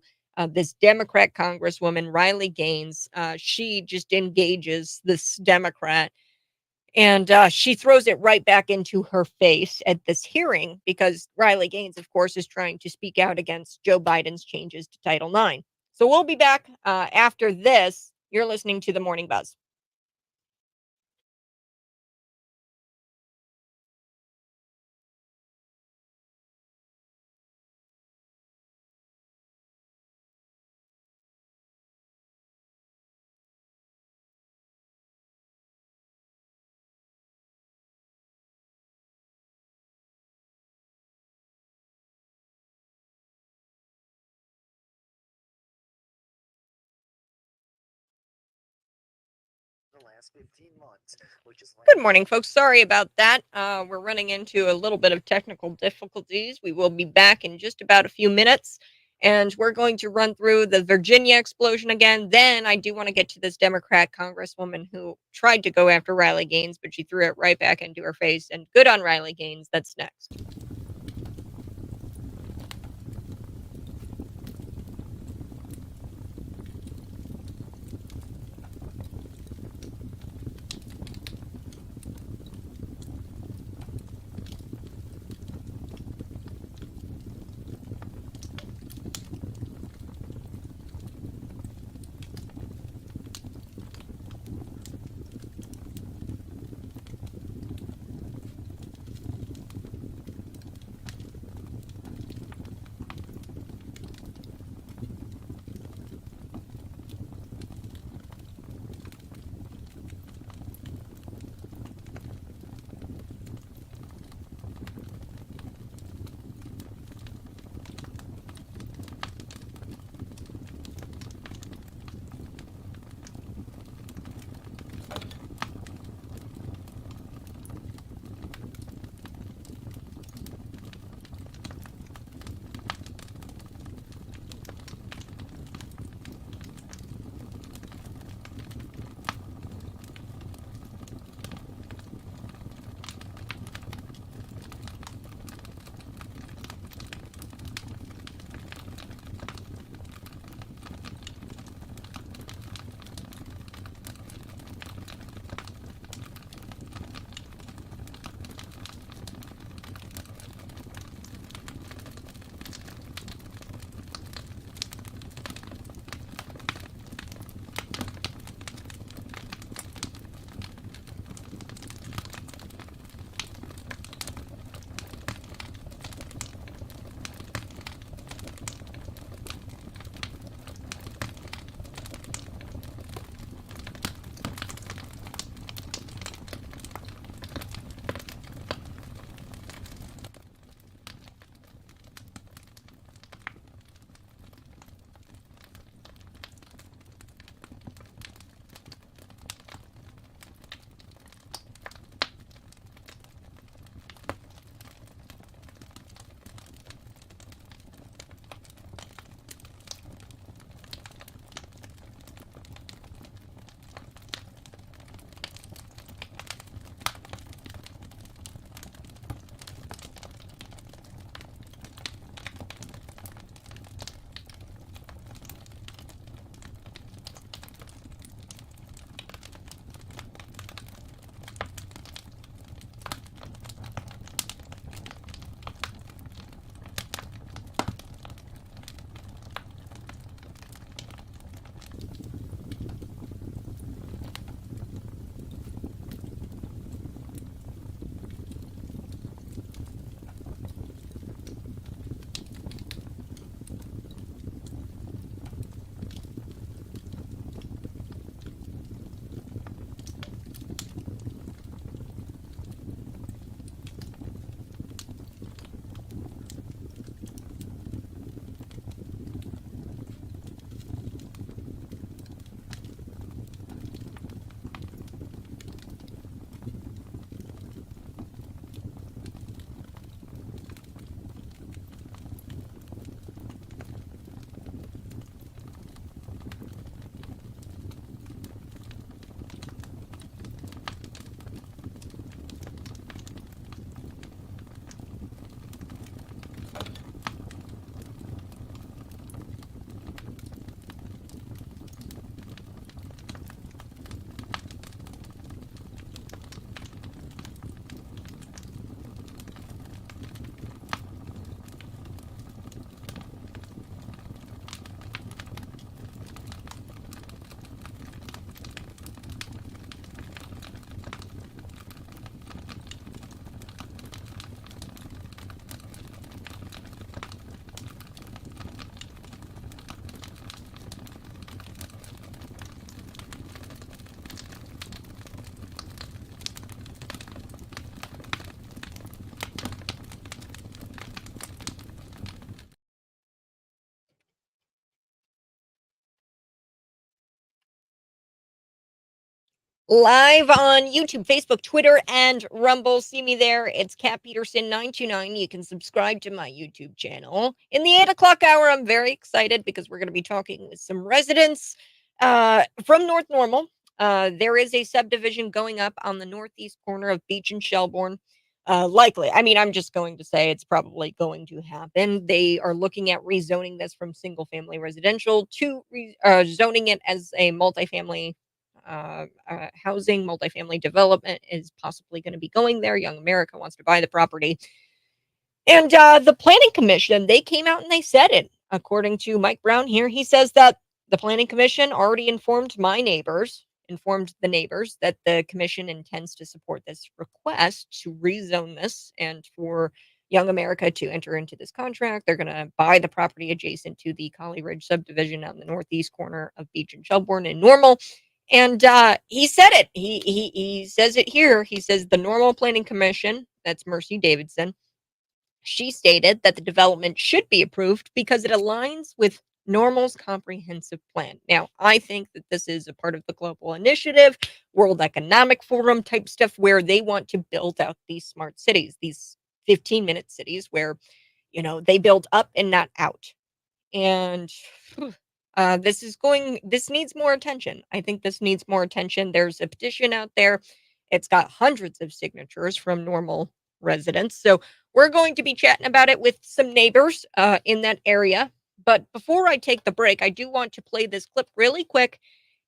this Democrat Congresswoman, Riley Gaines. She just engages this Democrat, and she throws it right back into her face at this hearing because Riley Gaines, of course, is trying to speak out against Joe Biden's changes to Title IX. So we'll be back after this. You're listening to The Morning Buzz. Good morning, folks. Sorry about that. We're running into a little bit of technical difficulties. We will be back in just about a few minutes, and we're going to run through the Virginia explosion again. Then I do want to get to this Democrat Congresswoman who tried to go after Riley Gaines, but she threw it right back into her face. And good on Riley Gaines. That's next. Live on YouTube, Facebook, Twitter, and Rumble. See me there. It's Cat Peterson 929. You can subscribe to my YouTube channel. In the 8 o'clock hour, I'm very excited because we're going to be talking with some residents from North Normal. There is a subdivision going up on the northeast corner of Beach and Shelbourne. Likely. I mean, I'm just going to say it's probably going to happen. They are looking at rezoning this from single family residential to zoning it as a multifamily housing. Multifamily development is possibly going to be going there. Young America wants to buy the property. And the planning commission, they came out and they said it. According to Mike Brown here, he says that the planning commission already informed the neighbors that the commission intends to support this request to rezone this and for Young America to enter into this contract. They're going to buy the property adjacent to the Collie Ridge subdivision on the northeast corner of Beach and Shelbourne in Normal. And he said it. He says it here. He says the Normal Planning Commission, that's Mercy Davidson, she stated that the development should be approved because it aligns with Normal's comprehensive plan. Now, I think that this is a part of the global initiative, World Economic Forum type stuff, where they want to build out these smart cities, these 15-minute cities where, they build up and not out. And this needs more attention. I think this needs more attention. There's a petition out there. It's got hundreds of signatures from Normal residents. So we're going to be chatting about it with some neighbors in that area. But before I take the break, I do want to play this clip really quick.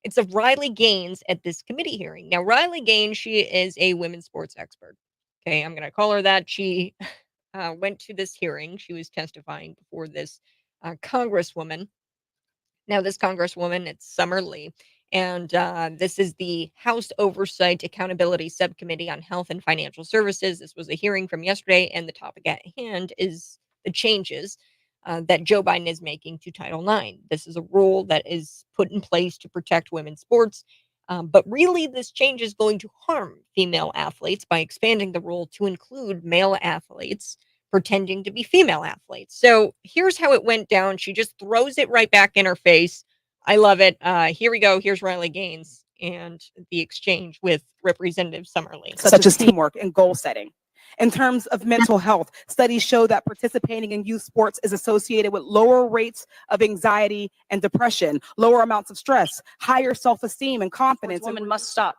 It's of Riley Gaines at this committee hearing. Now, Riley Gaines, she is a women's sports expert. Okay, I'm going to call her that. She went to this hearing. She was testifying before this congresswoman. Now, this congresswoman, it's Summer Lee, and this is the House Oversight Accountability Subcommittee on Health and Financial Services. This was a hearing from yesterday, and the topic at hand is the changes that Joe Biden is making to Title IX. This is a rule that is put in place to protect women's sports, but really this change is going to harm female athletes by expanding the rule to include male athletes pretending to be female athletes. So here's how it went down. She just throws it right back in her face. I love it. Here we go. Here's Riley Gaines and the exchange with Representative Summerlee. Such as teamwork and goal setting. In terms of mental health, studies show that participating in youth sports is associated with lower rates of anxiety and depression, lower amounts of stress, higher self-esteem and confidence. Women must stop.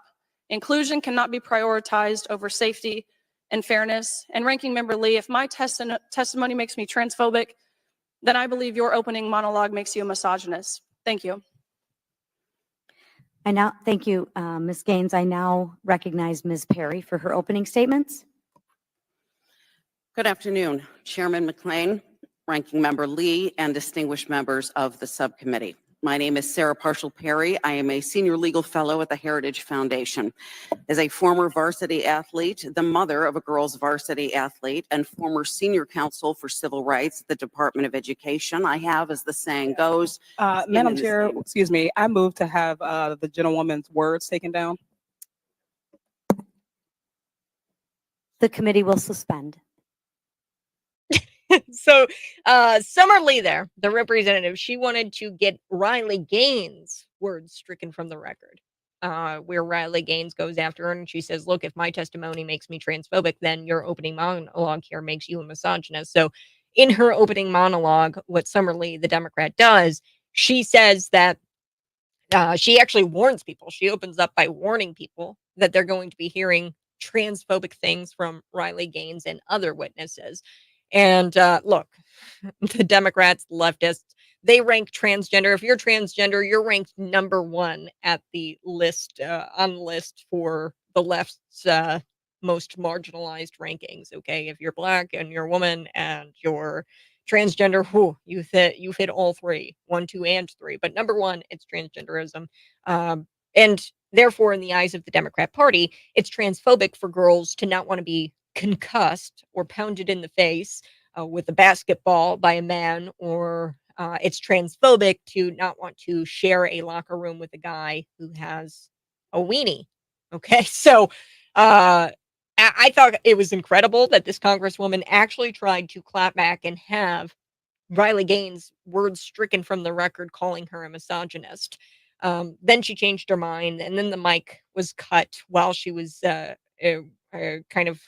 Inclusion cannot be prioritized over safety and fairness. And Ranking Member Lee, if my testimony makes me transphobic, then I believe your opening monologue makes you a misogynist. Thank you. Thank you, Ms. Gaines. I now recognize Ms. Perry for her opening statements. Good afternoon, Chairman McLean, Ranking Member Lee, and distinguished members of the subcommittee. My name is Sarah Parshall Perry. I am a senior legal fellow at the Heritage Foundation. As a former varsity athlete, the mother of a girls varsity athlete, and former senior counsel for civil rights at the Department of Education, I have, as the saying goes, Madam Chair, excuse me, I move to have the gentlewoman's words taken down. The committee will suspend. So Summer Lee there, the representative, she wanted to get Riley Gaines' words stricken from the record, where Riley Gaines goes after her and she says, look, if my testimony makes me transphobic, then your opening monologue here makes you a misogynist. So in her opening monologue, what Summer Lee, the Democrat, does, she says that she actually warns people. She opens up by warning people that they're going to be hearing transphobic things from Riley Gaines and other witnesses. And look, the Democrats, leftists, they rank transgender. If you're transgender, you're ranked number one at the list, on the list for the left's most marginalized rankings. Okay, if you're Black and you're a woman and you're transgender, you've hit all three, 1, 2, and 3. But number one, it's transgenderism, and therefore, in the eyes of the Democrat Party, it's transphobic for girls to not want to be concussed or pounded in the face with a basketball by a man, or it's transphobic to not want to share a locker room with a guy who has a weenie. Okay, so I thought it was incredible that this congresswoman actually tried to clap back and have Riley Gaines' words stricken from the record, calling her a misogynist. Then she changed her mind, and then the mic was cut while she was kind of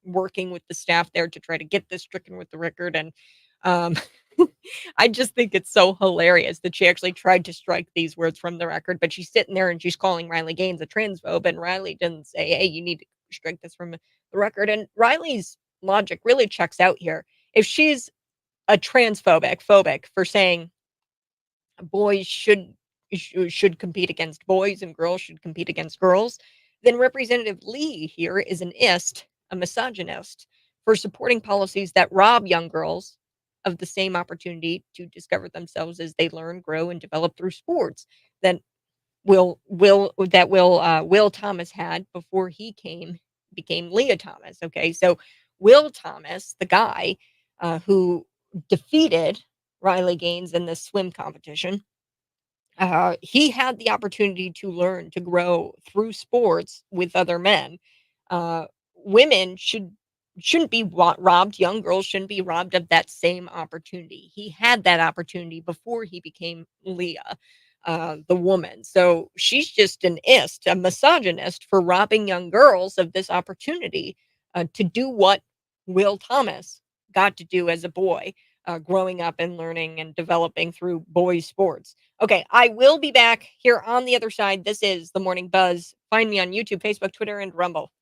working with the staff there to try to get this stricken with the record. And um, I just think it's so hilarious that she actually tried to strike these words from the record, but she's sitting there and she's calling Riley Gaines a transphobe, and Riley didn't say, "Hey, you need to strike this from the record." And Riley's logic really checks out here. If she's a phobic for saying boys should compete against boys and girls should compete against girls, then Representative Lee here is an a misogynist, for supporting policies that rob young girls of the same opportunity to discover themselves as they learn, grow, and develop through sports that Will Thomas had before he became Leah Thomas. Okay, so Will Thomas, the guy who defeated Riley Gaines in this swim competition, he had the opportunity to learn, to grow through sports with other men. Women shouldn't be robbed. Young girls shouldn't be robbed of that same opportunity. He had that opportunity before he became Leah, the woman. So she's just a misogynist for robbing young girls of this opportunity to do what Will Thomas got to do as a boy, growing up and learning and developing through boys' sports. Okay, I will be back here on the other side. This is the Morning Buzz. Find me on YouTube, Facebook, Twitter, and Rumble.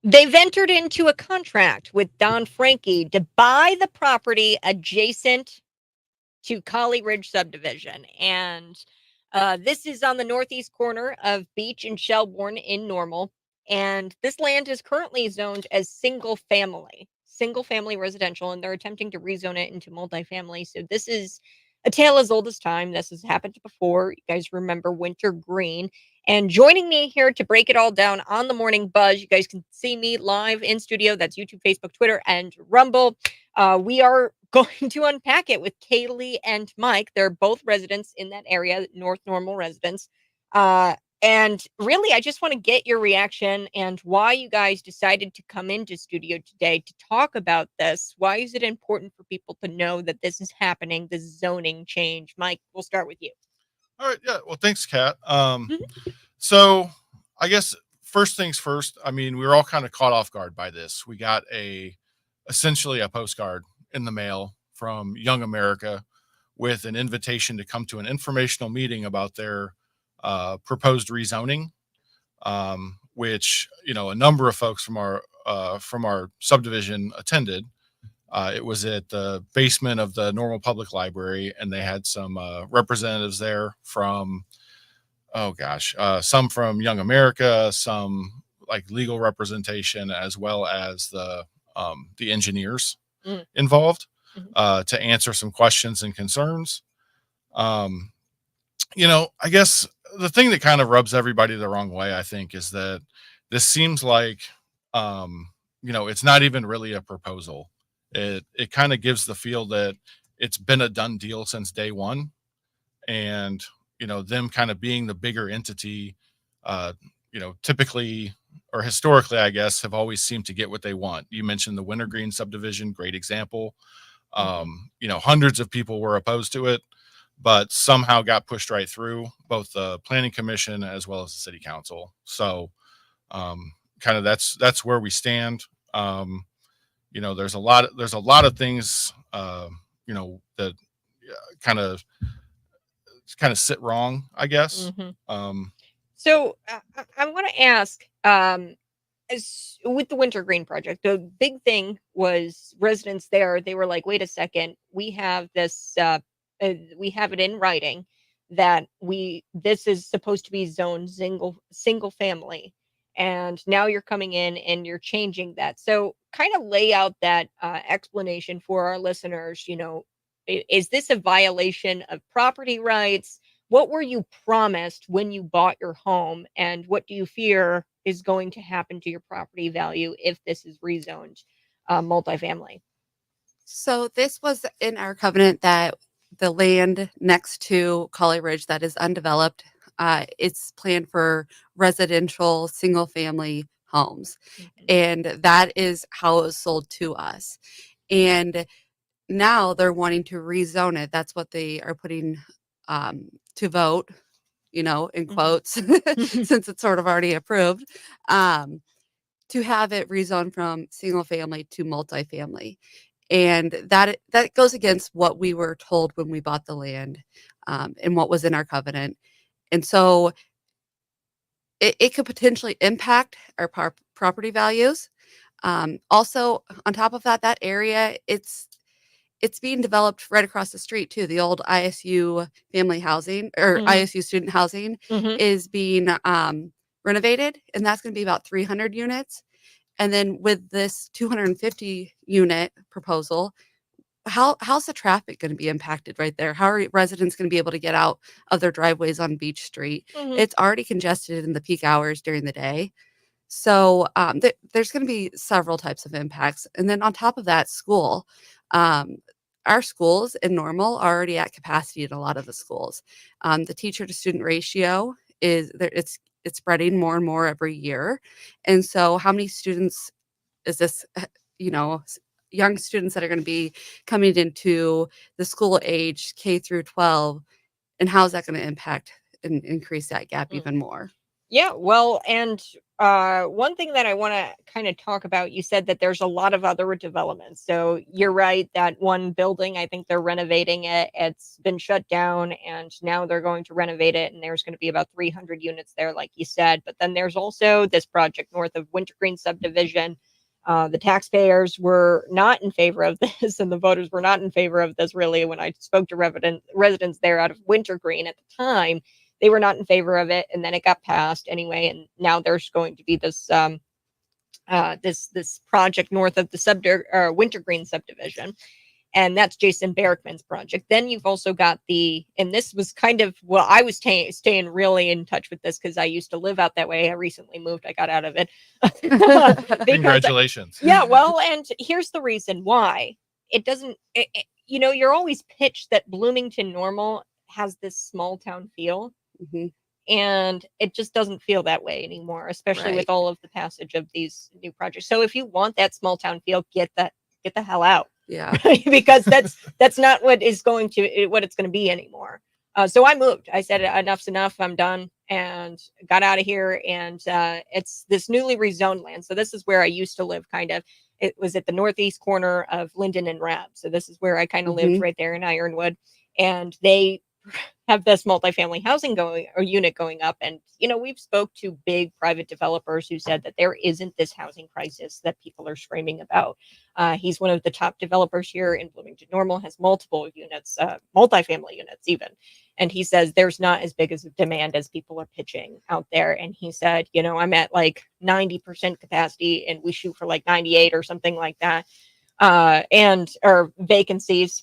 They've entered into a contract with Don Frankie to buy the property adjacent to Collie Ridge subdivision. And this is on the northeast corner of Beach and Shelbourne in Normal. And this land is currently zoned as single family residential, and they're attempting to rezone it into multifamily. So this is a tale as old as time. This has happened before. You guys remember Winter Green. And joining me here to break it all down on the Morning Buzz, you guys can see me live in studio. That's YouTube, Facebook, Twitter, and Rumble. We are going to unpack it with Kaylee and Mike. They're both residents in that area, North Normal residents. And really, I just want to get your reaction and why you guys decided to come into studio today to talk about this. Why is it important for people to know that this is happening, this zoning change? Mike, we'll start with you. All right. Yeah. Well, thanks, Kat. Mhm. So I guess first things first, I mean, we were all kind of caught off guard by this. We got essentially a postcard in the mail from Young America with an invitation to come to an informational meeting about their proposed rezoning, which, a number of folks from our subdivision attended. It was at the basement of the Normal Public Library, and they had some representatives there from, some from Young America, some like legal representation, as well as the engineers involved to answer some questions and concerns. I guess the thing that kind of rubs everybody the wrong way, I think, is that this seems like, it's not even really a proposal. It kind of gives the feel that it's been a done deal since day one, and them kind of being the bigger entity, typically or historically, I guess, have always seemed to get what they want. You mentioned the Wintergreen subdivision, great example. Hundreds of people were opposed to it, but somehow got pushed right through both the planning commission as well as the city council. So kind of that's where we stand. There's a lot of things, that kind of sit wrong, I guess. So I want to ask, as with the Wintergreen project, the big thing was residents there. They were like, "Wait a second, we have this. We have it in writing that this is supposed to be zoned single family, and now you're coming in and you're changing that." So, kind of lay out that explanation for our listeners. Is this a violation of property rights? What were you promised when you bought your home, and what do you fear is going to happen to your property value if this is rezoned multifamily? So this was in our covenant that the land next to Collie Ridge that is undeveloped, it's planned for residential single family homes. And that is how it was sold to us. And now they're wanting to rezone it. That's what they are putting to vote, in quotes, since it's sort of already approved, to have it rezoned from single family to multifamily. And that goes against what we were told when we bought the land, and what was in our covenant. And so it could potentially impact our property values. Also, on top of that area, it's being developed right across the street too. The old ISU family housing or ISU student housing is being renovated, and that's going to be about 300 units. And then with this 250 unit proposal, how's the traffic going to be impacted right there? How are residents going to be able to get out of their driveways on Beach Street? It's already congested in the peak hours during the day. So there's going to be several types of impacts. And then on top of that, school. Our schools in Normal are already at capacity in a lot of the schools. The teacher to student ratio is there. It's spreading more and more every year. And so how many students is this, young students that are going to be coming into the school age K through 12, and how is that going to impact and increase that gap even more? Yeah, well, and one thing that I want to kind of talk about, you said that there's a lot of other developments. So you're right that one building, I think they're renovating it. It's been shut down and now they're going to renovate it. And there's going to be about 300 units there, like you said. But then there's also this project north of Wintergreen subdivision. The taxpayers were not in favor of this, and the voters were not in favor of this, really. When I spoke to residents there out of Wintergreen at the time, they were not in favor of it, and then it got passed anyway. And now there's going to be this this project north of the Wintergreen subdivision, and that's Jason Barrickman's project. Then you've also got and this was kind of, well, I was staying really in touch with this because I used to live out that way. I recently moved. I got out of it. Congratulations. Yeah, well, and here's the reason why. It doesn't, you're always pitched that Bloomington Normal has this small town feel. Mm-hmm. And it just doesn't feel that way anymore, especially with all of the passage of these new projects. So if you want that small town feel, get the hell out. Yeah. Because that's not what it's going to be anymore. So I moved. I said enough's enough. I'm done, and got out of here. And it's this newly rezoned land. So this is where I used to live. Kind of, it was at the northeast corner of Linden and Rab. So this is where I kind of lived, right there in Ironwood. And they have this multifamily housing unit going up. And, we've spoke to big private developers who said that there isn't this housing crisis that people are screaming about. He's one of the top developers here in Bloomington Normal, has multiple units, multifamily units even. And he says there's not as big as a demand as people are pitching out there. And he said, I'm at like 90% capacity and we shoot for like 98 or something like that. Or vacancies.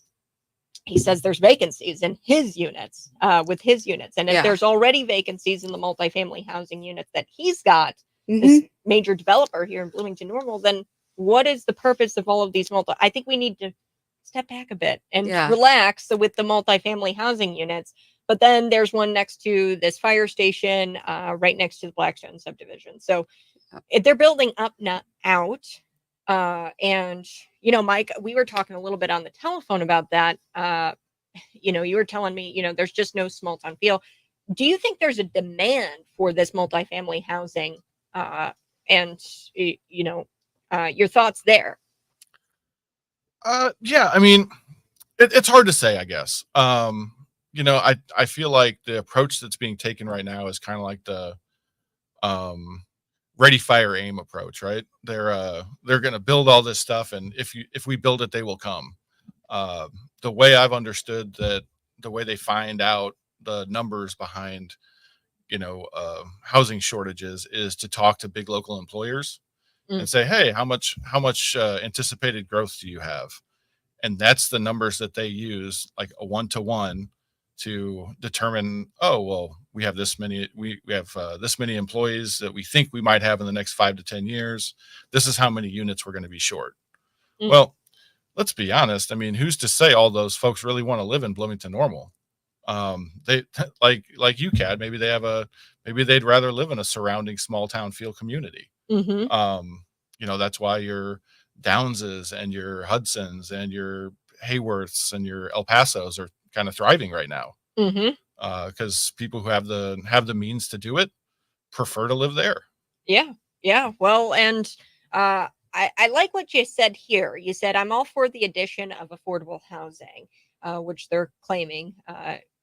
He says there's vacancies in his units, with his units. And if there's already vacancies in the multifamily housing units that he's got, this major developer here in Bloomington Normal, then what is the purpose of all of these I think we need to step back a bit and relax with the multifamily housing units. But then there's one next to this fire station, right next to the Blackstone subdivision. So if they're building up, not out. And Mike, we were talking a little bit on the telephone about that. You were telling me, there's just no small town feel. Do you think there's a demand for this multifamily housing? Your thoughts there? Yeah, I mean, it's hard to say, I guess. I feel like the approach that's being taken right now is kind of like the ready, fire, aim approach, right? They're going to build all this stuff, and if we build it, they will come. The way I've understood that, the way they find out the numbers behind, housing shortages is to talk to big local employers and say, hey, how much anticipated growth do you have? And that's the numbers that they use, like a 1-to-1, to determine, oh, well, we have this many, we have this many employees that we think we might have in the next 5 to 10 years. This is how many units we're going to be short. Well, let's be honest. I mean, who's to say all those folks really want to live in Bloomington Normal? They like you, Kat, maybe they'd rather live in a surrounding small town feel community. That's why your Downses and your Hudsons and your Hayworths and your El Pasos are kind of thriving right now. Because people who have the means to do it prefer to live there. Yeah. Well, and I like what you said here. You said, I'm all for the addition of affordable housing, which they're claiming,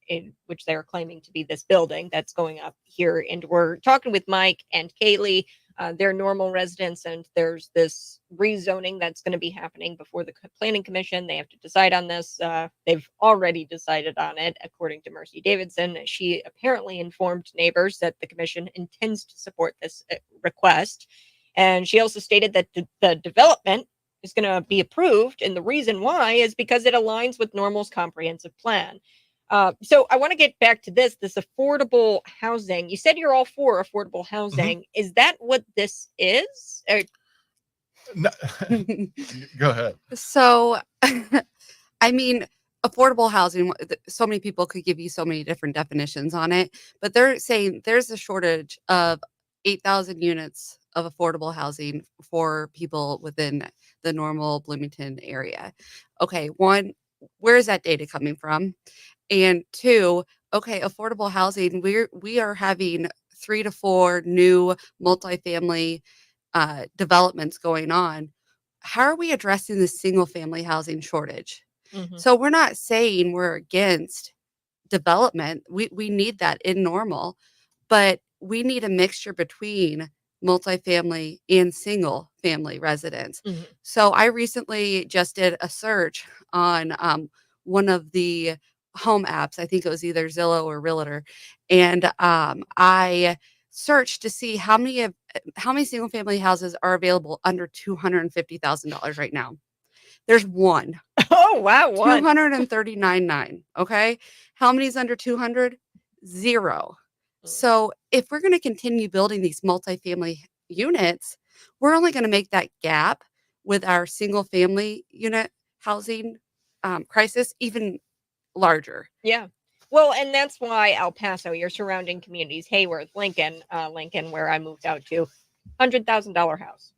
to be this building that's going up here. And we're talking with Mike and Kaylee. They're Normal residents, and there's this rezoning that's going to be happening before the planning commission. They have to decide on this. They've already decided on it, according to Mercy Davidson. She apparently informed neighbors that the commission intends to support this request. And she also stated that the development is going to be approved. And the reason why is because it aligns with Normal's comprehensive plan. So I want to get back to this affordable housing. You said you're all for affordable housing. Is that what this is? No. Go ahead. So, I mean, affordable housing, so many people could give you so many different definitions on it, but they're saying there's a shortage of 8,000 units of affordable housing for people within the Normal Bloomington area. Okay, one, where is that data coming from? And two, okay, affordable housing, we are having 3 to 4 new multifamily developments going on, how are we addressing the single family housing shortage? Mhm. So we're not saying we're against development. We need that in normal, but we need a mixture between multifamily and single family residents. Mhm. So I recently just did a search on one of the home apps. I think it was either Zillow or Realtor, and I searched to see how many single family houses are available under $250,000 right now. There's one. Oh, wow, one. 239.9. Okay. How many's under 200? Zero. So if we're going to continue building these multifamily units, we're only going to make that gap with our single family unit housing crisis even larger. Yeah. Well, and that's why El Paso, your surrounding communities, Hayward, Lincoln, where I moved out to, $100,000 house.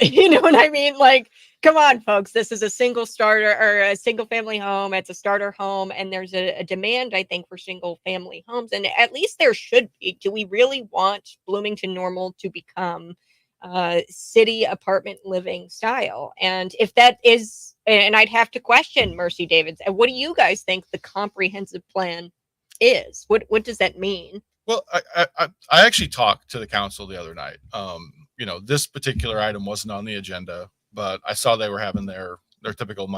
You know what I mean? Like, come on, folks. This is a single starter or a single family home. It's a starter home, and there's a demand, I think, for single family homes. And at least there should be. Do we really want Bloomington Normal to become city apartment living style? And if that is, and I'd have to question Mercy Davids. And what do you guys think the comprehensive plan is? What does that mean? Well, I actually talked to the council the other night. This particular item wasn't on the agenda, but I saw they were having their typical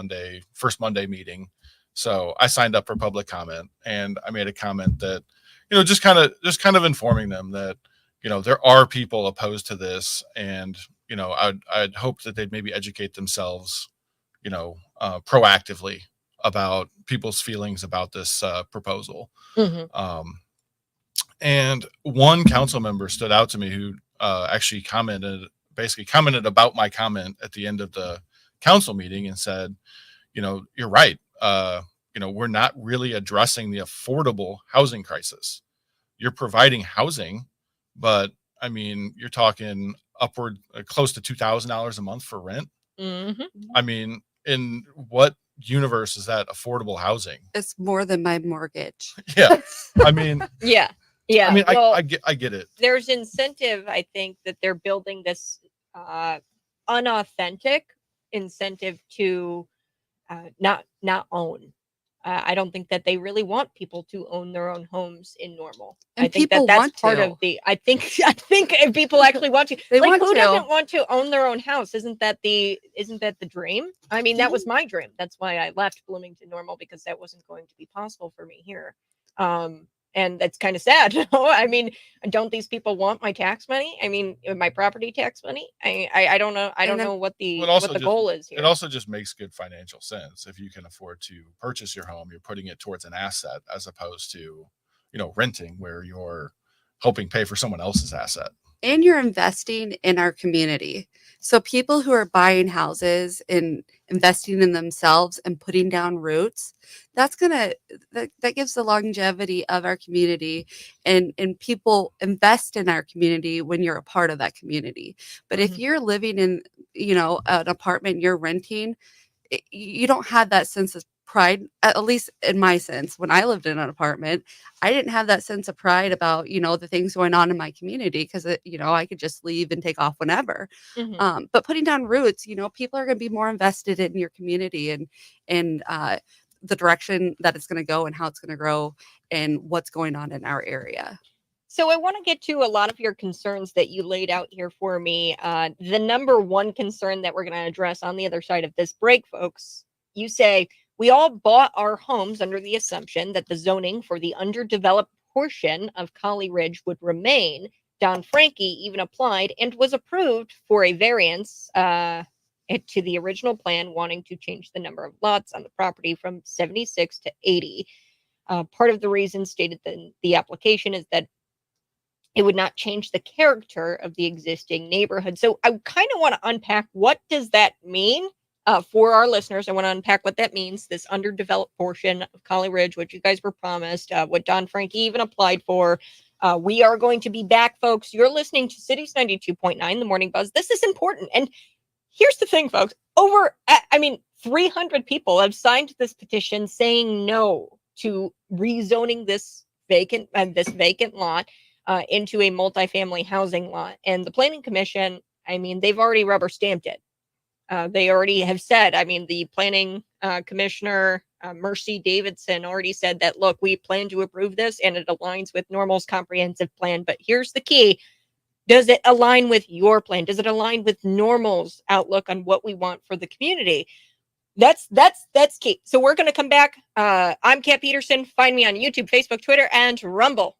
first Monday meeting. So I signed up for public comment, and I made a comment that, just kind of informing them that, there are people opposed to this, and, I'd hope that they'd maybe educate themselves, proactively about people's feelings about this proposal. Mm-hmm. And one council member stood out to me who actually commented about my comment at the end of the council meeting and said, you're right. We're not really addressing the affordable housing crisis. You're providing housing, but I mean, you're talking upward close to $2,000 a month for rent. Mm-hmm. I mean, in what universe is that affordable housing? It's more than my mortgage. Yeah. I mean, Yeah. Yeah. I mean, well, I get it. There's incentive, I think, that they're building this unauthentic incentive to not own. I don't think that they really want people to own their own homes in Normal. And I think people that's want part to. of the. I think if people actually want to, They like, want who to. doesn't want to own their own house? Isn't that the dream? I mean, that was my dream. That's why I left Bloomington Normal, because that wasn't going to be possible for me here. And that's kind of sad. I mean, don't these people want my tax money? I mean, my property tax money? I don't know. I don't know what the goal is here. It also just makes good financial sense. If you can afford to purchase your home, you're putting it towards an asset as opposed to, renting, where you're helping pay for someone else's asset. And you're investing in our community. So people who are buying houses and investing in themselves and putting down roots, that gives the longevity of our community, and people invest in our community when you're a part of that community. But if you're living in, an apartment you're renting, you don't have that sense of pride, at least in my sense. When I lived in an apartment, I didn't have that sense of pride about, the things going on in my community, because, I could just leave and take off whenever. But putting down roots, people are going to be more invested in your community and the direction that it's going to go and how it's going to grow and what's going on in our area. So I want to get to a lot of your concerns that you laid out here for me. The number one concern that we're going to address on the other side of this break, folks, you say, we all bought our homes under the assumption that the zoning for the underdeveloped portion of Collie Ridge would remain. Don Frankie even applied and was approved for a variance to the original plan, wanting to change the number of lots on the property from 76 to 80. Part of the reason stated in the application is that it would not change the character of the existing neighborhood. So I kind of want to unpack, what does that mean for our listeners? I want to unpack what that means, this underdeveloped portion of Collie Ridge, which you guys were promised, what Don Frankie even applied for. We are going to be back, folks. You're listening to Cities 92.9, The Morning Buzz. This is important. And here's the thing, folks. 300 people have signed this petition saying no to rezoning this vacant lot. into a multifamily housing lot. And the Planning Commission, I mean, they've already rubber stamped it. They already have said, I mean, the planning commissioner, Mercy Davidson, already said that, look, we plan to approve this and it aligns with Normal's comprehensive plan. But here's the key. Does it align with your plan? Does it align with Normal's outlook on what we want for the community? That's key. So we're going to come back. I'm Kat Peterson. Find me on YouTube, Facebook, Twitter, and Rumble.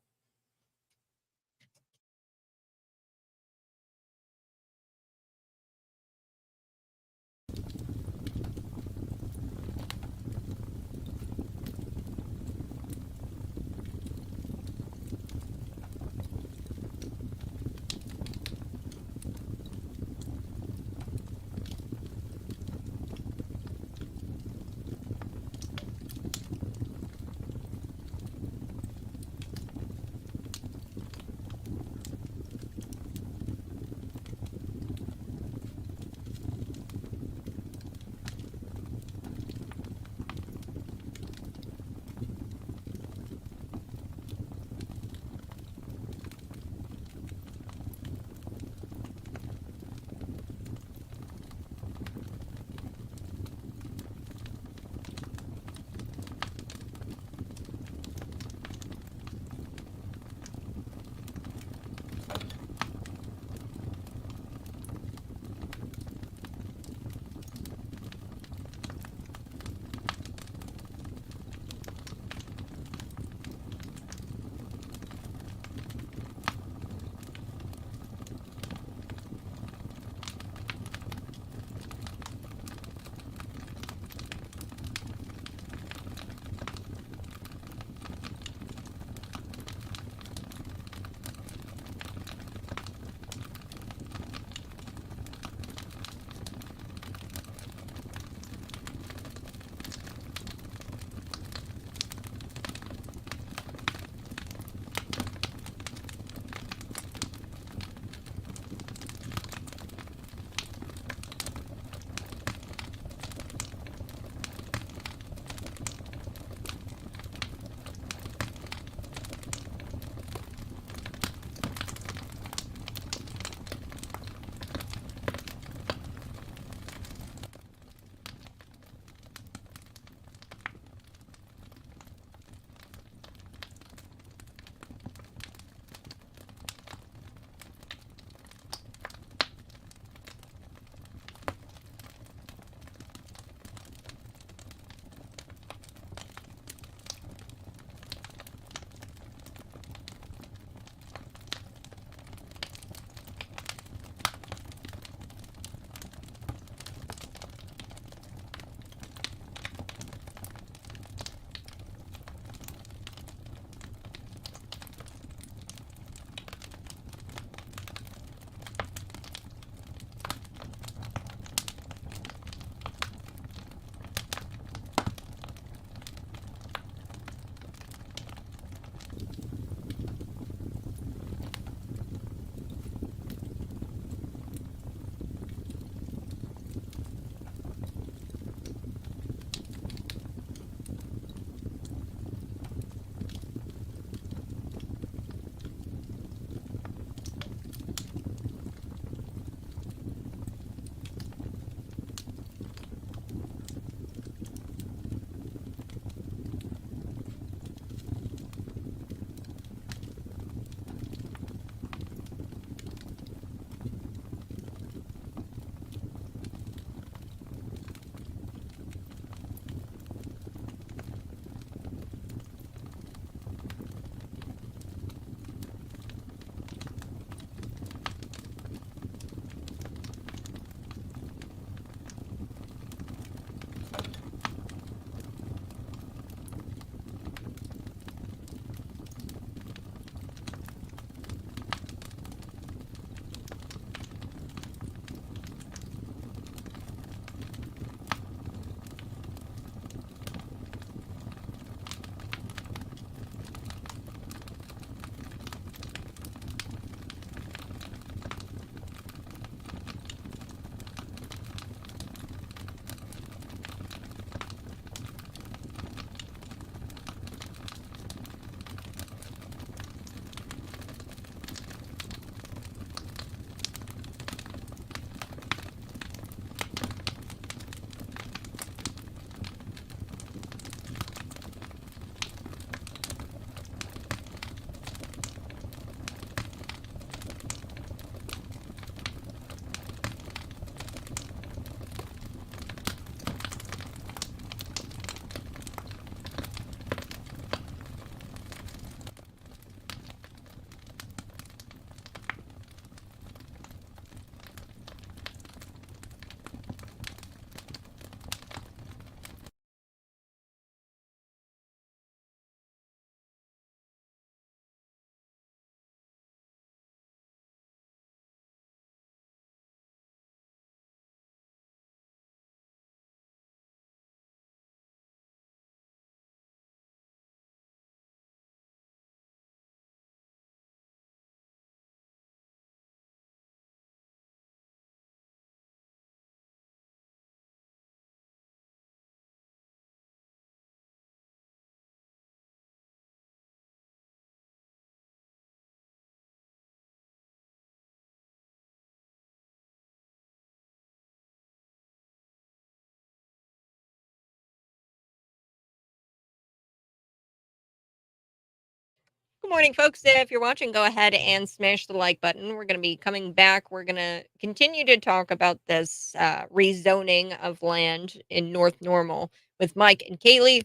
Good morning, folks. If you're watching, go ahead and smash the like button. We're going to be coming back. We're going to continue to talk about this rezoning of land in North Normal with Mike and Kaylee.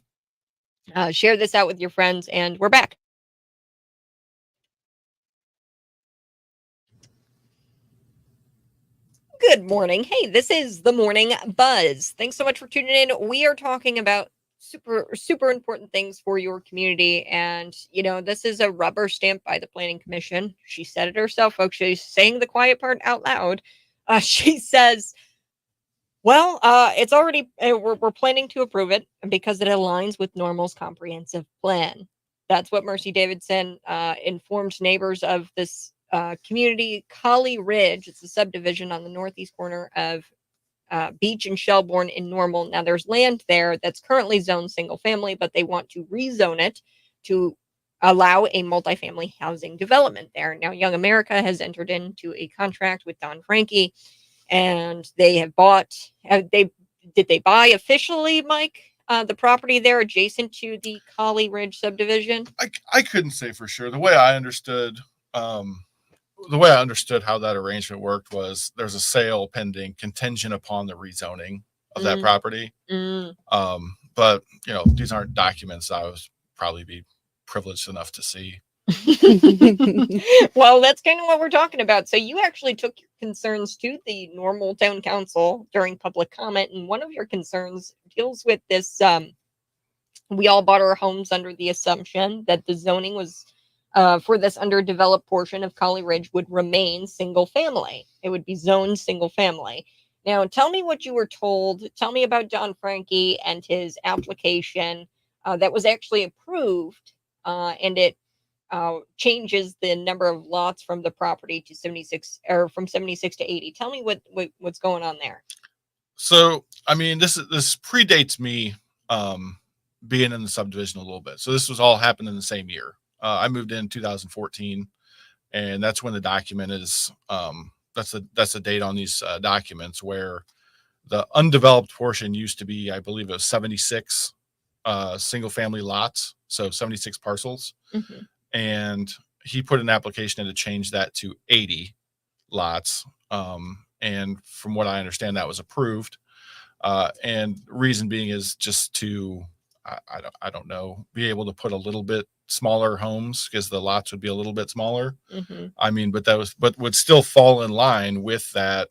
Share this out with your friends, and we're back. Good morning. Hey, this is the Morning Buzz. Thanks so much for tuning in. We are talking about super important things for your community, and this is a rubber stamp by the Planning Commission. She said it herself, folks. She's saying the quiet part out loud. She says, well, it's already we're planning to approve it because it aligns with Normal's comprehensive plan. That's what Mercy Davidson informed neighbors of this community, Collie Ridge. It's a subdivision on the northeast corner of Beach and Shelbourne in Normal. Now, there's land there that's currently zoned single family, but they want to rezone it to allow a multifamily housing development there. Now, Young America has entered into a contract with Don Frankie, and they have bought. Did they buy officially, Mike? The property there adjacent to the Collie Ridge subdivision? I couldn't say for sure. The way I understood how that arrangement worked was there's a sale pending contingent upon the rezoning of that property. But these aren't documents I was probably be privileged enough to see. Well, that's kind of what we're talking about. So you actually took your concerns to the Normal Town Council during public comment, and one of your concerns deals with this. We all bought our homes under the assumption that the zoning was for this underdeveloped portion of Collie Ridge would remain single family. It would be zoned single family. Now, tell me what you were told. Tell me about John Frankie and his application that was actually approved, and it changes the number of lots from the property to 76, or from 76 to 80. Tell me what's going on there. So, I mean, this predates me being in the subdivision a little bit. So this was all happened in the same year. I moved in 2014, and that's when the document is. That's the date on these documents where the undeveloped portion used to be, I believe, it was 76 single family lots, so 76 parcels. Mm-hmm. And he put an application in to change that to 80 lots. And from what I understand, that was approved. And reason being is just to, I don't know, be able to put a little bit smaller homes because the lots would be a little bit smaller. Mm-hmm. I mean, but would still fall in line with that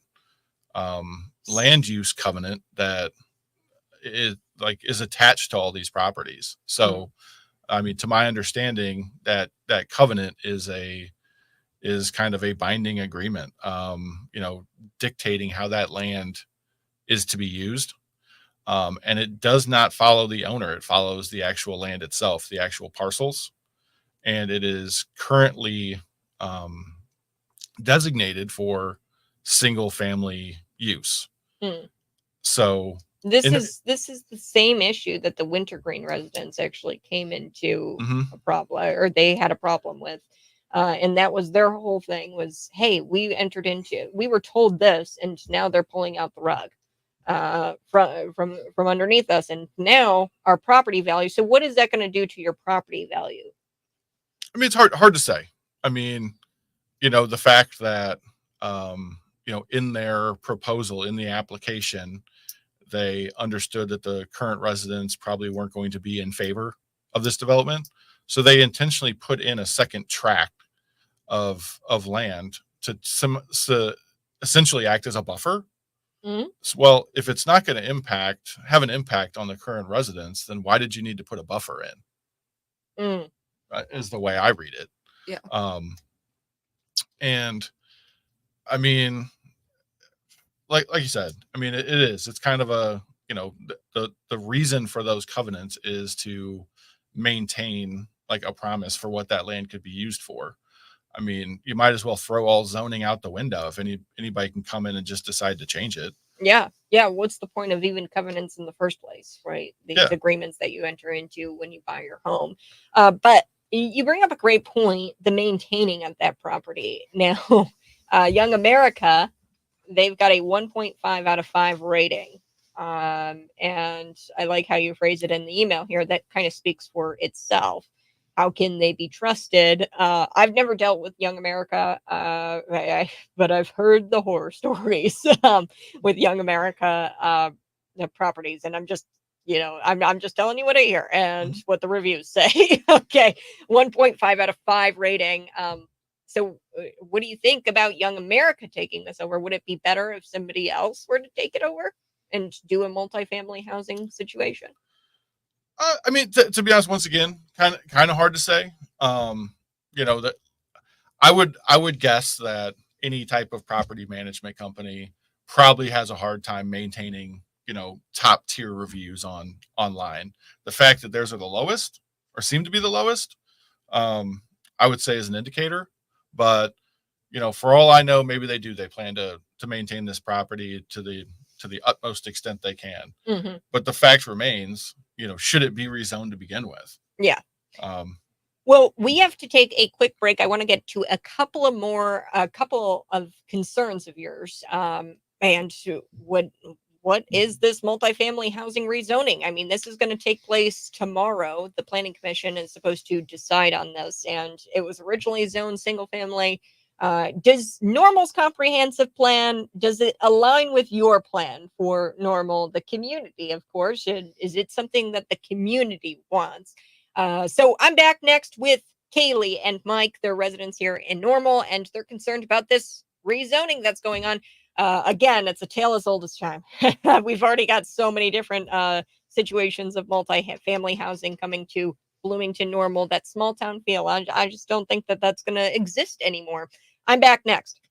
land use covenant that is attached to all these properties. So, I mean, to my understanding, that covenant is kind of a binding agreement, dictating how that land is to be used. And it does not follow the owner. It follows the actual land itself, the actual parcels. And it is currently designated for single family use. So this is the same issue that the Wintergreen residents actually came into a problem, or they had a problem with. And that was their whole thing was, hey, we were told this, and now they're pulling out the rug from underneath us, and now our property value. So what is that going to do to your property value? I mean, it's hard to say. I mean, the fact that in their proposal, in the application, they understood that the current residents probably weren't going to be in favor of this development. So they intentionally put in a second tract of land to essentially act as a buffer. Mm-hmm. So, well, if it's not going to have an impact on the current residents, then why did you need to put a buffer in? Is the way I read it. Yeah. And I mean, like you said, I mean, it's kind of a, the reason for those covenants is to maintain like a promise for what that land could be used for. I mean, you might as well throw all zoning out the window if anybody can come in and just decide to change it. Yeah. What's the point of even covenants in the first place, right? These agreements that you enter into when you buy your home. But you bring up a great point, the maintaining of that property. Now, Young America, they've got a 1.5 out of 5 rating. And I like how you phrase it in the email here. That kind of speaks for itself. how can they be trusted? I've never dealt with Young America, but I've heard the horror stories with Young America the properties, and I'm just, I'm just telling you what I hear and what the reviews say. Okay, 1.5 out of 5 rating. So, what do you think about Young America taking this over? Would it be better if somebody else were to take it over and do a multifamily housing situation? I mean, to be honest, once again, kind of hard to say. That I would guess that any type of property management company probably has a hard time maintaining, top tier reviews online. The fact that theirs are the lowest or seem to be the lowest, I would say is an indicator. But for all I know, maybe they plan to maintain this property to the utmost extent they can. Hmm. But the fact remains, should it be rezoned to begin with? Yeah. Um, Well, we have to take a quick break. I want to get to a couple of concerns of yours. And what is this multifamily housing rezoning? I mean, this is going to take place tomorrow. The Planning Commission is supposed to decide on this, and it was originally zoned single family. Does Normal's comprehensive plan, does it align with your plan for Normal, the community, of course? And is it something that the community wants? So I'm back next with Kaylee and Mike. They're residents here in Normal, and they're concerned about this rezoning that's going on. Again, it's a tale as old as time. We've already got so many different situations of multi-family housing coming to Bloomington Normal, that small town feel. I just don't think that that's going to exist anymore. I'm back next.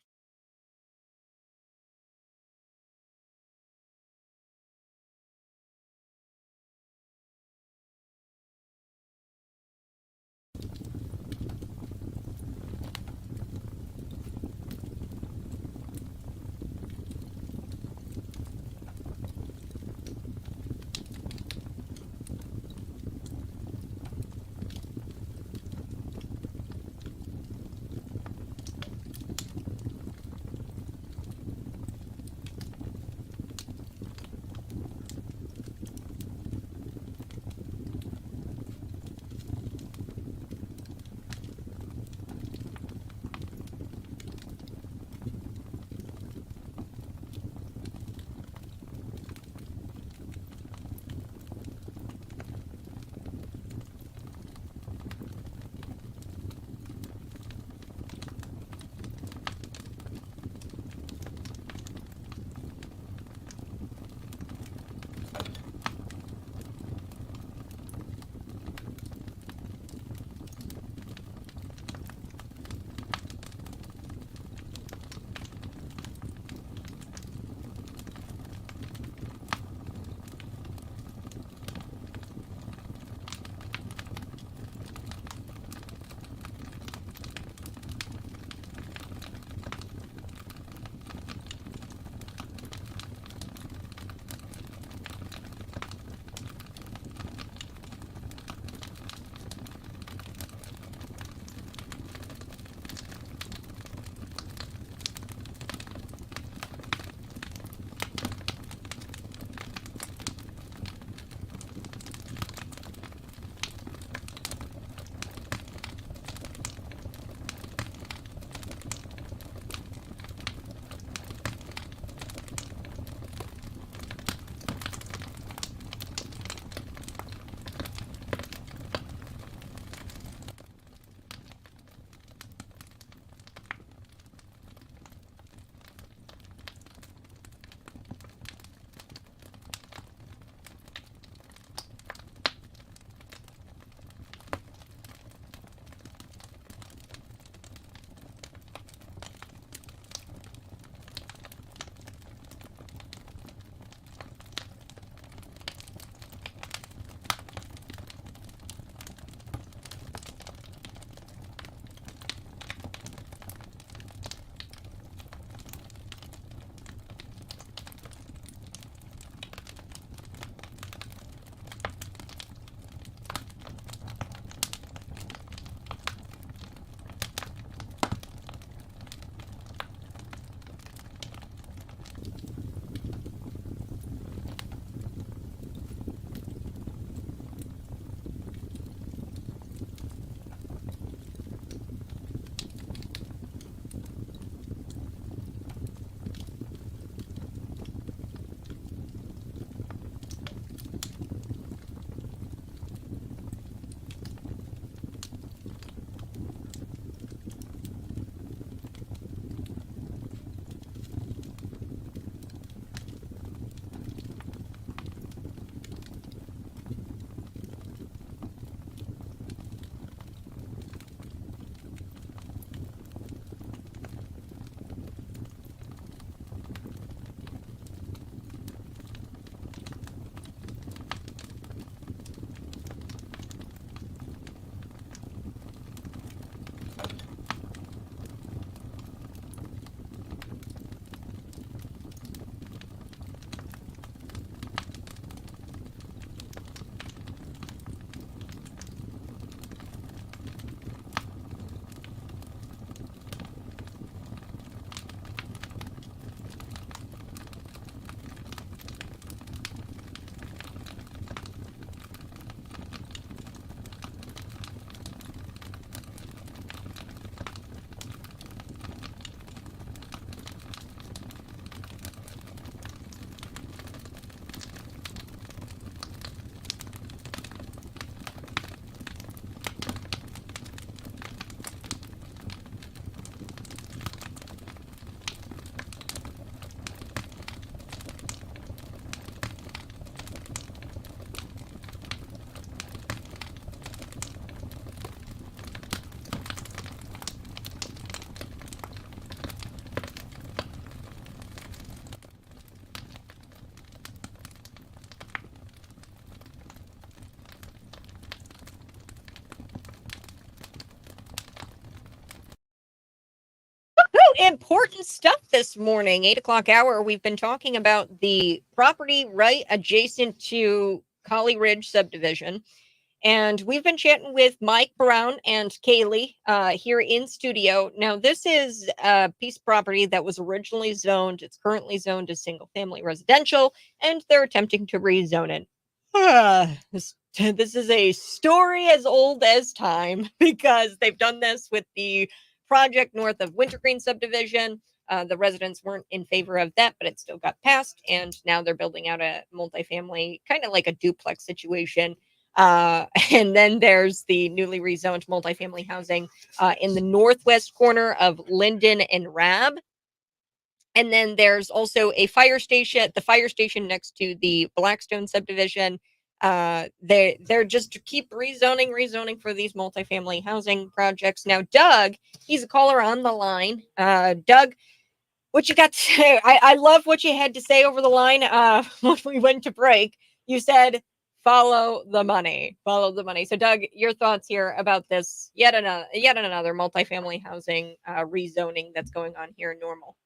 important stuff this morning. 8 o'clock hour. We've been talking about the property right adjacent to Collie Ridge subdivision. And we've been chatting with Mike Brown and Kaylee here in studio. Now, this is a piece of property that was originally zoned. It's currently zoned as single family residential, and they're attempting to rezone it. This is a story as old as time because they've done this with the project north of Wintergreen subdivision. The residents weren't in favor of that, but it still got passed. And now they're building out a multifamily, kind of like a duplex situation. And then there's the newly rezoned multifamily housing in the northwest corner of Linden and Rab. And then there's also a fire station, the fire station next to the Blackstone subdivision. They're just to keep rezoning for these multifamily housing projects. Now, Doug, he's a caller on the line. Doug, what you got to say? I love what you had to say over the line when we went to break. You said, follow the money. So, Doug, your thoughts here about this yet another multifamily housing rezoning that's going on here in Normal.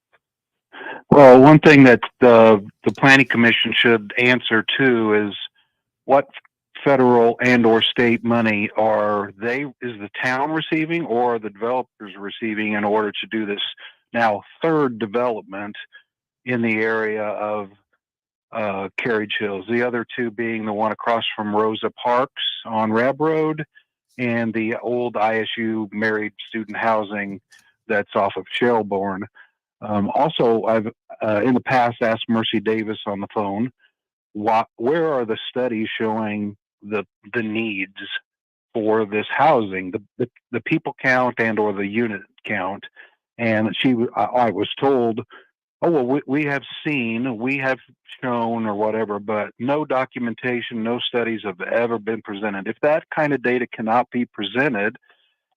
Well, one thing that the Planning Commission should answer to is what federal and or state money is the town receiving or are the developers receiving in order to do this now third development in the area of Carriage Hills, the other two being the one across from Rosa Parks on Rab Road and the old ISU married student housing that's off of Shelbourne. Also, I've in the past asked Mercy Davis on the phone, where are the studies showing the needs for this housing, the people count and or the unit count? And I was told, oh, well, we have shown or whatever, but no documentation, no studies have ever been presented. If that kind of data cannot be presented,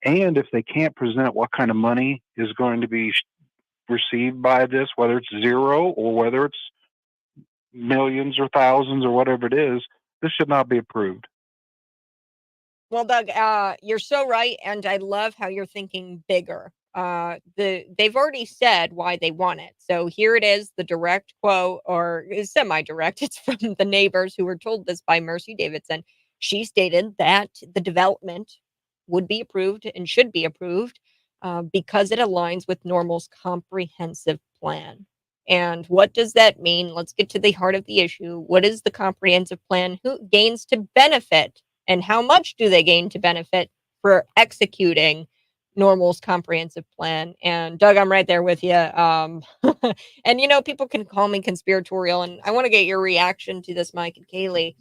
and if they can't present what kind of money is going to be received by this, whether it's zero or whether it's millions or thousands or whatever it is, this should not be approved. Well, Doug, you're so right, and I love how you're thinking bigger. They've already said why they want it. So here it is, the direct quote, or semi-direct. It's from the neighbors who were told this by Mercy Davidson. She stated that the development would be approved and should be approved because it aligns with Normal's comprehensive plan. And what does that mean? Let's get to the heart of the issue. What is the comprehensive plan? Who gains to benefit? And how much do they gain to benefit for executing Normal's comprehensive plan? And Doug, I'm right there with you. And people can call me conspiratorial, and I want to get your reaction to this, Mike and Kaylee.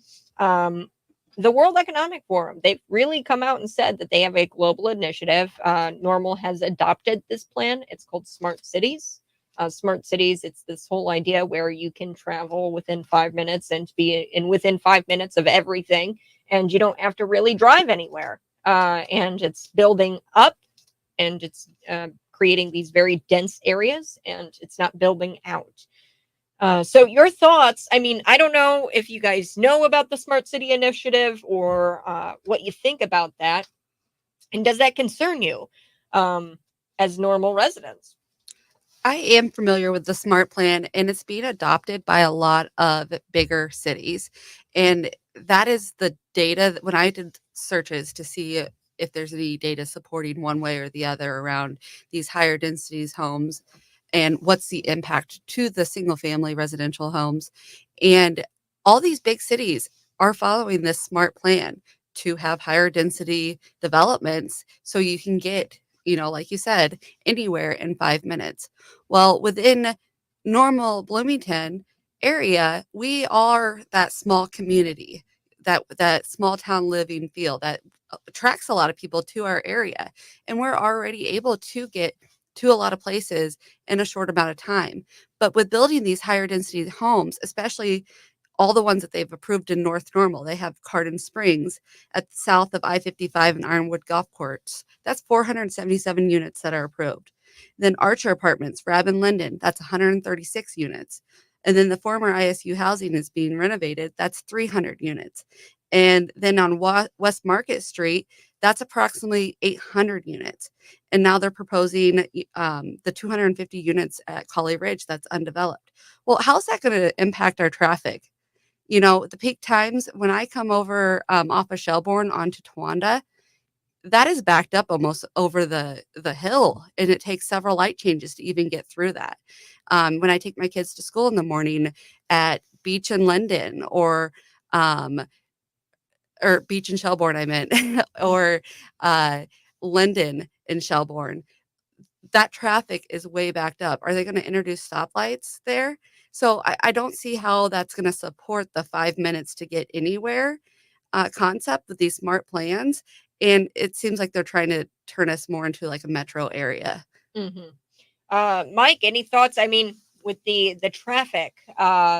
The World Economic Forum, they've really come out and said that they have a global initiative. Normal has adopted this plan. It's called Smart Cities. Smart Cities, it's this whole idea where you can travel within 5 minutes and be within 5 minutes of everything, and you don't have to really drive anywhere. And it's building up, and it's creating these very dense areas, and it's not building out. So your thoughts, I don't know if you guys know about the Smart City Initiative or what you think about that. And does that concern you as Normal residents? I am familiar with the SMART plan, and it's being adopted by a lot of bigger cities. And that is the data when I did searches to see if there's any data supporting one way or the other around these higher densities homes and what's the impact to the single family residential homes. And all these big cities are following this SMART plan to have higher density developments so you can get, like you said, anywhere in 5 minutes. Well, within Normal Bloomington area, we are that small community, that small town living feel that attracts a lot of people to our area. And we're already able to get to a lot of places in a short amount of time. But with building these higher density homes, especially all the ones that they've approved in North Normal, they have Carden Springs at south of I-55 and Ironwood Golf Course. That's 477 units that are approved. Then Archer Apartments, Rab and Linden, that's 136 units. And then the former ISU housing is being renovated. That's 300 units. And then on West Market Street, That's approximately 800 units. And now they're proposing the 250 units at Collie Ridge that's undeveloped. Well, how's that going to impact our traffic? You know, the peak times when I come over off of Shelbourne onto Towanda, that is backed up almost over the hill, and it takes several light changes to even get through that. When I take my kids to school in the morning at Beach and Linden, um, or Beach and Shelbourne, I meant, or Linden and Shelbourne, that traffic is way backed up. Are they going to introduce stoplights there? So I don't see how that's going to support the 5 minutes to get anywhere concept with these smart plans. And it seems like they're trying to turn us more into like a metro area. Mhm. Mike, any thoughts? I mean, with the traffic.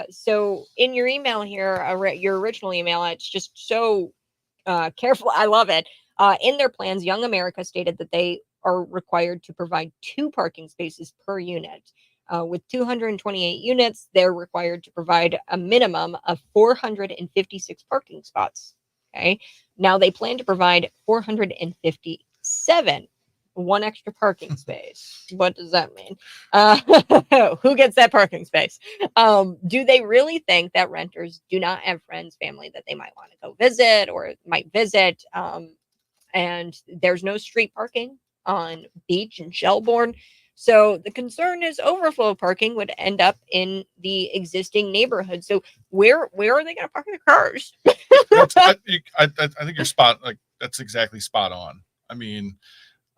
So in your email here, your original email, it's just so careful. I love it. In their plans, Young America stated that they are required to provide 2 parking spaces per unit. With 228 units, they're required to provide a minimum of 456 parking spots. Okay. Now they plan to provide 457, one extra parking space. What does that mean? Who gets that parking space? Do they really think that renters do not have friends, family that they might want to go visit or might visit? And there's no street parking on Beach and Shelbourne. So the concern is overflow parking would end up in the existing neighborhood. So where are they going to park their cars? I think you're that's exactly spot on. I mean,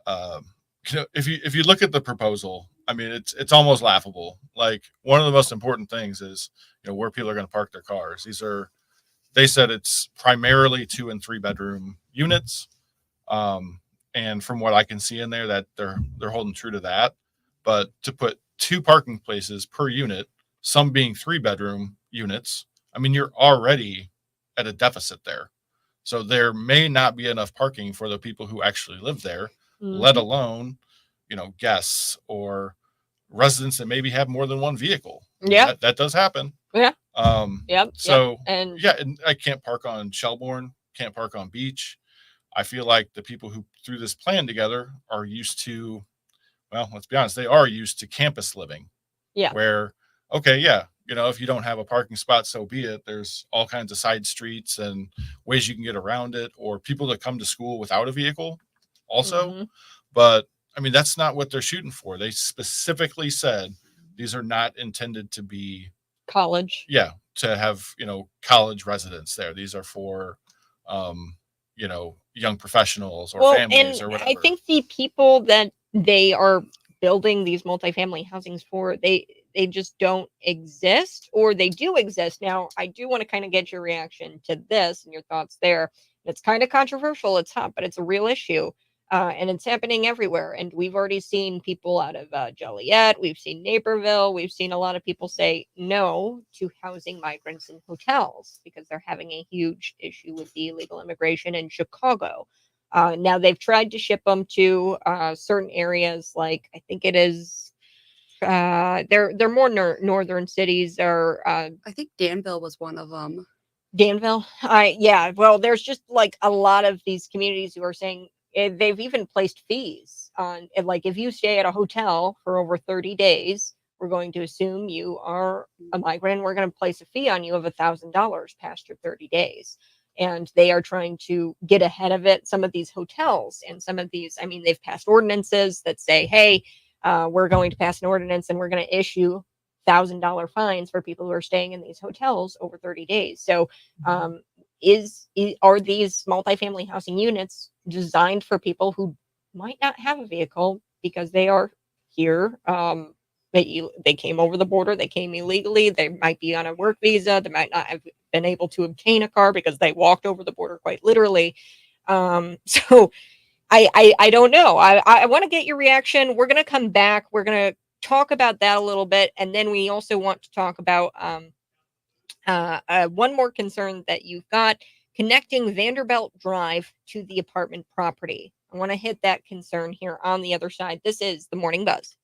if you look at the proposal, I mean, it's almost laughable. Like, one of the most important things is, where people are going to park their cars. They said it's primarily 2 and 3 bedroom units. And from what I can see in there, that they're holding true to that. But to put 2 parking places per unit, some being 3-bedroom units, I mean, you're already at a deficit there. So there may not be enough parking for the people who actually live there, let alone, guests or residents that maybe have more than one vehicle. Yeah. That does happen. Yeah. So and and I can't park on Shelbourne, can't park on Beach. I feel like the people who threw this plan together are used to, well, let's be honest, they are used to campus living. Yeah. Where, okay, yeah, if you don't have a parking spot, so be it. There's all kinds of side streets and ways you can get around it, or people that come to school without a vehicle also. Mhm. But I mean, that's not what they're shooting for. They specifically said these are not intended to be college. Yeah, to have, college residents there. These are for, young professionals or families and or whatever. I think the people that they are building these multifamily housings for, they just don't exist, or they do exist. Now, I do want to kind of get your reaction to this and your thoughts there. It's kind of controversial. It's hot, but it's a real issue. And it's happening everywhere. And we've already seen people out of Joliet. We've seen Naperville. We've seen a lot of people say no to housing migrants in hotels because they're having a huge issue with the illegal immigration in Chicago. Now they've tried to ship them to certain areas, like I think it is. They're more northern cities, or I think Danville was one of them. Danville. Yeah. Well, there's just like a lot of these communities who are saying they've even placed fees on, like, if you stay at a hotel for over 30 days, we're going to assume you are a migrant. And we're going to place a fee on you of $1,000 past your 30 days. And they are trying to get ahead of it. Some of these hotels and some of these, I mean, they've passed ordinances that say, hey, we're going to pass an ordinance and we're going to issue $1,000 fines for people who are staying in these hotels over 30 days. So, are these multifamily housing units designed for people who might not have a vehicle because they are here? They came over the border, they came illegally, they might be on a work visa, they might not have been able to obtain a car because they walked over the border quite literally. So I don't know. I want to get your reaction. We're gonna come back. We're gonna talk about that a little bit, and then we also want to talk about one more concern that you've got, connecting Vanderbilt Drive to the apartment property. I want to hit that concern here on the other side. This is the Morning Buzz.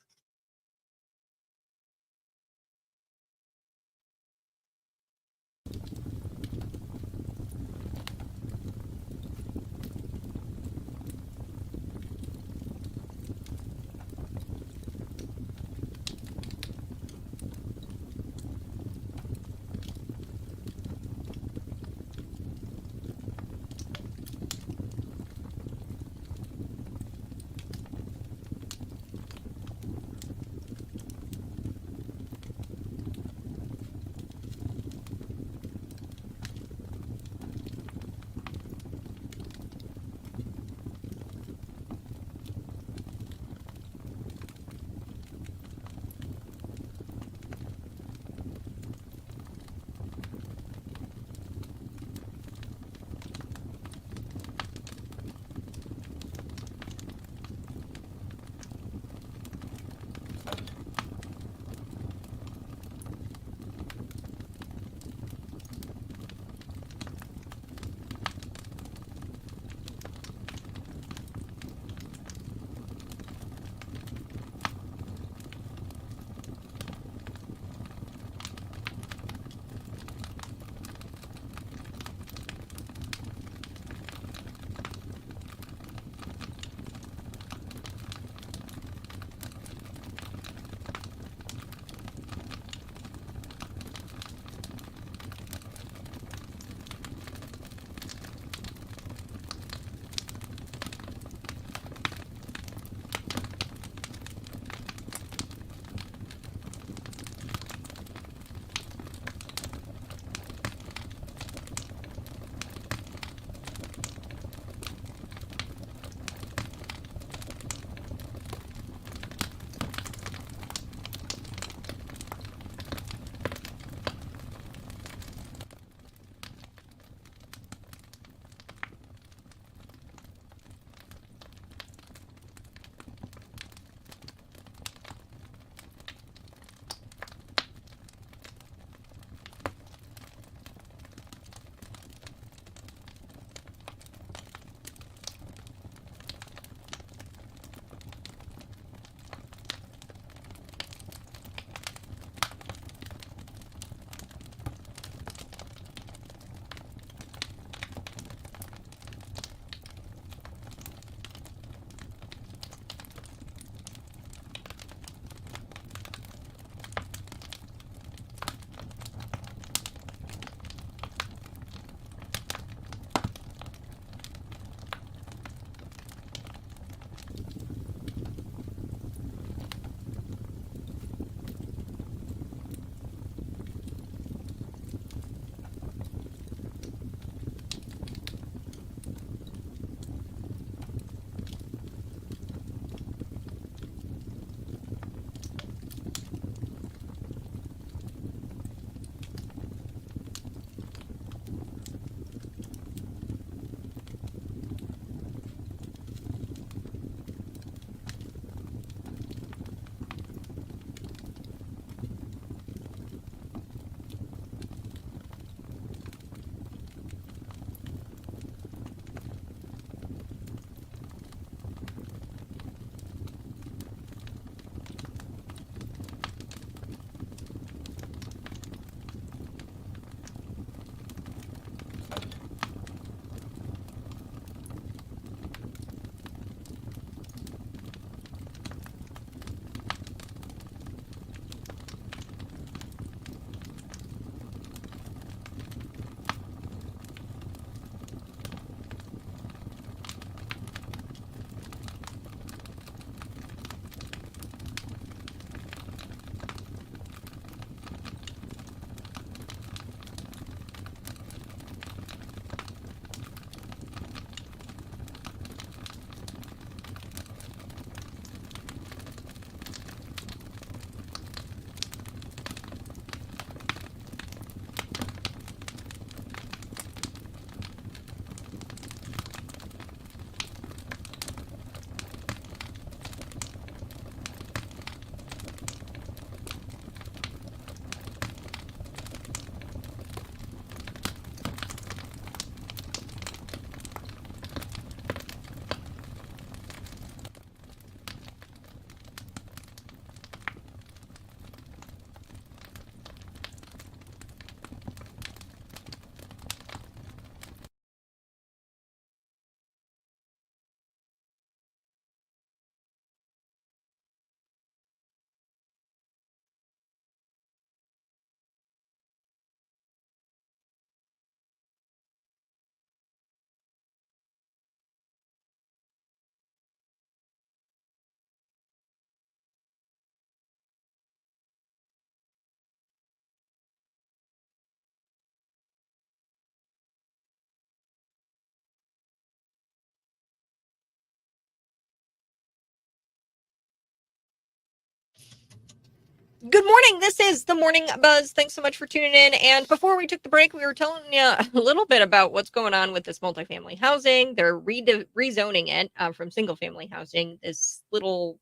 Good morning. This is the Morning Buzz. Thanks so much for tuning in. And before we took the break, we were telling you a little bit about what's going on with this multifamily housing. They're rezoning it from single family housing, this little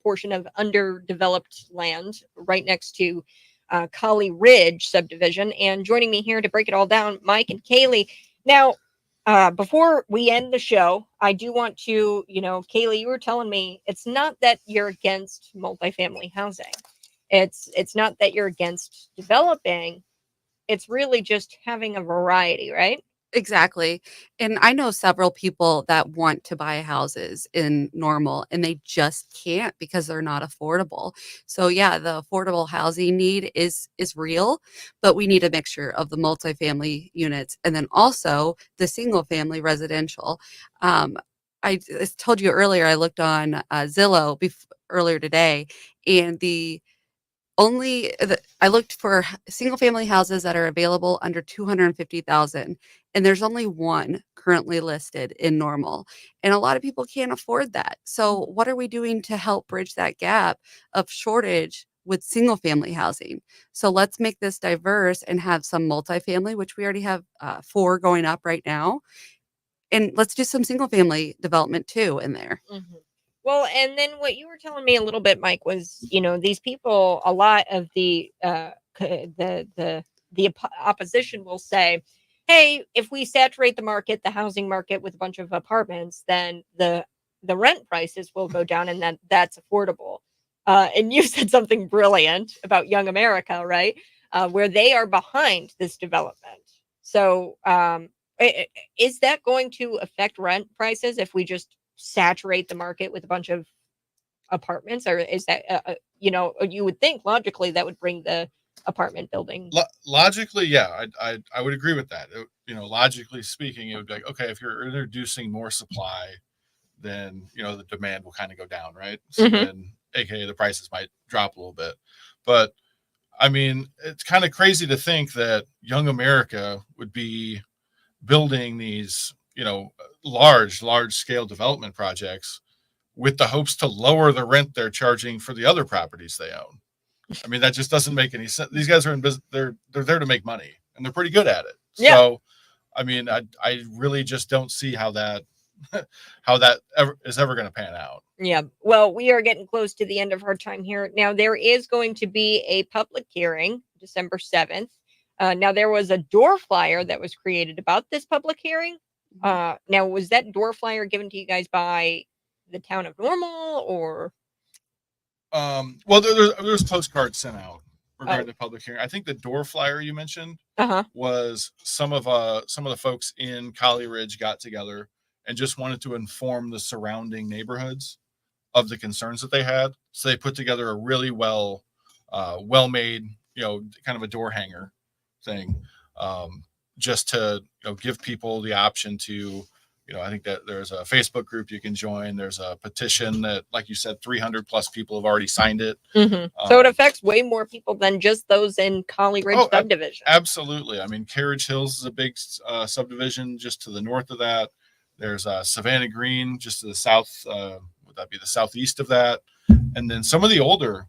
portion of underdeveloped land right next to Collie Ridge subdivision. And joining me here to break it all down, Mike and Kaylee. Now, before we end the show, I do want to, Kaylee, you were telling me it's not that you're against multifamily housing. It's not that you're against developing. It's really just having a variety, right? Exactly. And I know several people that want to buy houses in Normal and they just can't because they're not affordable. So yeah, the affordable housing need is real, but we need a mixture of the multifamily units and then also the single family residential. I told you earlier, I looked on Zillow earlier today, and I looked for single family houses that are available under 250,000, and there's only one currently listed in Normal, and a lot of people can't afford that. So what are we doing to help bridge that gap of shortage with single family housing? So let's make this diverse and have some multifamily, which we already have 4 going up right now, and let's do some single family development too in there. Mm-hmm. Well, and then what you were telling me a little bit, Mike, was these people. A lot of the opposition will say, "Hey, if we saturate the market, the housing market with a bunch of apartments, then the rent prices will go down, and that's affordable." And you said something brilliant about Young America, right? Where they are behind this development. So, is that going to affect rent prices if we just saturate the market with a bunch of apartments, or is that you would think logically that would bring the apartment building Logically, yeah, I would agree with that. Logically speaking, it would be like, okay, if you're introducing more supply, then the demand will kind of go down, right? So then, aka the prices might drop a little bit. But I mean, it's kind of crazy to think that Young America would be building these large scale development projects with the hopes to lower the rent they're charging for the other properties they own. I mean, that just doesn't make any sense. These guys are in business. They're there to make money, and they're pretty good at it. Yeah. So, I mean, I really just don't see how that is ever going to pan out. Yeah. Well, we are getting close to the end of our time here. Now, there is going to be a public hearing December 7th. Now, there was a door flyer that was created about this public hearing. Now, was that door flyer given to you guys by the town of Normal, or? Well, there's postcards sent out regarding the public hearing. I think the door flyer you mentioned was some of the folks in Collie Ridge got together and just wanted to inform the surrounding neighborhoods of the concerns that they had. So they put together a really well made, kind of a door hanger thing, just to give people the option to, I think that there's a Facebook group you can join. There's a petition that, like you said, 300 plus people have already signed it. So it affects way more people than just those in Collie Ridge subdivision. Absolutely. I mean, Carriage Hills is a big subdivision just to the north of that. There's Savannah Green just to the south. Would that be the southeast of that? And then some of the older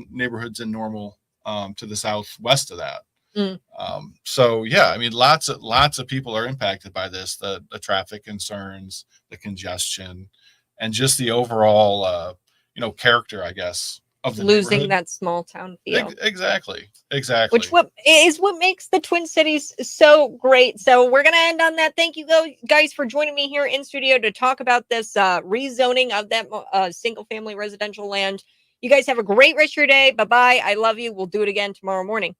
neighborhoods in Normal to the southwest of that. So yeah, I mean, lots of people are impacted by this, the traffic concerns, the congestion, and just the overall, character, I guess, of the losing that small town feel. Exactly. Which what makes the Twin Cities so great. So we're going to end on that. Thank you guys for joining me here in studio to talk about this rezoning of that single family residential land. You guys have a great rest of your day. Bye-bye. I love you. We'll do it again tomorrow morning.